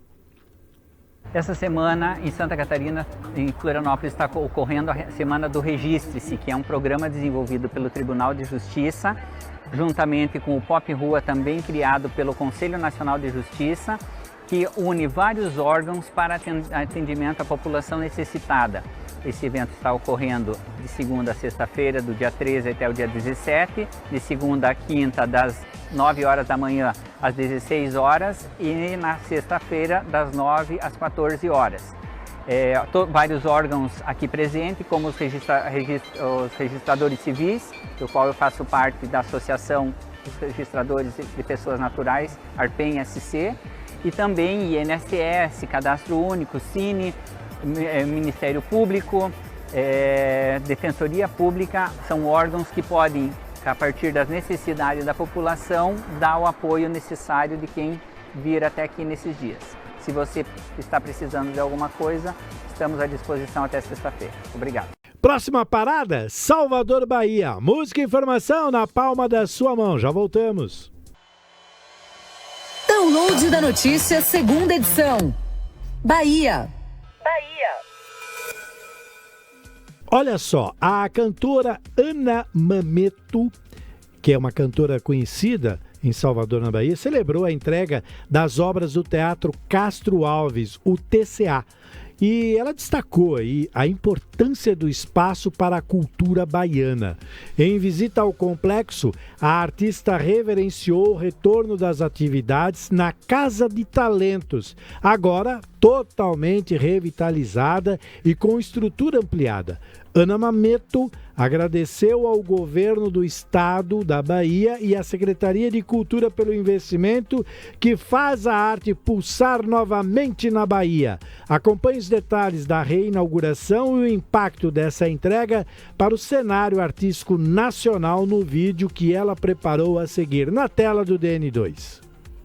Essa semana, em Santa Catarina, em Florianópolis, está ocorrendo a Semana do Registre-se, que é um programa desenvolvido pelo Tribunal de Justiça, juntamente com o Pop Rua, também criado pelo Conselho Nacional de Justiça, que une vários órgãos para atendimento à população necessitada. Esse evento está ocorrendo de segunda a sexta-feira, do dia 13 até o dia 17, de segunda a quinta, das 9 horas da manhã às 16 horas e na sexta-feira, das 9 às 14 horas. Vários órgãos aqui presentes, como os registradores civis, do qual eu faço parte da Associação dos Registradores de Pessoas Naturais, ARPEM-SC, e também INSS, Cadastro Único, Cine, Ministério Público, Defensoria Pública, são órgãos que podem, a partir das necessidades da população, dar o apoio necessário de quem vir até aqui nesses dias. Se você está precisando de alguma coisa, estamos à disposição até sexta-feira. Obrigado. Próxima parada, Salvador, Bahia. Música e informação na palma da sua mão. Já voltamos. Download da notícia, segunda edição. Bahia. Olha só, a cantora Ana Mameto, que é uma cantora conhecida em Salvador, na Bahia, celebrou a entrega das obras do Teatro Castro Alves, o TCA. E ela destacou aí a importância do espaço para a cultura baiana. Em visita ao complexo, a artista reverenciou o retorno das atividades na Casa de Talentos, agora totalmente revitalizada e com estrutura ampliada. Ana Mameto agradeceu ao governo do estado da Bahia e à Secretaria de Cultura pelo investimento que faz a arte pulsar novamente na Bahia. Acompanhe os detalhes da reinauguração e o impacto dessa entrega para o cenário artístico nacional no vídeo que ela preparou a seguir na tela do DN2.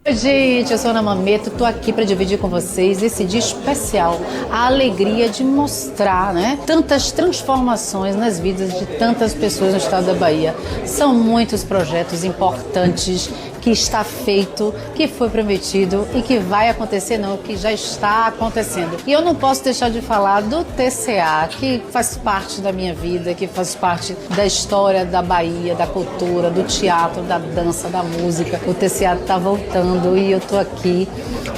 Oi, gente, eu sou a Ana Mameto, estou aqui para dividir com vocês esse dia especial, a alegria de mostrar, tantas transformações nas vidas de tantas pessoas no estado da Bahia. São muitos projetos importantes que está feito, que foi prometido e que vai acontecer, não, que já está acontecendo. E eu não posso deixar de falar do TCA, que faz parte da minha vida, que faz parte da história da Bahia, da cultura, do teatro, da dança, da música. O TCA está voltando e eu estou aqui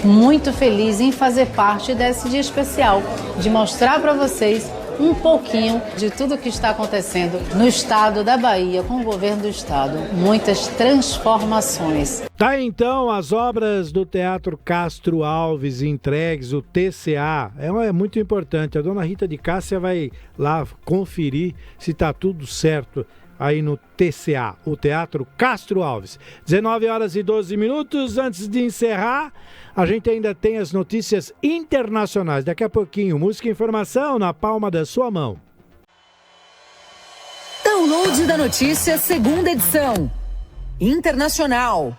muito feliz em fazer parte desse dia especial, de mostrar para vocês um pouquinho de tudo que está acontecendo no estado da Bahia, com o governo do estado. Muitas transformações. Tá então as obras do Teatro Castro Alves entregues, o TCA. É muito importante. A dona Rita de Cássia vai lá conferir se está tudo certo aí no TCA, o Teatro Castro Alves. 19 horas e 12 minutos. Antes de encerrar, a gente ainda tem as notícias internacionais. Daqui a pouquinho, música e informação na palma da sua mão. Download da notícia, segunda edição. Internacional.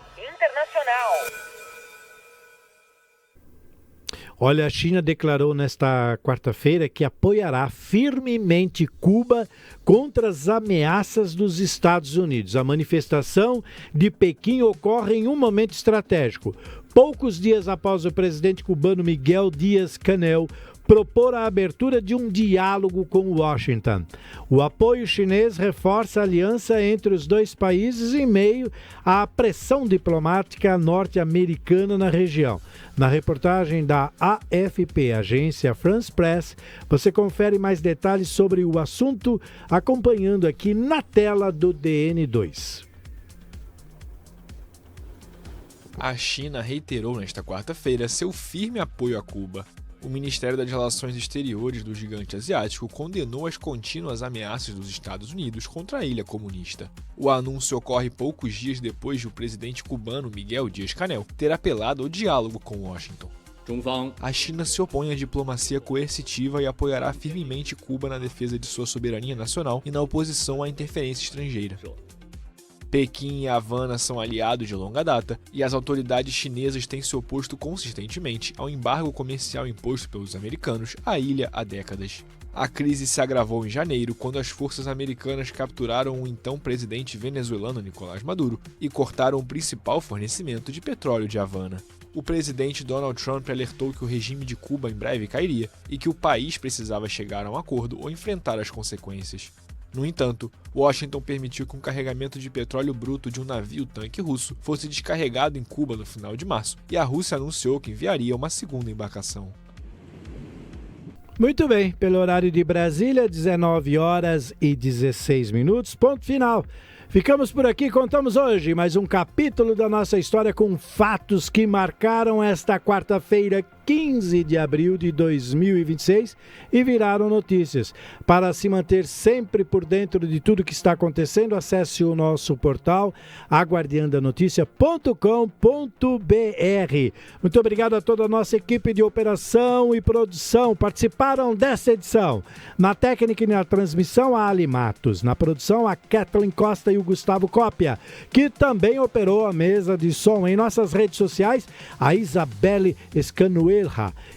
Olha, a China declarou nesta quarta-feira que apoiará firmemente Cuba contra as ameaças dos Estados Unidos. A manifestação de Pequim ocorre em um momento estratégico. Poucos dias após o presidente cubano Miguel Díaz-Canel propor a abertura de um diálogo com Washington. O apoio chinês reforça a aliança entre os dois países em meio à pressão diplomática norte-americana na região. Na reportagem da AFP, agência France Press, você confere mais detalhes sobre o assunto acompanhando aqui na tela do DN2. A China reiterou nesta quarta-feira seu firme apoio a Cuba. O Ministério das Relações Exteriores do gigante asiático condenou as contínuas ameaças dos Estados Unidos contra a ilha comunista. O anúncio ocorre poucos dias depois de o presidente cubano Miguel Díaz-Canel ter apelado ao diálogo com Washington. A China se opõe à diplomacia coercitiva e apoiará firmemente Cuba na defesa de sua soberania nacional e na oposição à interferência estrangeira. Pequim e Havana são aliados de longa data e as autoridades chinesas têm se oposto consistentemente ao embargo comercial imposto pelos americanos à ilha há décadas. A crise se agravou em janeiro, quando as forças americanas capturaram o então presidente venezuelano Nicolás Maduro e cortaram o principal fornecimento de petróleo de Havana. O presidente Donald Trump alertou que o regime de Cuba em breve cairia e que o país precisava chegar a um acordo ou enfrentar as consequências. No entanto, Washington permitiu que um carregamento de petróleo bruto de um navio-tanque russo fosse descarregado em Cuba no final de março, e a Rússia anunciou que enviaria uma segunda embarcação. Muito bem, pelo horário de Brasília, 19h16, ponto final. Ficamos por aqui, contamos hoje mais um capítulo da nossa história com fatos que marcaram esta quarta-feira, 15 de abril de 2026 e viraram notícias. Para se manter sempre por dentro de tudo que está acontecendo, acesse o nosso portal aguardiandanoticia.com.br. Muito obrigado a toda a nossa equipe de operação e produção. Participaram dessa edição. Na técnica e na transmissão, a Ali Matos. Na produção, a Kathleen Costa e o Gustavo Cópia, que também operou a mesa de som. Em nossas redes sociais, a Isabelle Escanuelha.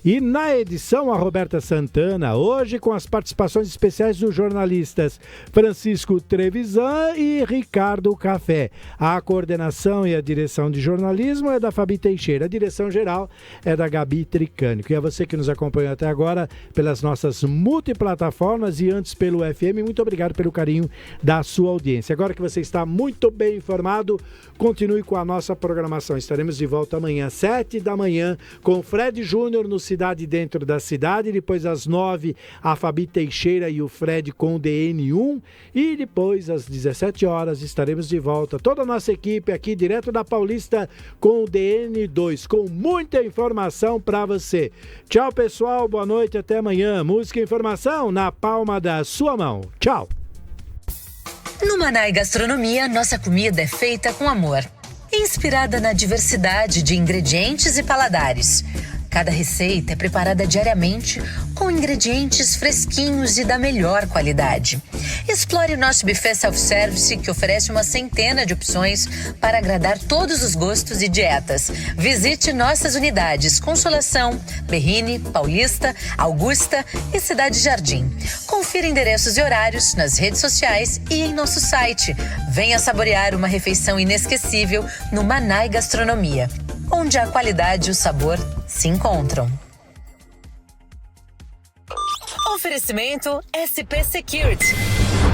E na edição, a Roberta Santana, hoje com as participações especiais dos jornalistas Francisco Trevisan e Ricardo Café. A coordenação e a direção de jornalismo é da Fabi Teixeira, a direção geral é da Gabi Tricânico. E a você que nos acompanhou até agora pelas nossas multiplataformas e antes pelo FM, muito obrigado pelo carinho da sua audiência. Agora que você está muito bem informado, continue com a nossa programação. Estaremos de volta amanhã, 7 da manhã, com Fred Júnior no Cidade Dentro da Cidade. Depois, às 9, a Fabi Teixeira e o Fred com o DN1. E depois, às 17 horas, estaremos de volta. Toda a nossa equipe aqui, direto da Paulista, com o DN2, com muita informação para você. Tchau, pessoal. Boa noite. Até amanhã. Música e informação na palma da sua mão. Tchau. No Manai Gastronomia, nossa comida é feita com amor, inspirada na diversidade de ingredientes e paladares. Cada receita é preparada diariamente com ingredientes fresquinhos e da melhor qualidade. Explore o nosso buffet self-service, que oferece uma centena de opções para agradar todos os gostos e dietas. Visite nossas unidades Consolação, Berrini, Paulista, Augusta e Cidade Jardim. Confira endereços e horários nas redes sociais e em nosso site. Venha saborear uma refeição inesquecível no Manai Gastronomia, onde a qualidade e o sabor se encontram. Oferecimento SP Security.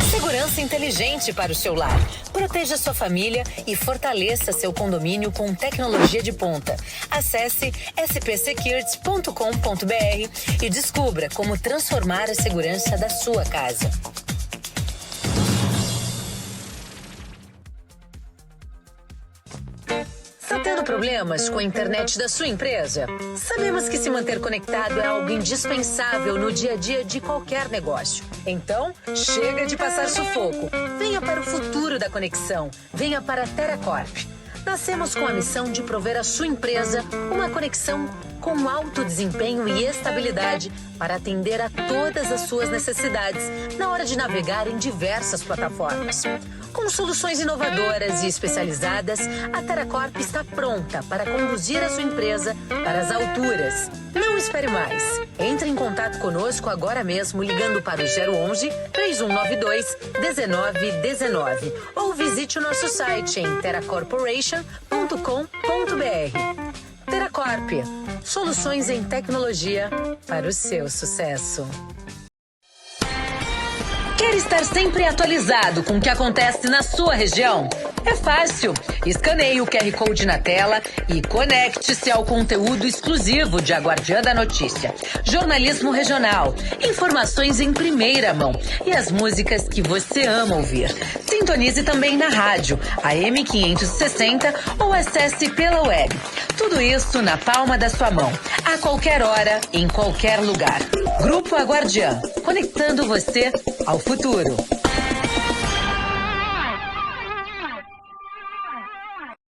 Segurança inteligente para o seu lar. Proteja sua família e fortaleça seu condomínio com tecnologia de ponta. Acesse spsecurity.com.br e descubra como transformar a segurança da sua casa. Está tendo problemas com a internet da sua empresa? Sabemos que se manter conectado é algo indispensável no dia a dia de qualquer negócio. Então, chega de passar sufoco. Venha para o futuro da conexão. Venha para a TerraCorp. Nascemos com a missão de prover à sua empresa uma conexão com alto desempenho e estabilidade para atender a todas as suas necessidades na hora de navegar em diversas plataformas. Com soluções inovadoras e especializadas, a TerraCorp está pronta para conduzir a sua empresa para as alturas. Não espere mais. Entre em contato conosco agora mesmo ligando para o 011 3192 1919 ou visite o nosso site em terracorporation.com.br. Teracorp, soluções em tecnologia para o seu sucesso. Quer estar sempre atualizado com o que acontece na sua região? É fácil. Escaneie o QR Code na tela e conecte-se ao conteúdo exclusivo de A Guardiã da Notícia. Jornalismo regional, informações em primeira mão e as músicas que você ama ouvir. Sintonize também na rádio, AM 560 ou acesse pela web. Tudo isso na palma da sua mão, a qualquer hora, em qualquer lugar. Grupo A Guardiã, conectando você ao futuro.